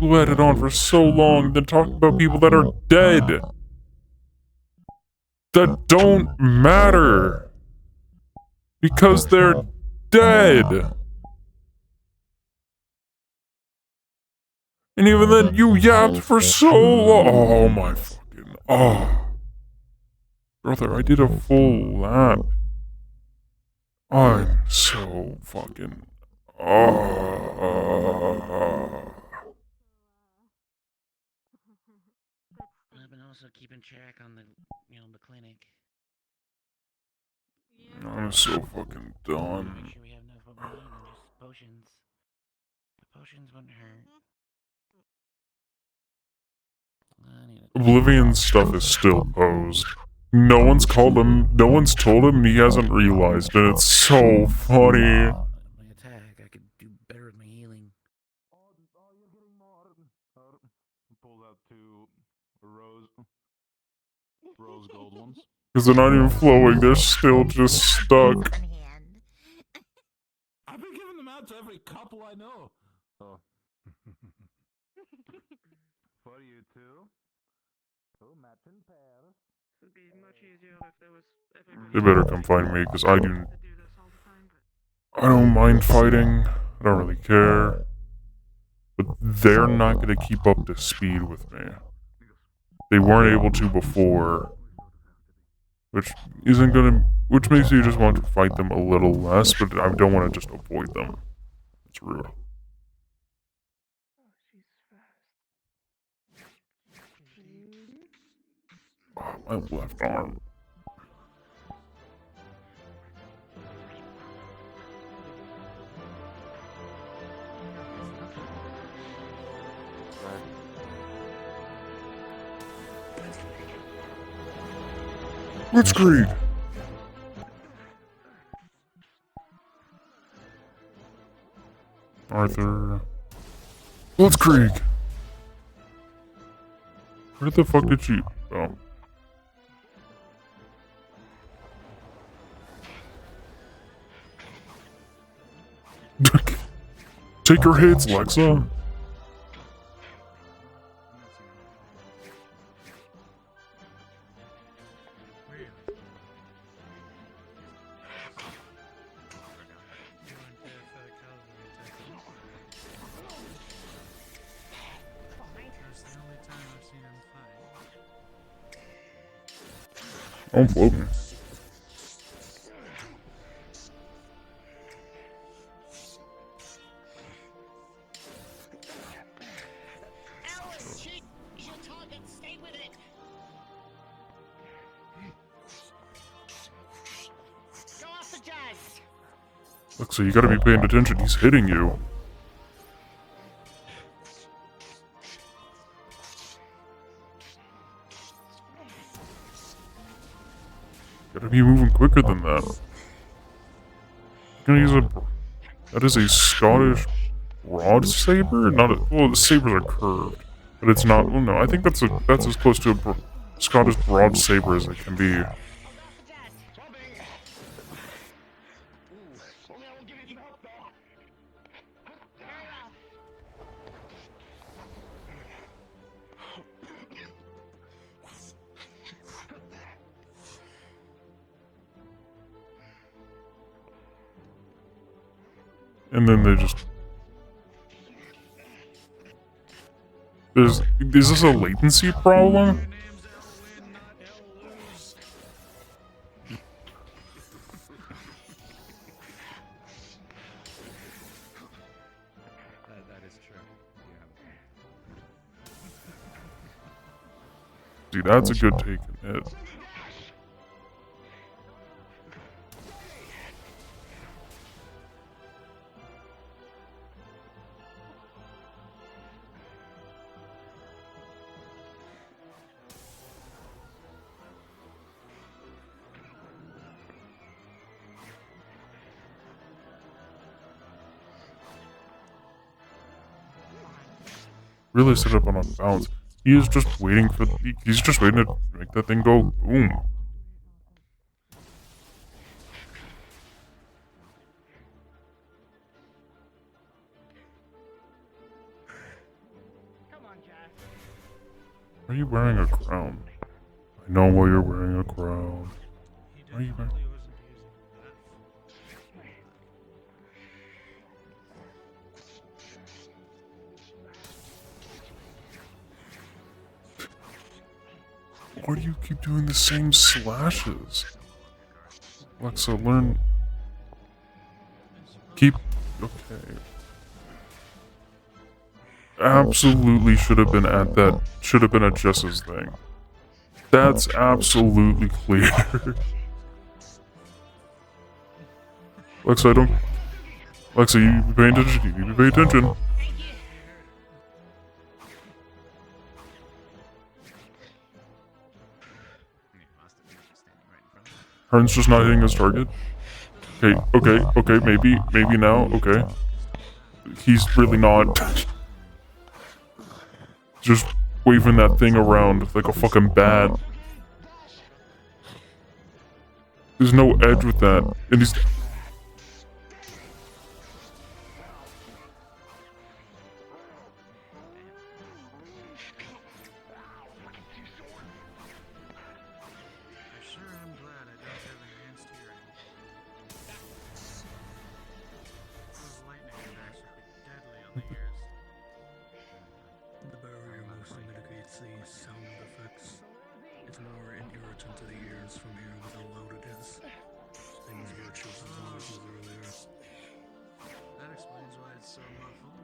let it on for so long, then talk about people that are dead. That don't matter. Because they're dead. And even then, you yapped for so long. Oh my fucking. Oh. Brother, I did a full lap. I'm so fucking. I've been also keeping track on the clinic. I'm so fucking done. Make sure we have enough of what we need and just potions. The potions wouldn't hurt. Oblivion's stuff is still posed. No one's told him he hasn't realized, and it's so funny. My attack, I could do better with my healing. Pulls out 2 rose gold ones. Because they're not even flowing, they're still just stuck. I've been giving them out to every couple I know. Oh. For you two. Matching pairs. It'd be much easier if there was They better come find me, because I don't mind fighting. I don't really care. But they're not going to keep up to speed with me. They weren't able to before. Which makes me just want to fight them a little less, but I don't want to just avoid them. It's rude. Oh, my left arm. Blitzkrieg! Arthur. Blitzkrieg! Where the fuck did she... Oh. Take her hits, Lexa! I'm floating. Look, so you gotta be paying attention. He's hitting you. Gotta be moving quicker than that. Gonna use a... That is a Scottish broad saber? Not a... Well, the sabers are curved. But it's not... Well, no, I think that's as close to a Scottish broad saber as it can be. And then they just... Is this a latency problem? That is true. See, that's a good take and hit. Really set up on a bounce. He is just waiting for... He's just waiting to make that thing go boom. Why are you wearing a crown? I know why you're wearing a crown. Why are you wearing... Why do you keep doing the same slashes? Alexa, learn... Keep... Okay. Absolutely should have been at that... Should have been at Jess's thing. That's absolutely clear. Alexa, I don't... Alexa, you need to be paying attention. You need to pay attention. Hearn's just not hitting his target. Okay, maybe now, okay. He's really not. Just waving that thing around like a fucking bat. There's no edge with that. And he's... The barrier mostly mitigates the sound effects. It's more an irritant to the ears from hearing how loud it is. Same as Virtue's as noises earlier. That explains why it's so muffled.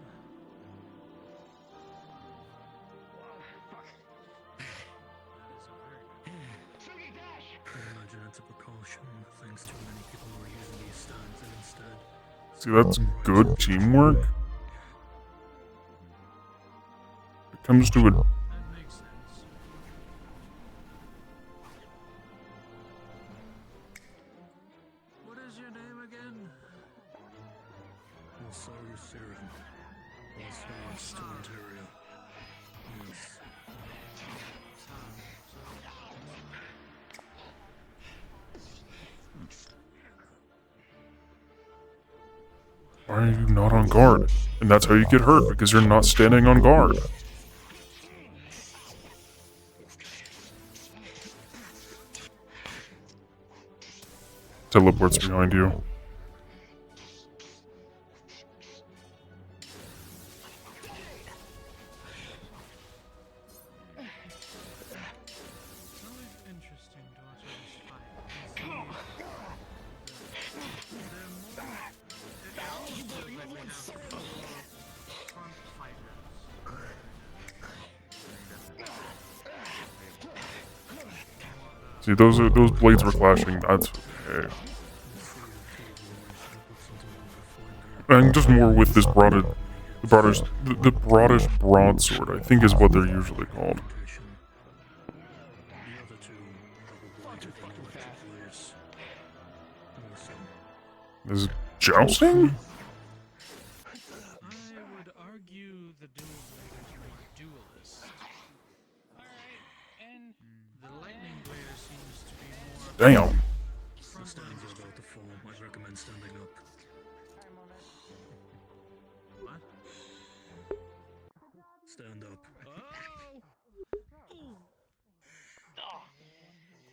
I imagine it's a precaution, thanks too many people were using these stands and instead... See, that's good teamwork. It comes to it. Sargus Serum. Response to Ontario. Yes. Why are you not on guard? And that's how you get hurt, because you're not standing on guard. Teleports behind you. See, those blades were clashing. That's okay. And just more with this broadish broadsword, I think is what they're usually called. This is jousting? I would argue the dual bladers are more duelist. Alright, and the lightning blader seems to be more. Damn. The stands are about to fall. I recommend standing up. What? Stand up.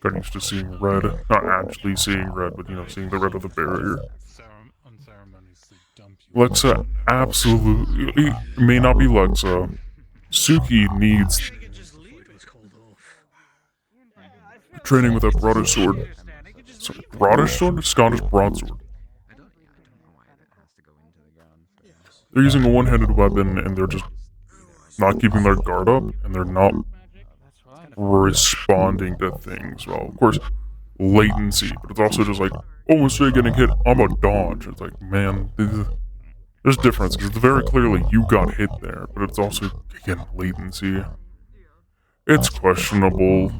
Getting used to seeing red. Not actually seeing red, but seeing the red of the barrier. Unceremoniously dump you. Lexa absolutely may not be Lexa. Suki needs training with a broadish sword. Sorry, broadish sword? Scottish broadsword. They're using a one-handed weapon and they're just not keeping their guard up and they're not responding to things. Well, of course, latency, but it's also just like, oh, instead of getting hit, I'm a dodge. It's like, man, there's difference because it's very clearly you got hit there, but it's also, again, latency. It's questionable.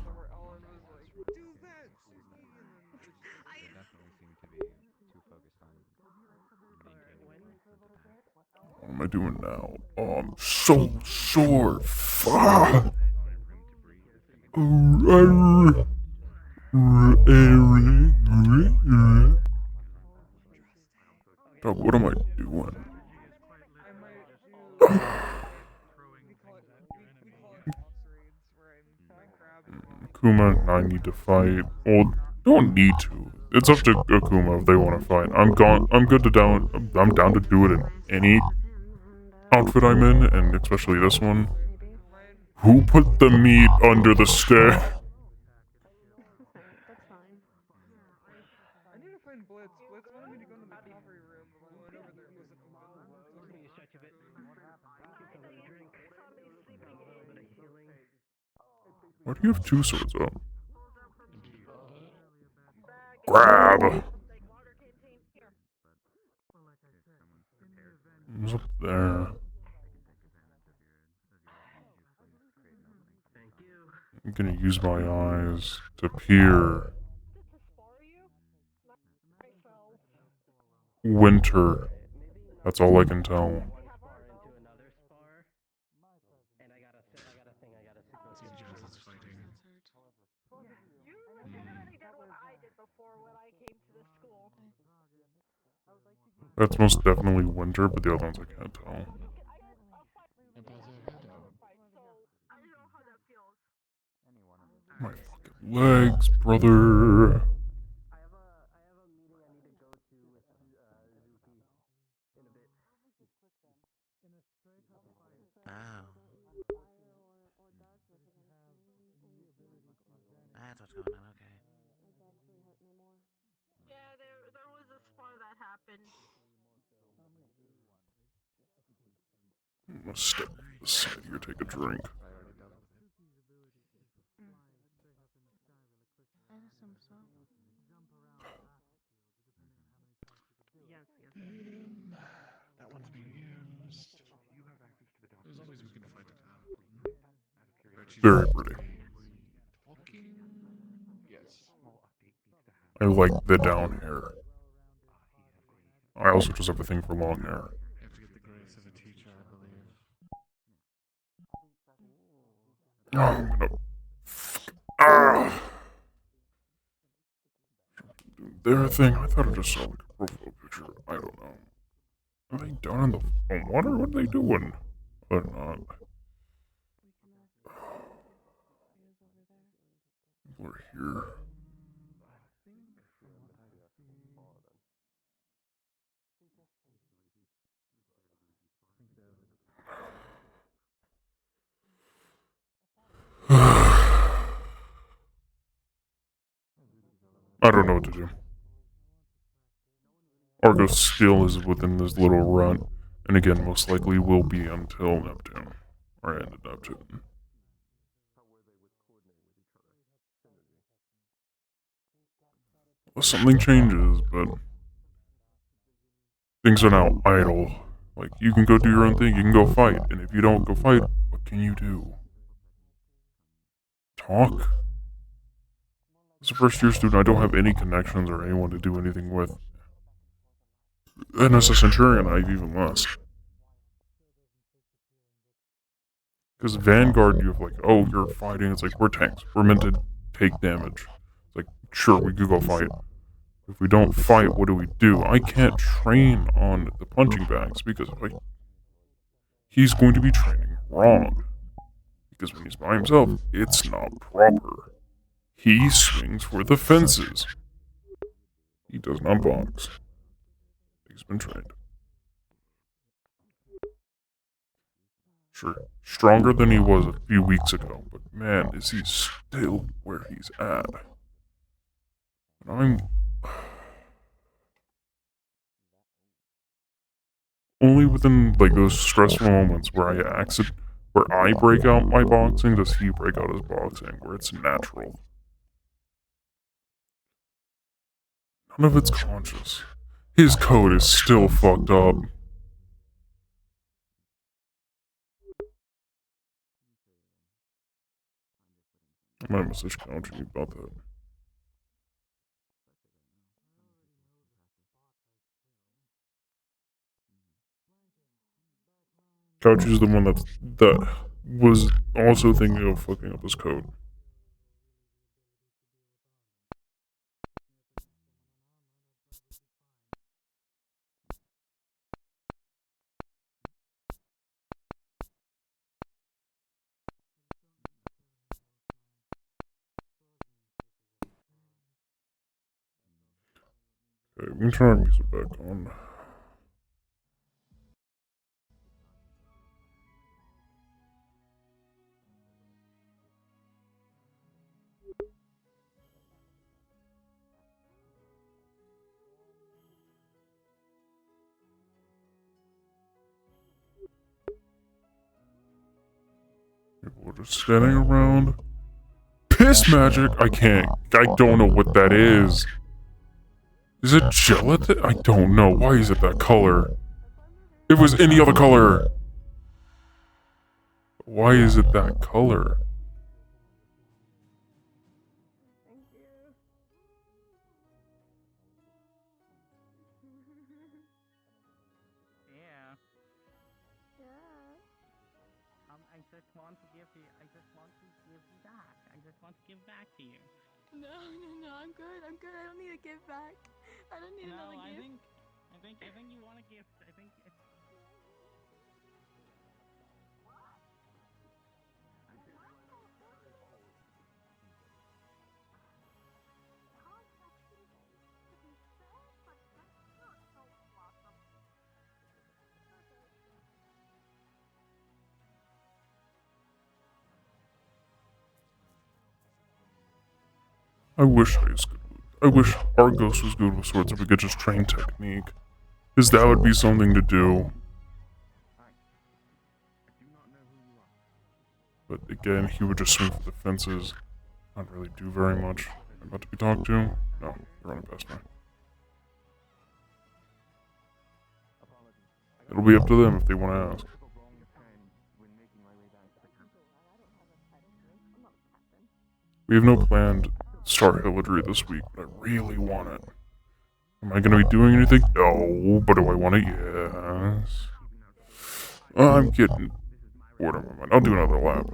What am I doing now? Oh, I'm so sore. Fuck. Dog, what am I doing? Kuma, I need to fight. Well, don't need to. It's up to Akuma if they want to fight. I'm good to down. I'm down to do it in any outfit I'm in, and especially this one. Who put the meat under the stair? That's fine. I need to find Blitz. Blitz wanted me to go to the cavalry room, but when I went over there, it wasn't Why do you have two swords up? Grab! What's up there? I'm gonna use my eyes to peer. Winter. That's all I can tell. That's most definitely winter, but the other ones I can't tell. My fucking legs, brother. Oh. That's what's going on, okay. Yeah, there was a spar that happened. I'm gonna step aside here, take a drink. I assume so. Yes. That one's being used. There's always we can find it. Very pretty. Yes. I like the down hair. I also just have a thing for long hair. Oh, I'm gonna... Ah! Their thing, I thought it just saw like a profile picture. I don't know. Are they down in the water? What are they doing? They're not. We're here. I don't know what to do. Argos still is within this little run, and again, most likely will be until Neptune, or end of Neptune. Well, something changes, but things are now idle. Like, you can go do your own thing, you can go fight, and if you don't go fight, what can you do? Talk? As a first year student, I don't have any connections or anyone to do anything with. And as a Centurion, I have even less. Because Vanguard, you have like, oh, you're fighting, it's like, we're tanks, we're meant to take damage. It's like, sure, we could go fight. If we don't fight, what do? I can't train on the punching bags because like, he's going to be training wrong. Because when he's by himself, it's not proper. He swings for the fences. He does not box. He's been trained. Sure, stronger than he was a few weeks ago, but man, is he still where he's at. And I'm... Only within, like, those stressful moments where I break out my boxing, does he break out his boxing, where it's natural. None of it's conscious. His code is still fucked up. I might message Couch about that. Couch is the one that was also thinking of fucking up his code. Okay, we can turn our music back on. People are just standing around. Piss magic? I don't know what that is. Is it gelatin? I don't know. Why is it that color? If it was any other color. Why is it that color? Yeah. I just want to give you, I just want to give you back. I just want to give back to you. No, I'm good. I don't need a gift back. I don't need another gift. I think you want a gift. I think it's... I wish Argos was good with swords if we could just train technique. Because that would be something to do. But again, he would just swing for the fences. Not really do very much. I'm about to be talked to? No, they're running past me. It'll be up to them if they want to ask. We have no planned start Hillary this week, but I really want it. Am I going to be doing anything? No, but do I want it? Yes. I'm getting bored of my mind. I'll do another lap.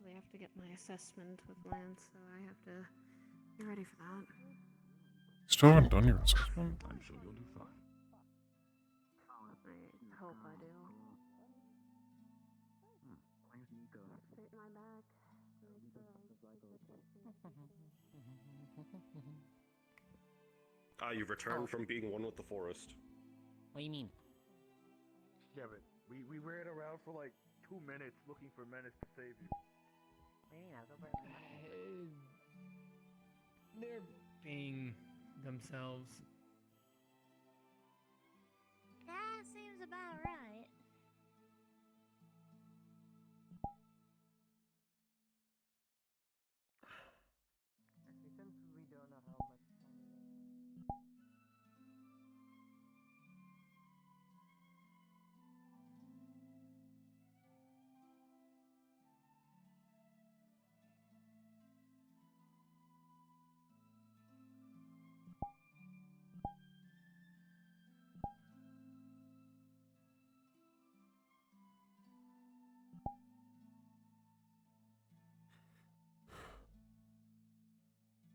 actually have to get my assessment with Lance, so I have to be ready for that. Still haven't done your assessment? I'm sure you'll do fine. I hope I do. Where's Nico? Straighten my back. You've returned from being one with the forest. What do you mean? Yeah, but we ran around for like 2 minutes looking for Menace to save you. What do you mean? I was over They're being themselves. That seems about right. Actually, since we don't know how much time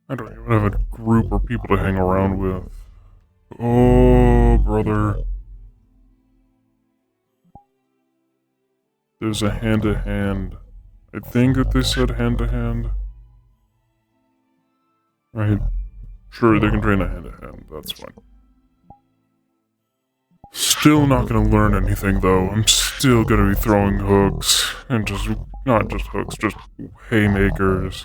I don't even have a group or people to hang around with. Oh, brother. There's a hand-to-hand. I think that they said hand-to-hand. Right. Sure, they can train a hand-to-hand. That's fine. Still not gonna learn anything, though. I'm still gonna be throwing hooks. And just, not just hooks, just haymakers.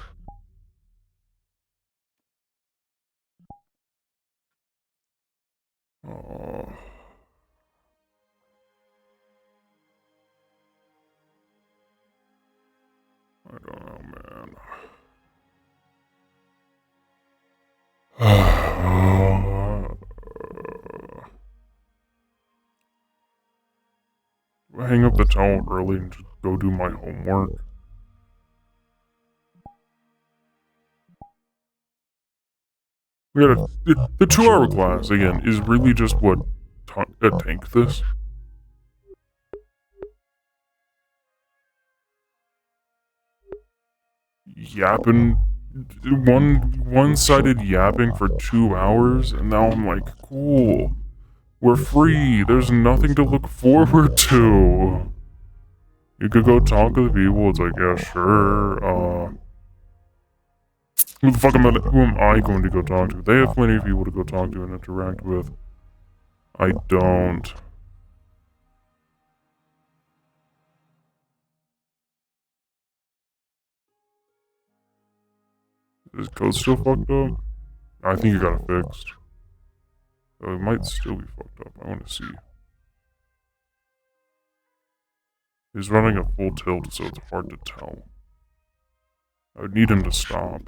Oh. I don't know, man. Hang up the towel early and just go do my homework. We got the 2-hour class, again, is really just what tank this. Yapping, one-sided yapping for 2 hours, and now I'm like, cool. We're free. There's nothing to look forward to. You could go talk to the people. It's like, yeah, sure. Who the fuck who am I going to go talk to? They have plenty of people to go talk to and interact with. I don't. Is code still fucked up? I think it got it fixed. So it might still be fucked up. I want to see. He's running a full tilt, so it's hard to tell. I would need him to stop.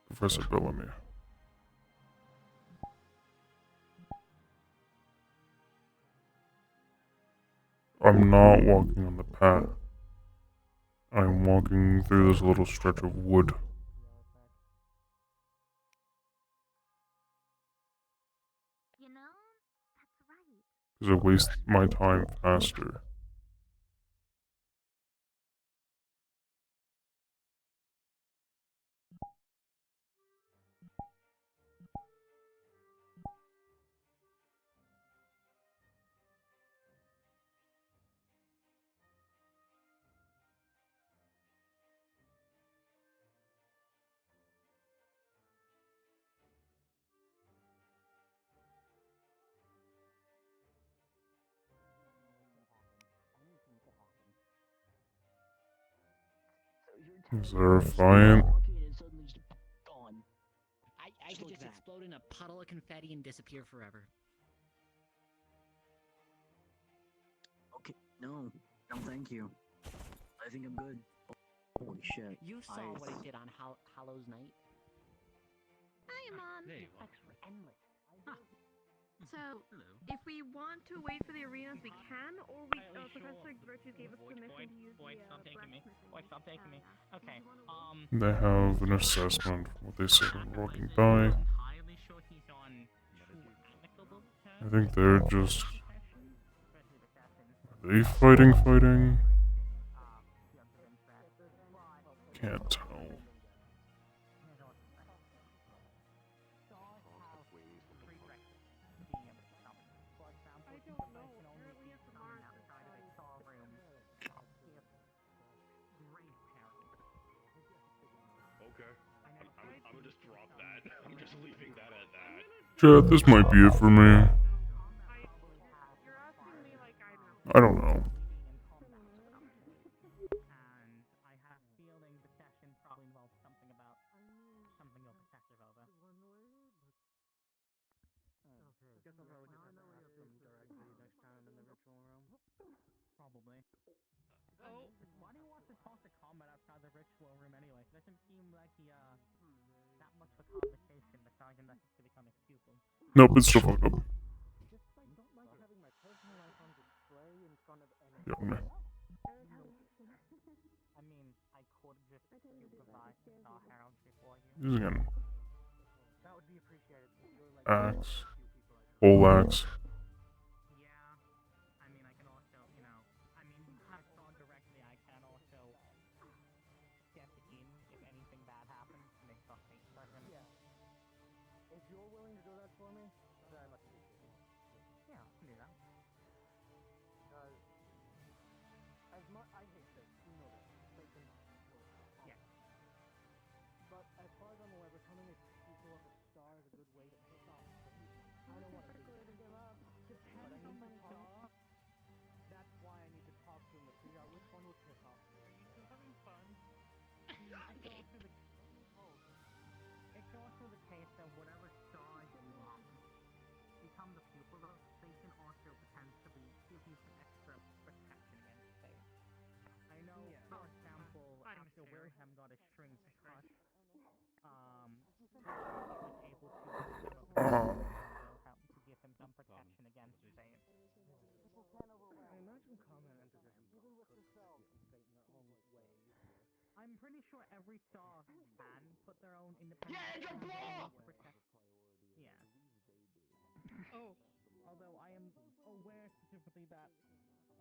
Professor Bellamy. I'm not walking on the path. I'm walking through this little stretch of wood. You know, that's right. Because it wastes my time faster. Is there a fight? I could just explode in a puddle of confetti and disappear forever. Okay, no, thank you. I think I'm good. Holy shit. You saw what I did on Hallows Night. Hi, Mom. There you are. Effects were endless. So, if we want to wait for the arenas, we can, or we. Professor Virtues gave us permission to use Boy, the stop taking me. blacksmithing Boy, stop taking me. area. Okay. They have an assessment of what they say when walking by. Entirely sure he's on true amicable terms. I think they're just. Are they fighting? Can't tell. Okay. I'm gonna just drop that. I'm just leaving that at that. Chat, this might be it for me. I don't know. And I have a feeling the session probably involves something about something you're protective over. Okay, guess I'll probably just have to ask them directly next time in the ritual room. Probably. Oh, why do you want to talk to combat outside the ritual room anyway? It doesn't seem like that much of a conversation besides him necessarily becoming pupil. Nope, it's still fucked up. Just I don't like having my personal life on display in front of anyone. Yeah, man. I mean, I could just supervise our heraldry for you. Using an That would be appreciated. You're like axe. Pole axe. Yeah, I mean, I can also, I mean, have thought directly. I can also step in if anything bad happens to make stuff safe for him. Yeah. If you're willing to do that for me, very much appreciated. Yeah, I can do that. Because as much I hate this, you know this. Taking yeah. But as far as I'm aware, becoming a pupil of a star is a good way to piss off the people. I don't want to do that. But I need to talk. That's why I need to talk to him to figure out which one would piss off. Are you still having fun? It's also the case that whatever stars you become the pupil of, they can also potentially give you some extra protection against fate. I know, for example, after Wilhelm got his strings cut, he was able to Wilhelm to give him some protection against fate. I imagine common and position could put fate in their own ways. I'm pretty sure every star can put their own independent to protect. Yeah. Oh, although I am aware specifically that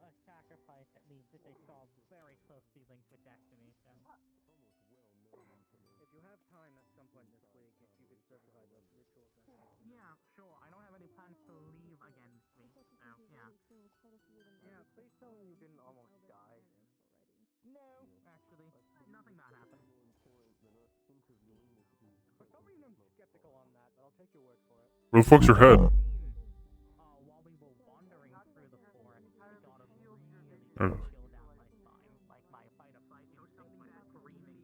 a sacrifice that leaves this a star very closely linked with destiny. So. If you have time at some point this week, if you could certify those rituals, then yeah, sure. I don't have any plans to leave again this week, so yeah. Yeah, please tell me you didn't almost die. No, actually, nothing bad happened. For some reason, I'm skeptical on that, but I'll take your word for it. Where the fuck's your head? While we were wandering through the forest, I got a really chilled out my spine, like my fight or flight instinct was screaming.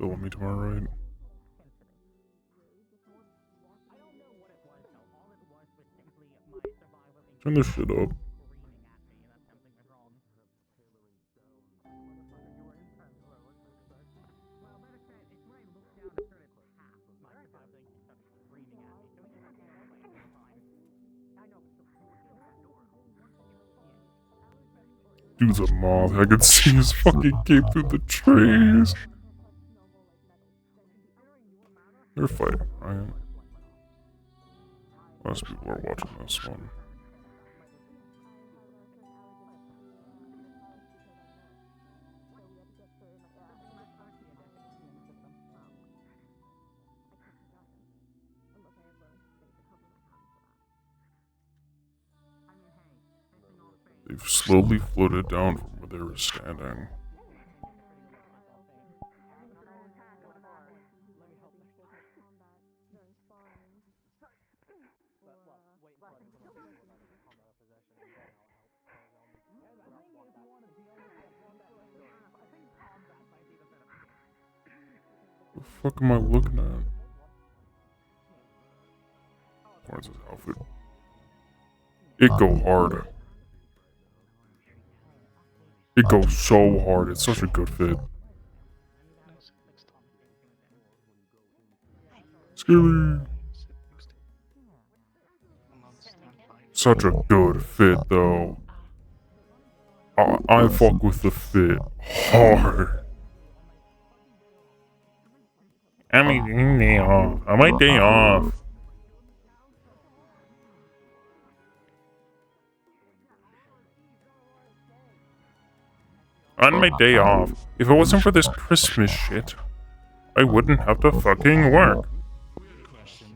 Bill me to my right. I don't know what it was though. All it was simply my survival instinct Turn this shit up. screaming at me that something was wrong. Well, better said, it's when I looked down and started tap, my survival instinct started screaming at me. So yeah, it's fine. I know, but Dude's a moth. I could see his fucking cape through the trees. They're fighting, right? Most people are watching this one. They've slowly floated down from where they were standing. The fuck am I looking at? Where's his outfit? It go hard. It goes so hard. It's such a good fit. Scary. such a good fit, though. I fuck with the fit hard. I'm my day off. On my day off. On my day off. If it wasn't for this Christmas shit, I wouldn't have to fucking work. Weird question.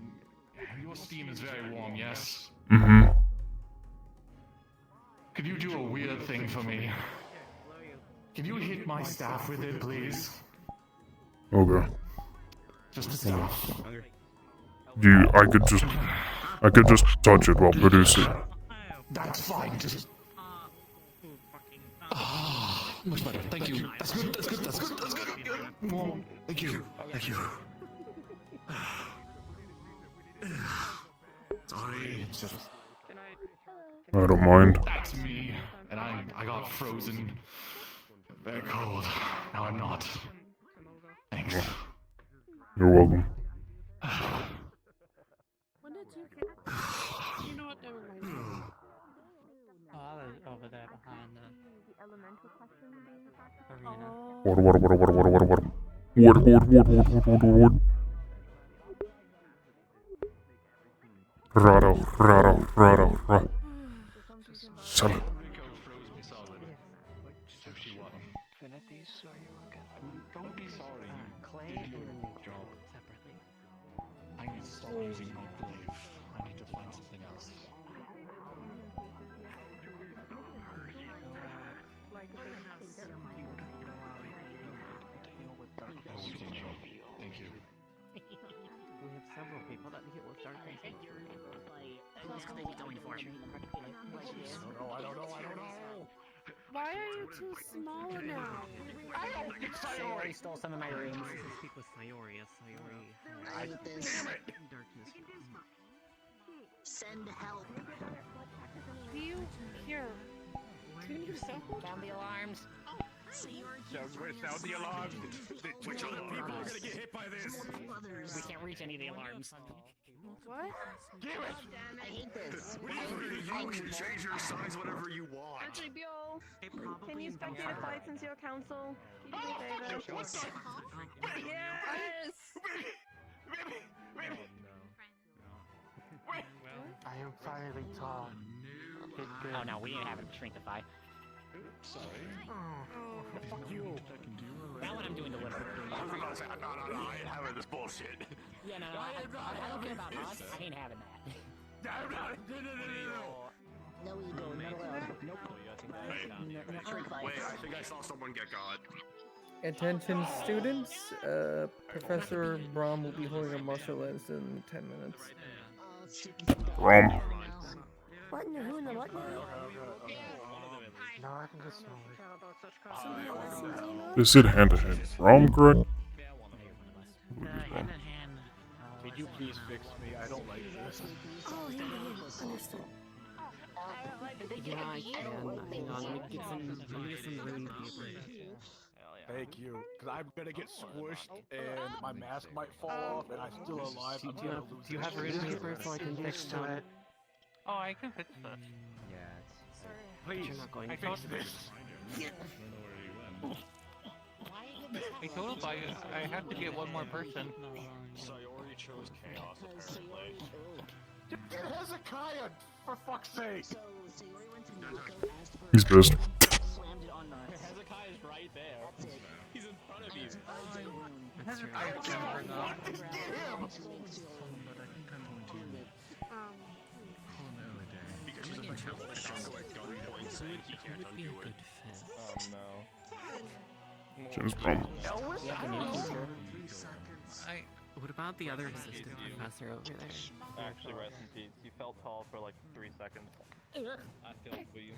Your steam is very warm, yes? Mm-hmm. Could you do a weird thing for me? Can you hit my staff with it, please? Okay. Just the staff. I could just touch it while producing. That's fine, just... much better, thank you. That's good, that's good, that's good, that's good, good. Thank you, thank you. Sorry, it's just... I don't mind. That's me, and I got frozen. Very cold. Now I'm not. Thanks. You're welcome. When did you know what? Never mind. Oh, I was over there behind the elemental question being attacked. arena. What? Rado. Son. Don't be sorry. Clay and then job separately. I need to stop using Microwave. I need to find something else. Thank you. We have several people that deal with dark things. I don't know. Why are you too small now? Sayori stole some of my rings. This is speak with Sayori. I hate this. Darkness. Send help. Do you here? Can you sound the alarms? Sound the alarms. Which other people are gonna get hit by this? We can't reach any of the alarms. What? Damn it! I hate this. You can change your signs whatever you want. Actually, Bill, can you spectate a fight since you're counsel? Can you do a favor? Yes! I am finally tall. Oh no, we ain't having to shrinkify. Sorry. Fuck you. Now what I'm doing to live. I was about to say, no, I ain't having this bullshit. Yeah, no, I don't care about us. I ain't having that. No ego, not allowed. Nope. Wait, I think I saw someone get God. Attention students, Professor Brom will be holding a martial arts in 10 minutes. Brom. What in the who in the what? No, I can just They said hand-to-hand. Brom, correct? Could you please fix me? I don't like this. Oh, yeah, understood. Yeah, I can. Hang on, let me get some rune paper. Thank you, because I'm gonna get squished and my mask might fall off and I'm still alive. Do you have rune paper so I can fix it? Oh, I can fix that. Please, You're not going I to fix fix this. I told him I have to get one more person. Sayori chose chaos apparently. Get Hezekiah, for fuck's sake! He's pissed. Hezekiah is right there. He's in front of you. That's right. I can't get him! So it would be a good fit. Oh no. James Brom. What about the other assistant professor over there? Actually, rest in peace. You felt tall for like 3 seconds. I feel for you.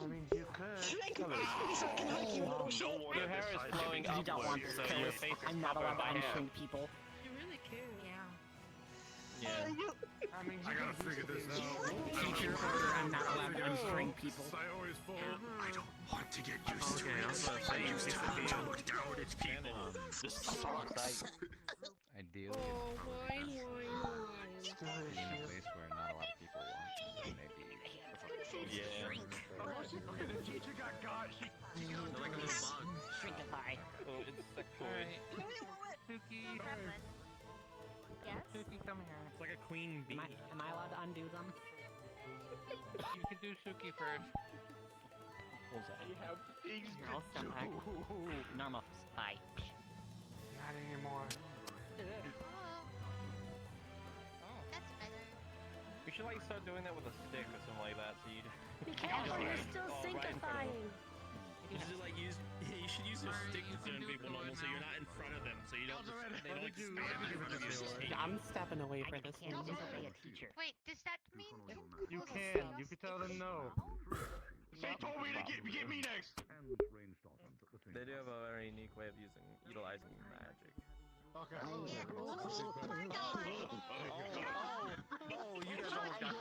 I mean, you could. Your hair is flowing You don't want upwards, this, so your Chris. face is I'm not covered allowed to by hair. unshrink people. You really could. Yeah. I mean, I gotta figure this out. Teacher order, I'm not allowed to unshrink people. Sayori's full. I don't want to get used to Okay, I was it. gonna say, I used you to said have to you- look down at people. This sucks. Ideally, Oh, wine. in a place where not a lot of people walk, so maybe. Yeah. Okay, the teacher got she got Like a little bug. Shrinkify. Oh, it's sexual. Alright. Suki. Yes? Suki, come here. It's like a queen bee. Am I allowed to undo them? You can do Suki first. What was that? You have things I'll step back. Normal spy. Not anymore. We should like start doing that with a stick or something like that. So you. Be careful, you're still syncifying. You should like use. You should use your stick to turn people normal, so you're not in front of them, so you don't. They don't like spam in front of you. I'm stepping away for this one. Disobey a teacher. Wait, does that mean You can. You can tell them no. They told me to get me next. They do have a very unique way of utilizing magic. Okay. Oh, you guys almost got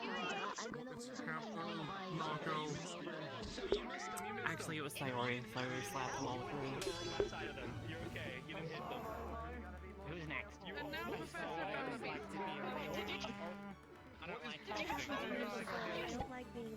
Actually, it was Thyroid. Thyroid slapped them all with me. You're okay. You didn't hit them. Who's next? You And now Professor I don't like I don't like being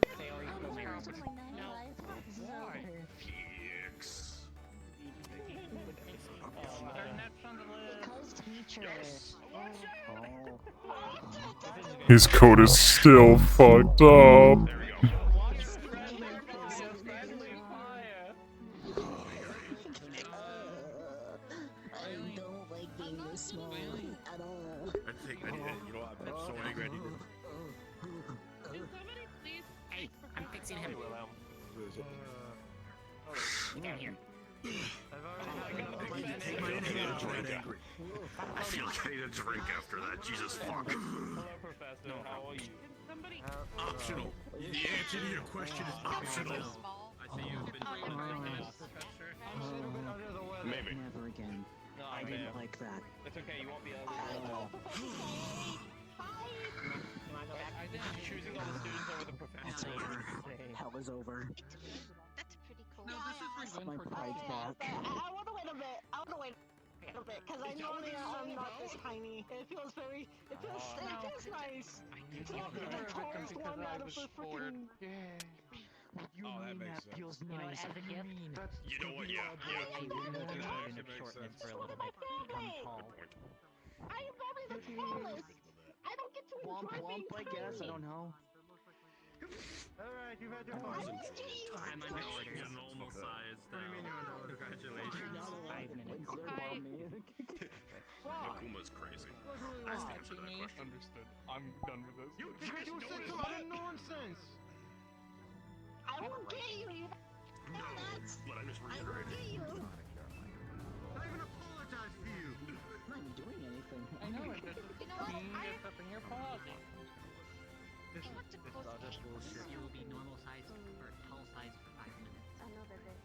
His code is still fucked up. I don't like being this small at all. You know, I'm so angry. Hey, I'm fixing him. Get down here. I feel like I need a drink after that. Jesus fuck. Hello, Professor. How are you? Optional. The answer to your question is optional. I see you've been treated Professor. Maybe. Never again. No, I didn't like that. It's okay. You won't be able to. I think choosing all the students over the It's professor. over. Hell is over. That's pretty cool. No, this is My pride's back. I want to wait a bit. I want to wait a little bit because I know I'm not this tiny. It feels very. It feels nice. You To not be the tallest one out of the freaking. What you mean that feels You know, nice? as a gift, You know what? Yeah. I do the illusion of shortness for a little bit. Become tall. I am probably the tallest. I don't get to Womp enjoy being womp, I guess. I tiny. don't know. Alright, you've had your fun. I'm under orders. You're normal size now. Congratulations. 5 minutes. Akuma's crazy. That's the answer to that question. Understood. I'm done with this. You said a lot of nonsense. I won't get you. No, but I just reiterated. I even apologize to you. I'm not even doing anything. I know it. Just being gets up in your paws. You will be normal size or tall size for 5 minutes. I know that there's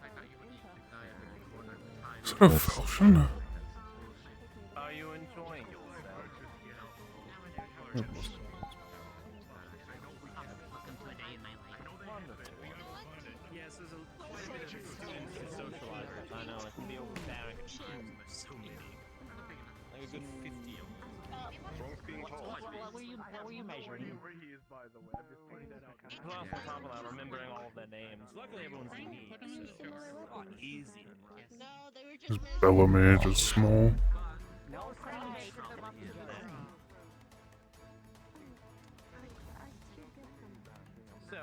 I thought you would eat the guy in the corner behind Is that a Falchion? Are you enjoying yourself? Welcome to a day in my life. Yes, there's quite a bit of students and socializers. I know, it can be overbearing at times, and there's so many. Like a good 50 of them. What were you measuring? He is, by the way. I'm just pointing that out. Plus, on top of that, remembering all of their names. Luckily, everyone's unique, so it's a lot easier. No, they were His just. Bellamage is small. No crunch. So,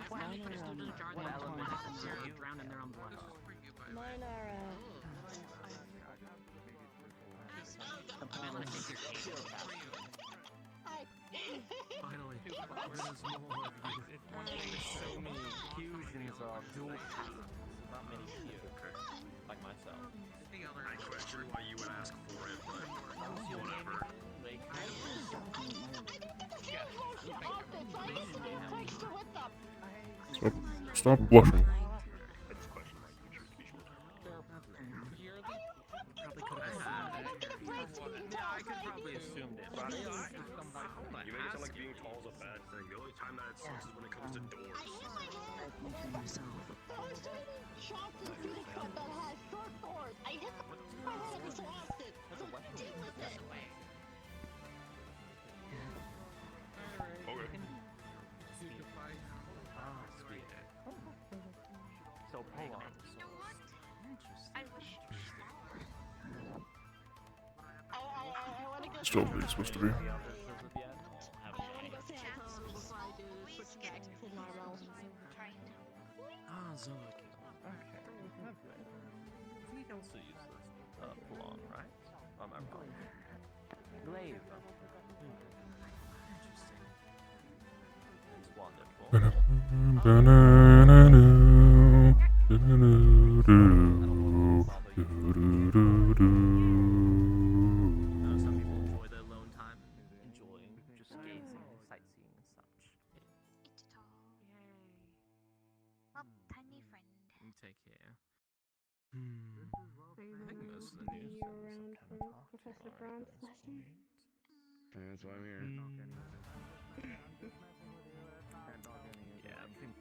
What students are the elements drowned in their own blood? Mine are. I want to take your case. Finally, there's more of you. there's so many fusions of dual patterns. Not many here. Like myself. I question why you would ask for it, but whatever. Stop blushing. I just question my future to be sure. Probably could have had that. Yeah, I could probably assume it, but You make it sound like being tall is a bad thing. The only time that it sucks is when it comes to doors. I was trying to chop the phoenix head that has short swords. I hit my head and just lost it. So deal with it. Okay. So pull on. I wish. I wanna go. Still where he's supposed to be. I wanna go say hi to him before I do switch back to normal. Ah, Zoe. Okay. Lovely. We can also use this pull on, right? Am I wrong? Glaive. Interesting. It's wonderful. Some people enjoy their alone time, enjoying just gazing, sightseeing and such. Yay. Well, tiny friend. You take care. I think most of the news things have kind of talked Professor to Brown's at this lesson. point. That's why I'm here. Yeah, I think.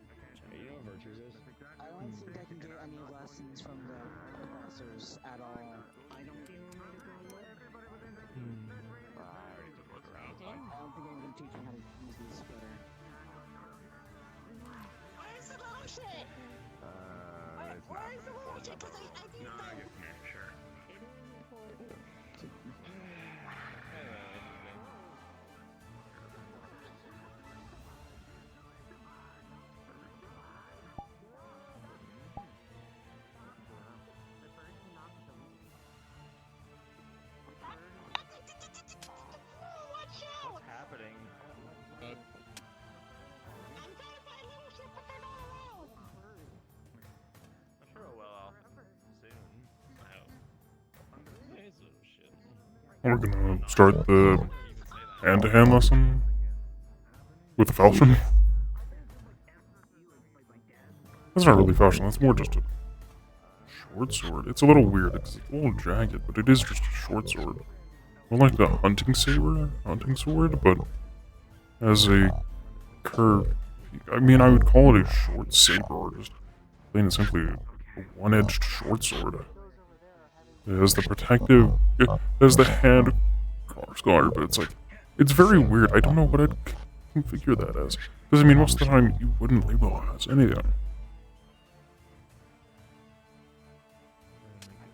Hey, you know what virtues is? I don't think I can get any lessons from the professors at all. I don't think I'm gonna teach me how to use this better. Where's the little shit? Where is the little shit? Because I need No, I get from here, sure. Watch out! What's happening? I'm trying to find little shit, but they're not around. I'm sure it will soon. I hope. It's a shit. We're gonna start the hand-to-hand lesson with the falchion. That's not really falchion, that's more just a short sword. It's a little weird, it's a little jagged, but it is just a short sword. More like the hunting sword, but as a curve. I mean, I would call it a short saber, or just plain and simply a one-edged short sword. It has the protective, it has the hand guard, but it's like, it's very weird. I don't know what I'd configure that as. Because, I mean, most of the time, you wouldn't label it as anything.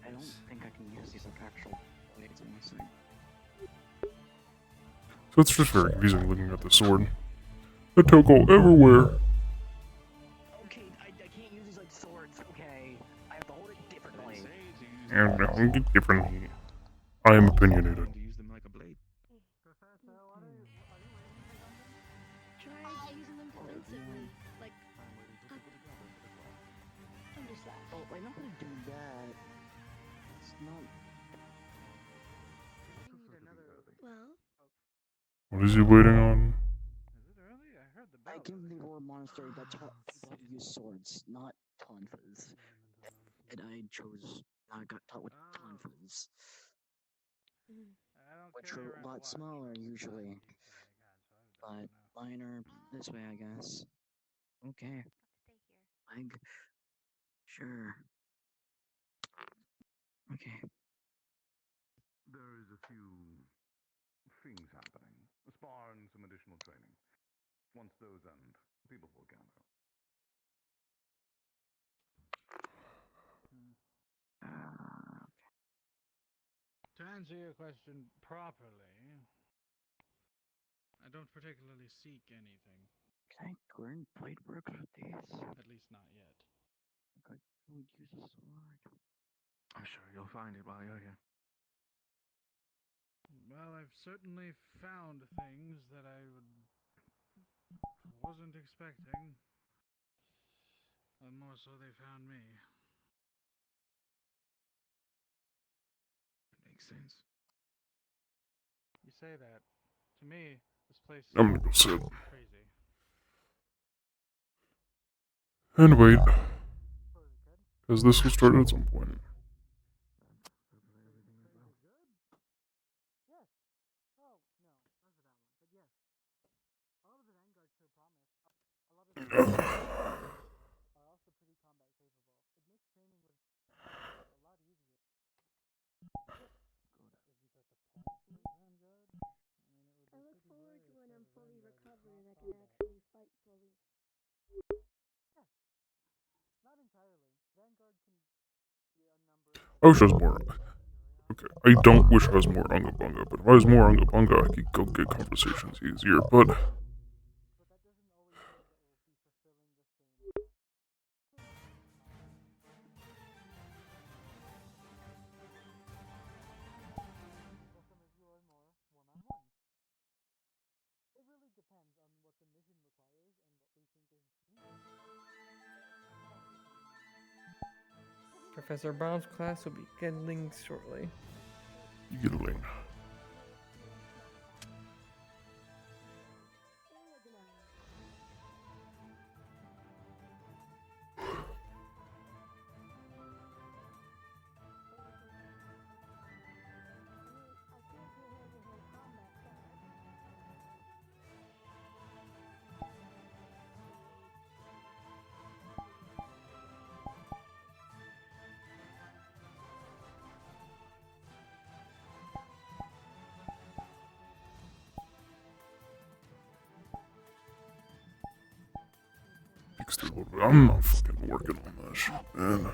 I don't think I can use these like actual blades in this thing. So it's just very confusing looking at the sword. The toggle everywhere. Okay, I can't use these like swords, okay? I have to hold it differently. And I'll get differently. I am opinionated. Use them like a blade. Try using them defensively. Like, I'm just that. Oh, I'm not gonna do that. It's not. Well, What is he waiting on? I came from the Aurora Monastery that taught people how to use swords, not tonfas. And I got taught with tonfas. Which are a lot smaller usually. But mine are this way, I guess. Okay. Sure. Okay. There is a few things happening. A spar and some additional training. Once those end, people will gather. To answer your question properly, I don't particularly seek anything. Can I learn blade work with these? At least not yet. I would use a sword. I'm sure you'll find it while you're here. Well, I've certainly found things that I wasn't expecting. And more so, they found me. Makes sense. You say that. To me, this place is I'm gonna go sit. crazy. And wait. Because this will start at some point. I look forward to when I'm fully recovered and I can actually fight fully. I wish I was more. Okay, I don't wish I was more Unga Bunga, but if I was more Unga Bunga, I could go get conversations easier, but. Professor Brown's class will be beginning shortly. Giggling. I'm not fucking working on that shit, man.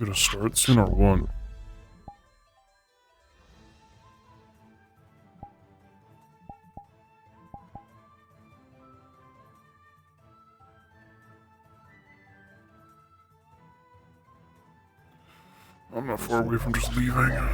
We gonna start soon or what? I'm not far away from just leaving.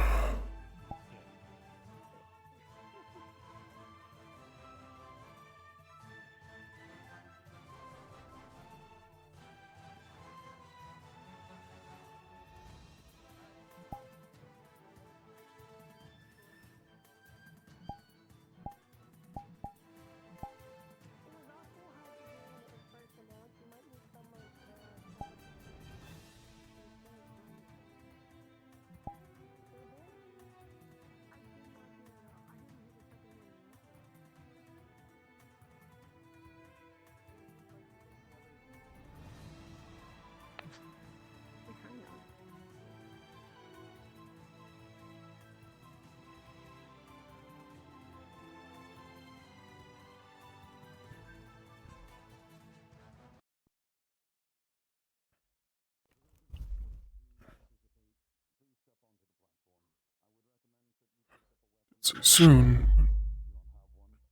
Say soon.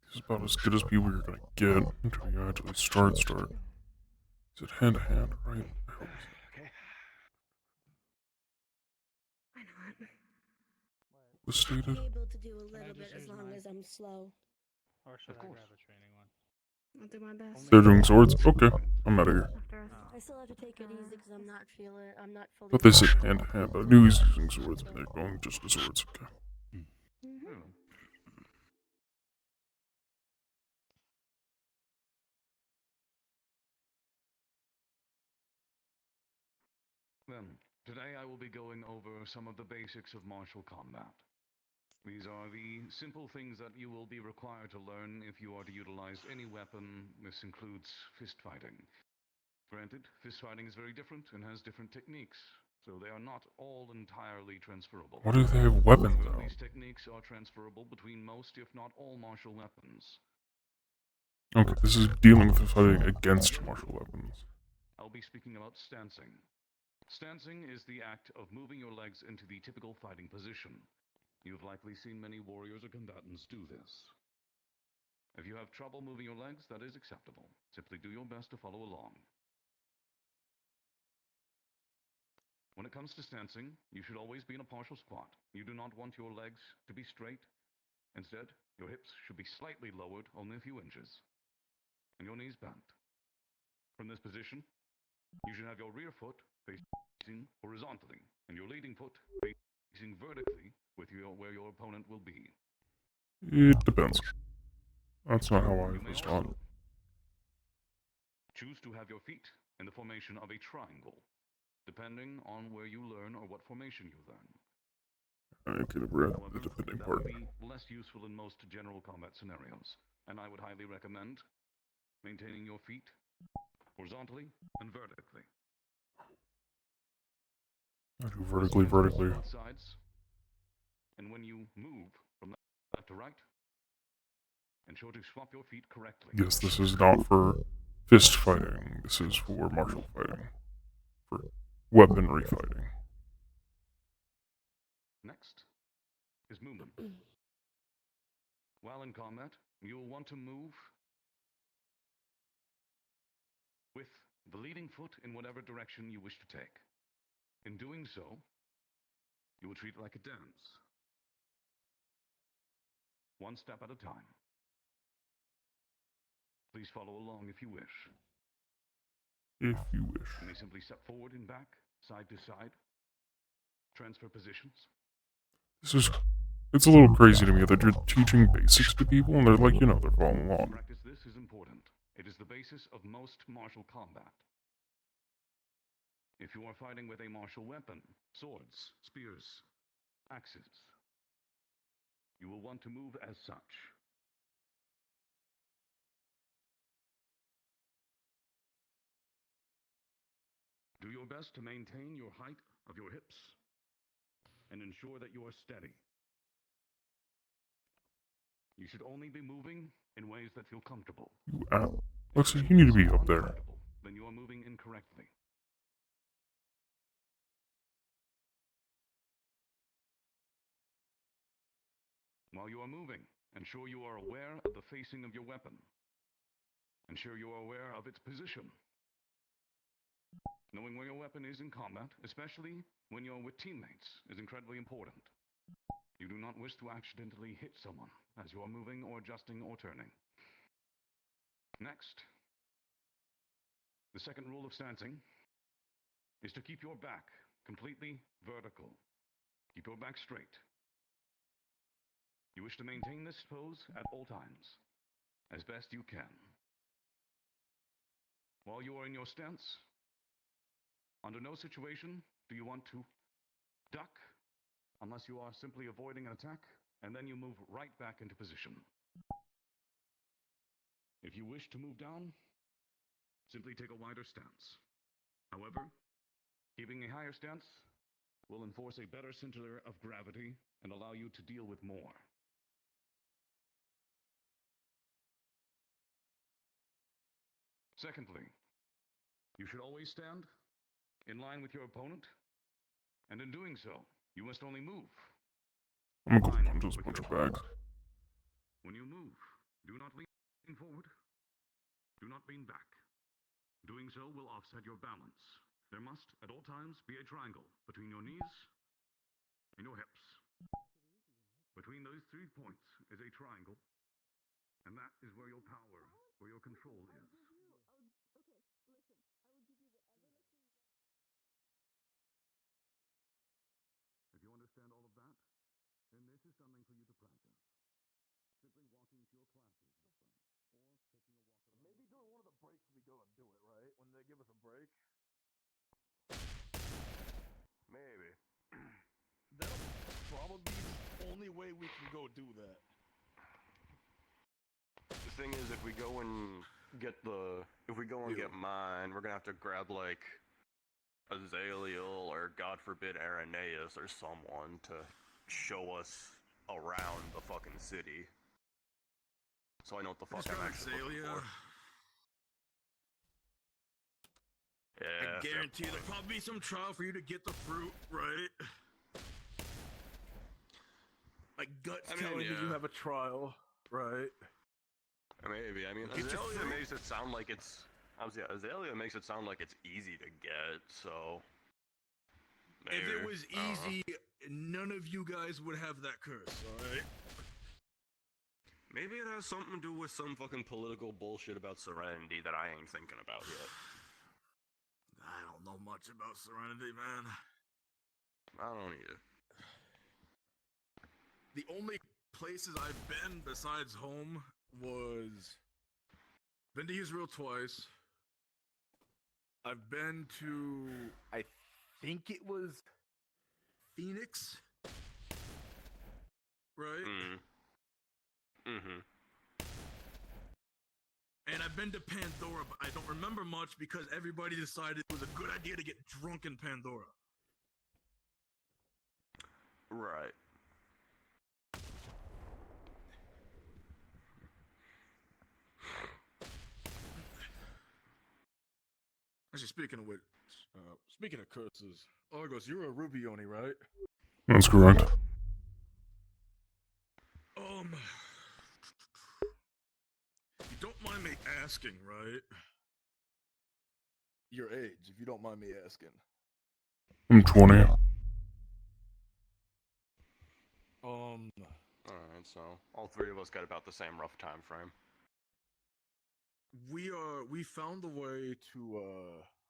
This is about as good as people you're gonna get until you actually start. Is it hand to hand, right? I hope so. Why not? Was stated. I'll be able to do a little bit as long as I'm slow. Or should I grab a training one? I'll do my best. They're doing swords? Okay, I'm out of here. I still have to take it easy because I'm not fully. But they said hand to hand, but I knew he was using swords, and they're going just to swords, okay. Then, today I will be going over some of the basics of martial combat. These are the simple things that you will be required to learn if you are to utilize any weapon. This includes fist fighting. Granted, fist fighting is very different and has different techniques, so they are not all entirely transferable. Why do they have weapons However, now? these techniques are transferable between most, if not all, martial weapons. Okay, this is dealing with fighting against martial weapons. I'll be speaking about stancing. Stancing is the act of moving your legs into the typical fighting position. You've likely seen many warriors or combatants do this. If you have trouble moving your legs, that is acceptable. Simply do your best to follow along. When it comes to stancing, you should always be in a partial squat. You do not want your legs to be straight. Instead, your hips should be slightly lowered, only a few inches, and your knees bent. From this position, you should have your rear foot facing horizontally, and your leading foot facing vertically with where your opponent will be. It depends. That's not how I was taught. Choose to have your feet in the formation of a triangle, depending on where you learn or what formation you learn. I could have read the However, depending that part. would be less useful in most general combat scenarios, and I would highly recommend maintaining your feet horizontally and vertically. I do vertically. Both sides, and when you move from left to right, ensure to swap your feet correctly. Yes, this is not for fist fighting. This is for martial fighting. For weaponry fighting. Next is movement. While in combat, you will want to move with the leading foot in whatever direction you wish to take. In doing so, you will treat it like a dance. One step at a time. Please follow along if you wish. If you wish. You may simply step forward and back, side to side. Transfer positions. It's a little crazy to me that you're teaching basics to people and they're like, they're following along. Practice this is important. It is the basis of most martial combat. If you are fighting with a martial weapon, swords, spears, axes, you will want to move as such. Do your best to maintain your height of your hips and ensure that you are steady. You should only be moving in ways that feel comfortable. Looks like you need to be up there. Then you are moving incorrectly. While you are moving, ensure you are aware of the facing of your weapon. Ensure you are aware of its position. Knowing where your weapon is in combat, especially when you're with teammates, is incredibly important. You do not wish to accidentally hit someone as you are moving or adjusting or turning. Next, the second rule of stancing is to keep your back completely vertical. Keep your back straight. You wish to maintain this pose at all times, as best you can. While you are in your stance, under no situation do you want to duck, unless you are simply avoiding an attack, and then you move right back into position. If you wish to move down, simply take a wider stance. However, keeping a higher stance will enforce a better center of gravity and allow you to deal with more. Secondly, you should always stand in line with your opponent, and in doing so, you must only move. I'm gonna go punch this bunch of bags. When you move, do not lean forward, do not lean back. Doing so will offset your balance. There must, at all times, be a triangle between your knees and your hips. Between those 3 points is a triangle, and that is where your power, where your control is. If you understand all of that, then this is something for you to practice. Simply walking to your classes this way, or taking a walk around. Maybe during one of the breaks we go and do it, right? When they give us a break. Maybe. That'll probably be the only way we can go do that. The thing is, if we go and get get mine, we're gonna have to grab like Azaliel or God forbid Irenaeus or someone to show us around the fucking city. So I know what the fuck I'm actually looking for. Yeah, I guarantee there'll probably be some trial for you to get the fruit, right? My gut's telling me you have a trial, right? Maybe. I mean, Azalea makes it sound like it's. Azalea makes it sound like it's easy to get. So. Maybe. If it was easy, none of you guys would have that curse, alright? Maybe it has something to do with some fucking political bullshit about Serenity that I ain't thinking about yet. I don't know much about Serenity, man. I don't either. The only places I've been besides home was been to Israel twice. I've been to, I think it was Phoenix, right? Mm-hmm. And I've been to Pandora, but I don't remember much because everybody decided it was a good idea to get drunk in Pandora. Right. Actually, speaking of curses, Argos, you're a Rubioni, right? That's correct. You don't mind me asking, right? Your age, if you don't mind me asking. I'm 20. Alright, so all three of us got about the same rough time frame. We found a way to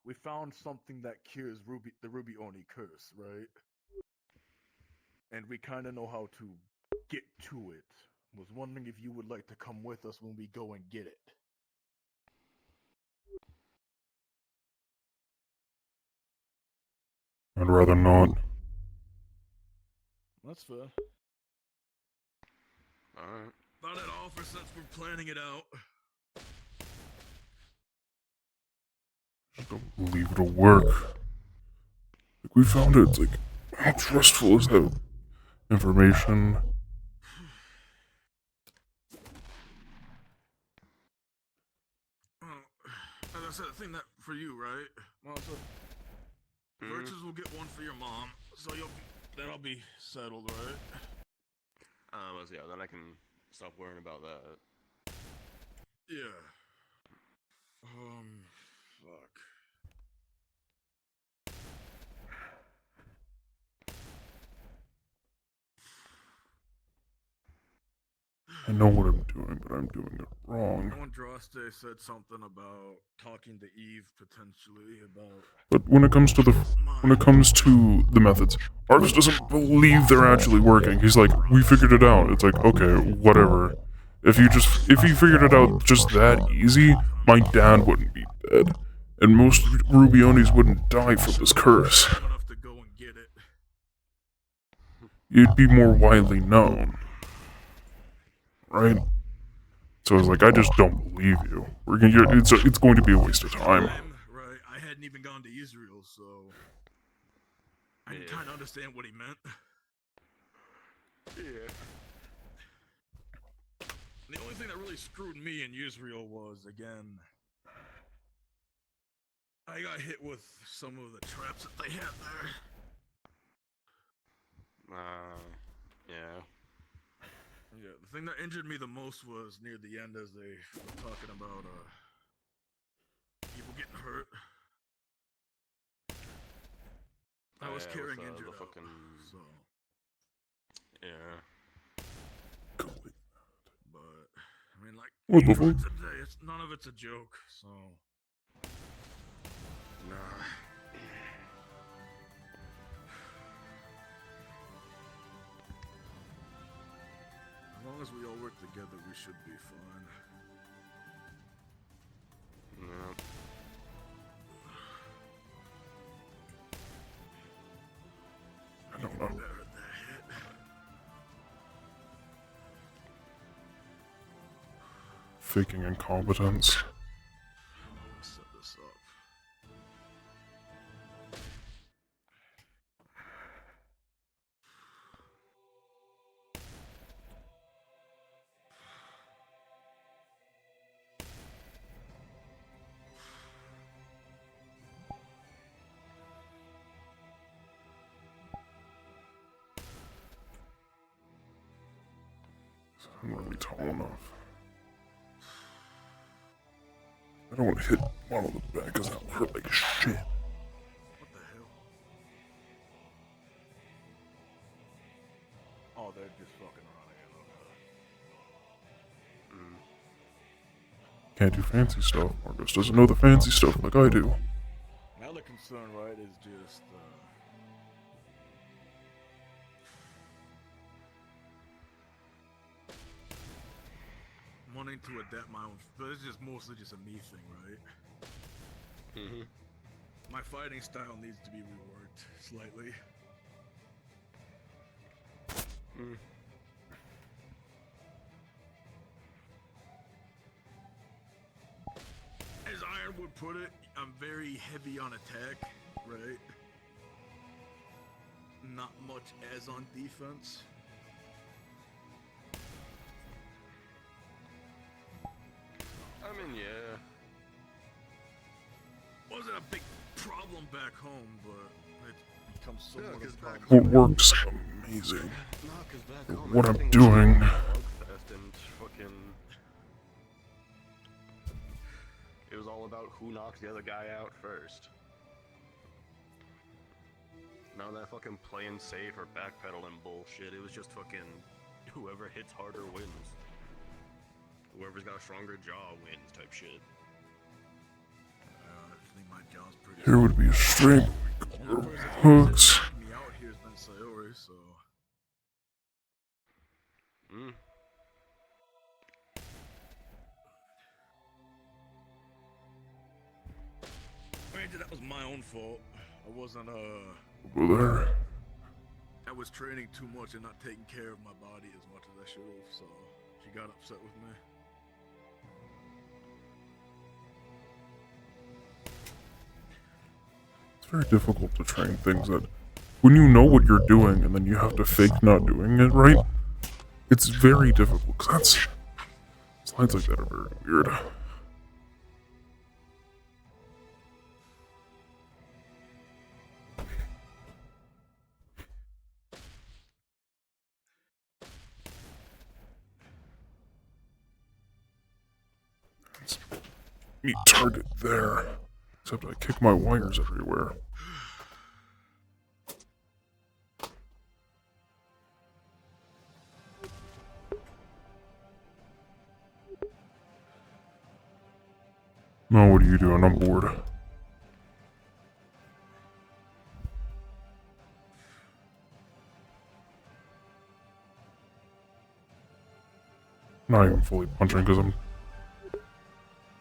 we found something that cures the Rubioni curse, right? And we kind of know how to get to it. Was wondering if you would like to come with us when we go and get it. I'd rather not. That's fair. Alright. Not at all, for since we're planning it out. Just don't believe it'll work. Like, we found it. It's like, how trustful is that information? As I said, I think that for you, right? Melissa? Virtues will get one for your mom, so that'll be settled, right? Yeah, then I can stop worrying about that. Yeah. Fuck. I know what I'm doing, but I'm doing it wrong. When Droste said something about talking to Eve potentially about. But when it comes to the methods, Argos doesn't believe they're actually working. He's like, we figured it out. It's like, okay, whatever. If you figured it out just that easy, my dad wouldn't be dead. And most Rubionis wouldn't die from this curse. You'd be more widely known. Right? So I was like, I just don't believe you. It's going to be a waste of time. Right, I hadn't even gone to Israel, so I can kind of understand what he meant. Yeah. The only thing that really screwed me in Israel was, again, I got hit with some of the traps that they had there. Yeah. Yeah, the thing that injured me the most was near the end as they were talking about, people getting hurt. I was carrying injured out, so. Yeah. But, I mean, like, What the even fuck? today, none of it's a joke, so. Nah. As long as we all work together, we should be fine. Yeah. I don't know. Faking incompetence. Set this up. I'm gonna be tall enough. I don't want to hit one on the back because that'll hurt like shit. What the hell? Oh, they're just fucking running. Can't do fancy stuff. Argos doesn't know the fancy stuff like I do. My other concern, right, is just, wanting to adapt my own, but it's just mostly just a me thing, right? My fighting style needs to be reworked slightly. As Iron would put it, I'm very heavy on attack, right? Not much as on defense. I mean, yeah. Wasn't a big problem back home, but it becomes somewhat of a problem. What works amazing. What I'm doing. And fucking. It was all about who knocks the other guy out first. None of that fucking playing safe or backpedaling bullshit. It was just fucking whoever hits harder wins. Whoever's got a stronger jaw wins type shit. I think my jaw's pretty. Here would be a straight hooks. Me out here has been Sayori, so. Granted, that was my own fault. I wasn't, Over there. I was training too much and not taking care of my body as much as I should have, so she got upset with me. It's very difficult to train things that, when you know what you're doing and then you have to fake not doing it right, it's very difficult, because slides like that are very weird. me target there. Except I kick my wires everywhere. Now what are you doing? I'm bored. Not even fully punching because I'm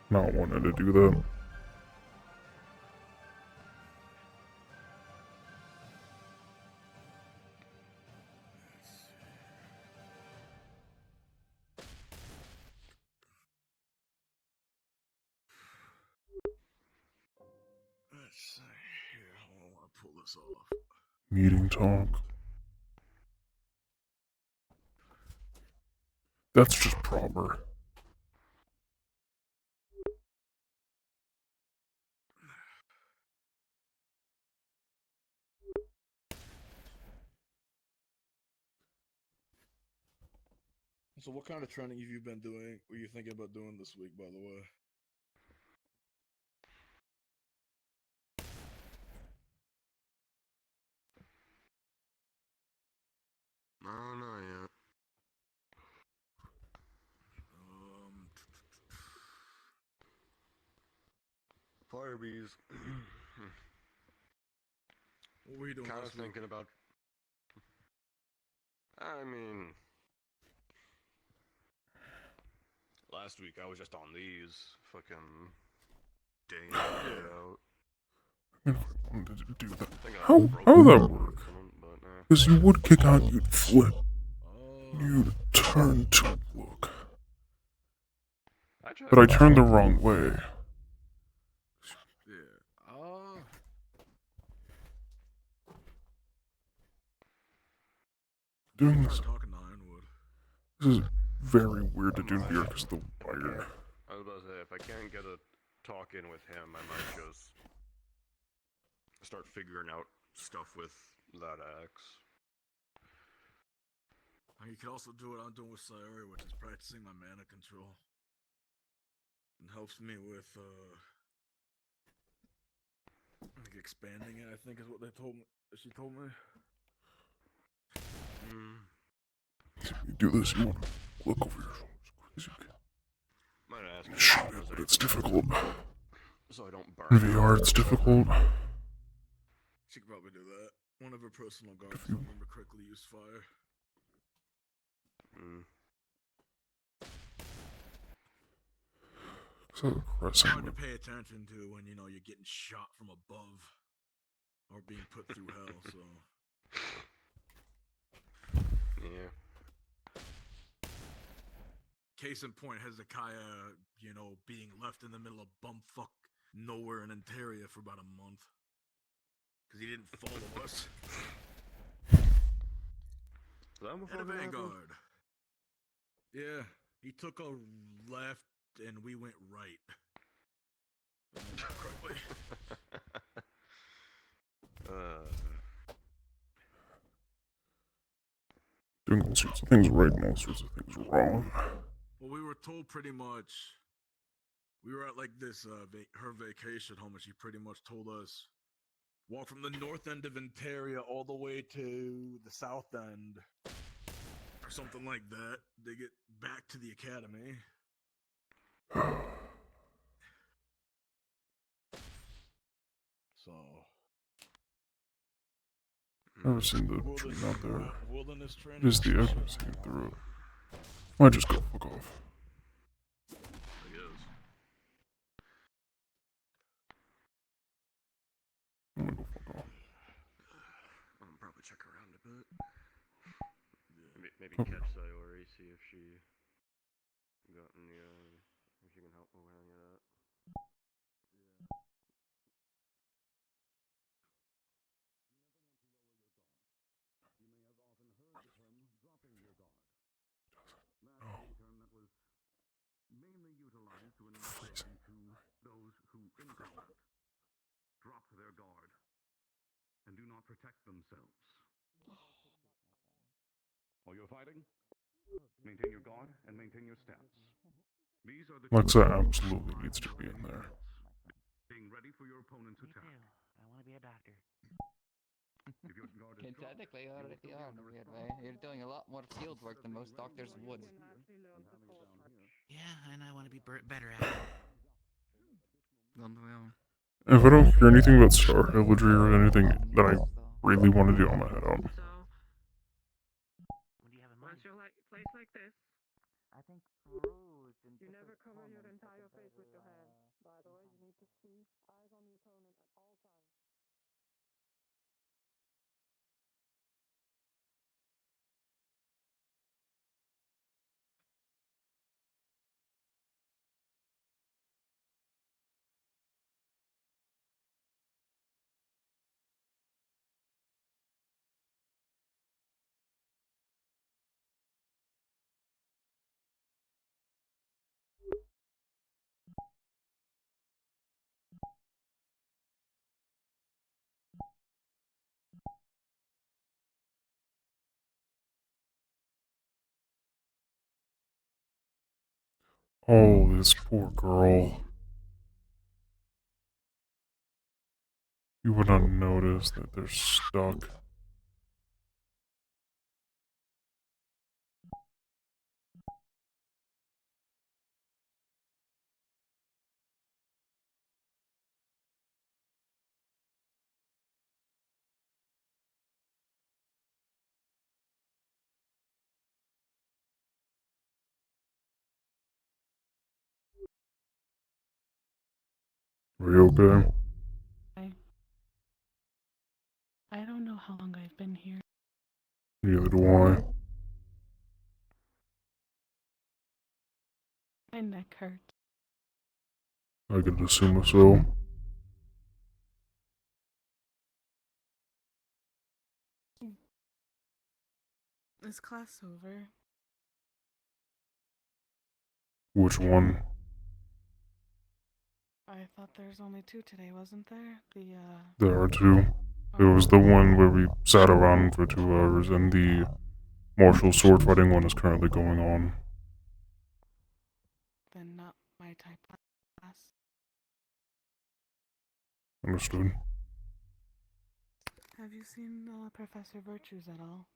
not wanting to do that. Let's see here. I don't want to pull this off. Meeting talk. That's just proper. So what kind of training have you been doing? Were you thinking about doing this week, by the way? I don't know yet. Firebees. What were you doing Kind of last week? thinking about. I mean, last week I was just on these fucking day in day out. I mean, if I wanted to do that. How would that work? Because you would kick out, you'd flip. You'd turn to look. But I turned the wrong way. Yeah. Doing this. Talking to Ironwood. This is very weird to do here because of the wire. I was about to say, if I can't get a talk in with him, I might just start figuring out stuff with that axe. You could also do what I'm doing with Sayori, which is practicing my mana control. It helps me with, like expanding it, I think is what they told me. She told me. You do this, you want to look over your shoulders. Might ask You shoot it, but it's difficult. So I don't burn. In VR, it's difficult. She could probably do that. One of her personal guards, if I remember correctly, used fire. So It's hard to pay attention to when you're getting shot from above or being put through hell. So yeah. Case in point, Hezekiah, being left in the middle of bumfuck nowhere in Ontario for about a month because he didn't follow us. And a Vanguard. Yeah, he took a left and we went right. Doing all sorts of things right and all sorts of things wrong. Well, we were told pretty much. We were at like this her vacation home, and she pretty much told us walk from the north end of Ontario all the way to the south end, or something like that, to get back to the academy. So. Never seen the tree out there. Just the accuracy through it. Might just go fuck off. I'm gonna go fuck off. I'll probably check around a bit. Maybe catch Sayori, see if she got any, if she can help me with any of that. Mainly utilized to insult into those who in combat drop their guard and do not protect themselves. While you're fighting, maintain your guard and maintain your stance. Alexa absolutely needs to be in there. Being ready for your opponent's attack. I want to be a doctor. If your guard is And dropped, technically, you you will already put are down in a the weird way. responsible You're doing a lot more field work than most doctors would. Yeah, and I want to be better at it. If I don't hear anything about Star Villager or anything that I really want to do, I'm gonna head out. What do you have in mind? What's your place like this? I think Rose and You never cover your entire face with your hand. By the way, you need to see eyes on your opponent at all times. Oh, this poor girl. You would not notice that they're stuck. Are you okay? I don't know how long I've been here. Neither do I. My neck hurts. I could assume so. Is class over? Which one? I thought there was only 2 today, wasn't there? There are 2. There was the one where we sat around for 2 hours, and the martial sword fighting one is currently going on. Then not my type of class. Understood. Have you seen Professor Virtues at all?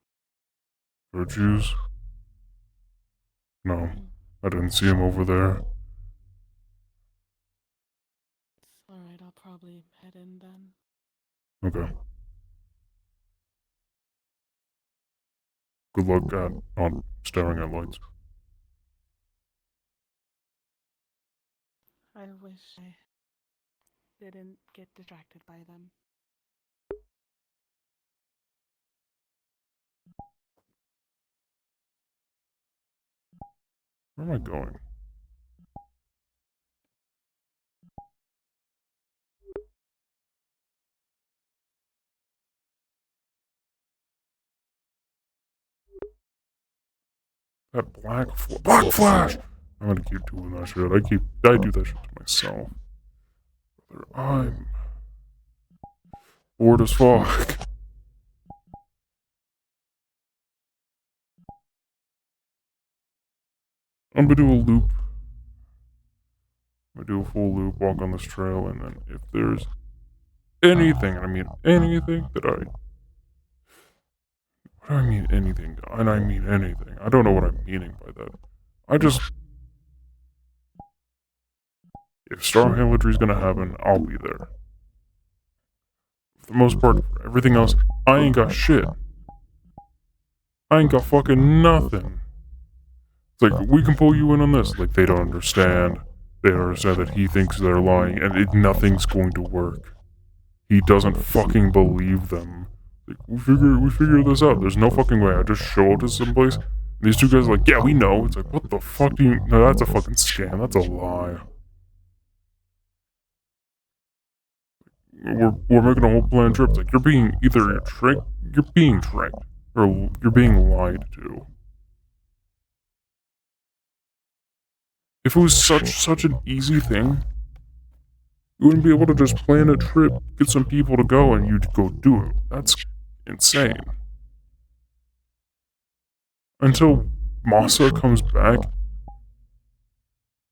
Virtues? No, I didn't see him over there. Alright, I'll probably head in then. Okay. Good luck at not staring at lights. I wish I didn't get distracted by them. Where am I going? That black flash! I'm gonna keep doing that shit. I do that shit to myself. Brother, I'm bored as fuck. I'm gonna do a loop. I'm gonna do a full loop, walk on this trail, and then if there's anything, and I mean anything that I... What do I mean anything? And I mean anything. I don't know what I'm meaning by that. I just... If Star Heraldry is gonna happen, I'll be there. For the most part, for everything else, I ain't got shit. I ain't got fucking nothing. It's like, we can pull you in on this. Like, they don't understand. They don't understand that he thinks they're lying, and nothing's going to work. He doesn't fucking believe them. Like, we figure this out. There's no fucking way. I just show up to someplace, and these 2 guys are like, yeah, we know. It's like, what the fuck do you... No, that's a fucking scam. That's a lie. We're making a whole planned trip. It's like, you're being tricked, or you're being lied to. If it was such an easy thing, you wouldn't be able to just plan a trip, get some people to go, and you'd go do it. That's insane. Until Masa comes back,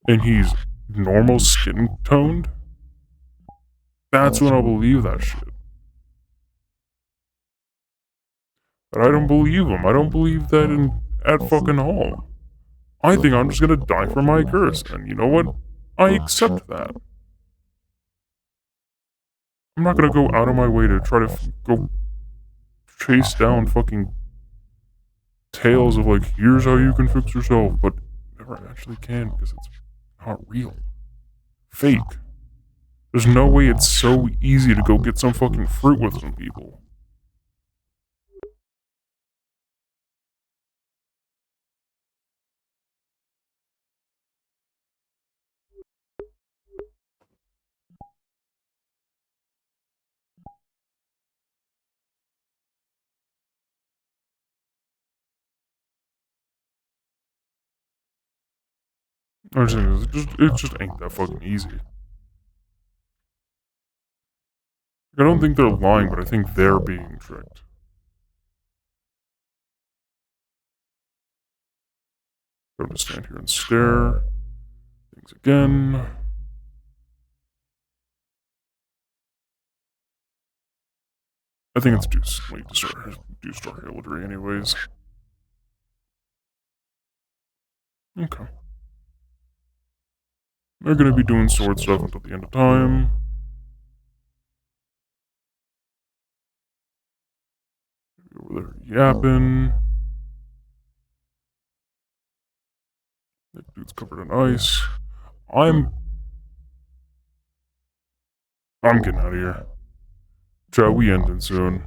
and he's normal skin toned, that's when I'll believe that shit. But I don't believe him. I don't believe that at fucking all. I think I'm just gonna die from my curse, and you know what? I accept that. I'm not gonna go out of my way to try to go chase down fucking tales of like, here's how you can fix yourself, but never actually can because it's not real. Fake. There's no way it's so easy to go get some fucking fruit with some people. I'm just saying, it just ain't that fucking easy. I don't think they're lying, but I think they're being tricked. I'm gonna stand here and stare. Things again. I think it's too late to start heraldry anyways. Okay. They're gonna be doing sword stuff until the end of time. Over there yapping. That dude's covered in ice. I'm getting out of here. Chat, we ending soon.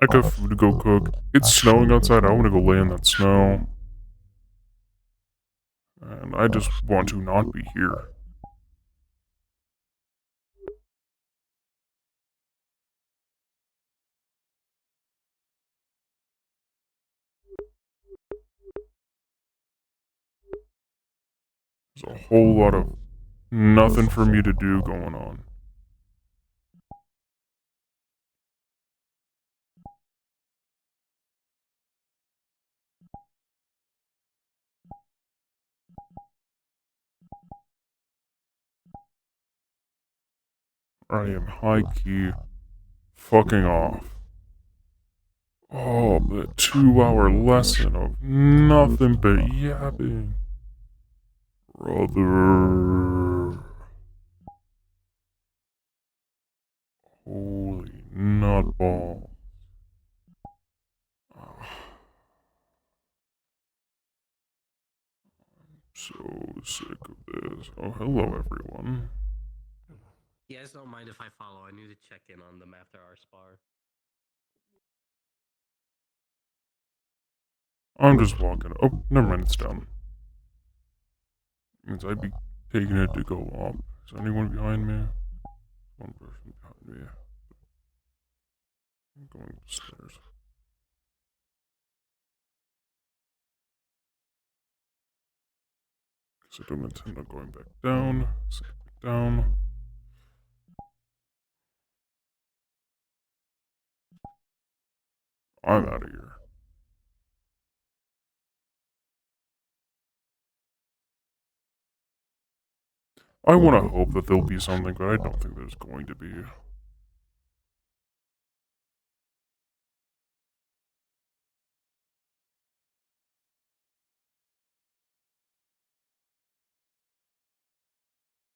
I got food to go cook. It's snowing outside. I want to go lay in that snow. And I just want to not be here. There's a whole lot of nothing for me to do going on. I am high-key fucking off. Oh, the 2-hour lesson of nothing but yapping. Brother. Holy nutball. So sick of this. Oh, hello everyone. You guys don't mind if I follow. I need to check in on them after our spar. I'm just walking. Oh, never mind, it's down. Means I'd be taking it to go up. Is anyone behind me? One person behind me. I'm going upstairs. Because I don't intend on going back down. So back down. I'm out of here. I want to hope that there'll be something, but I don't think there's going to be.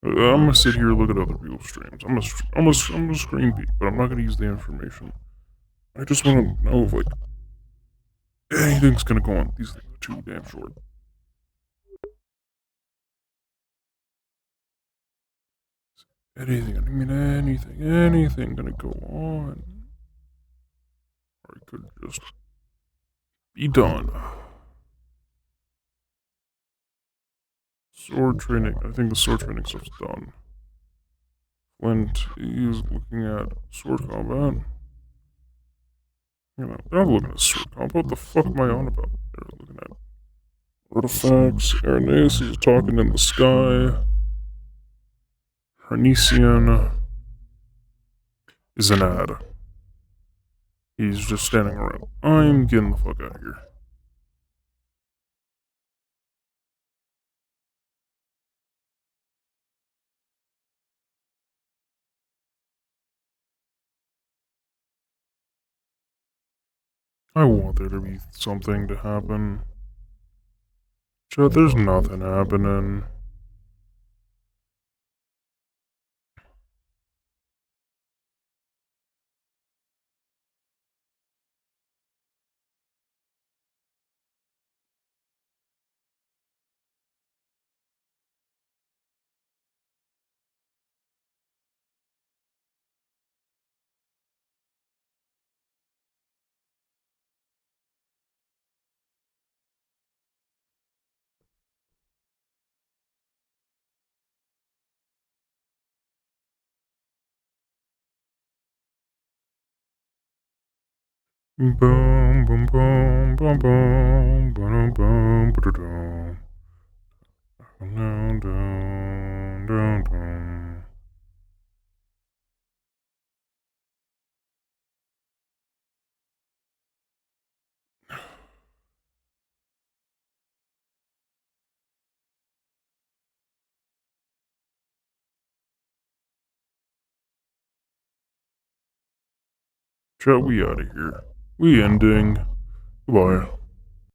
I'm gonna sit here and look at other people's streams. I'm gonna screen peek, but I'm not gonna use the information. I just want to know if like anything's gonna go on. These things are too damn short. Anything, I mean anything gonna go on. Or I could just be done. Sword training, I think the sword training stuff's done. Flint is looking at sword combat. You know, they're not looking at sword combat. What the fuck am I on about? They're looking at artifacts. Arenaeus is talking in the sky. Hernician is an ad. He's just standing around. I'm getting the fuck out of here. I want there to be something to happen. Chat, there's nothing happening. Boom, boom, boom, boom, boom, boom, boom, boom, boom. Down, down, down, down. Chat, we out of here. We ending. Goodbye.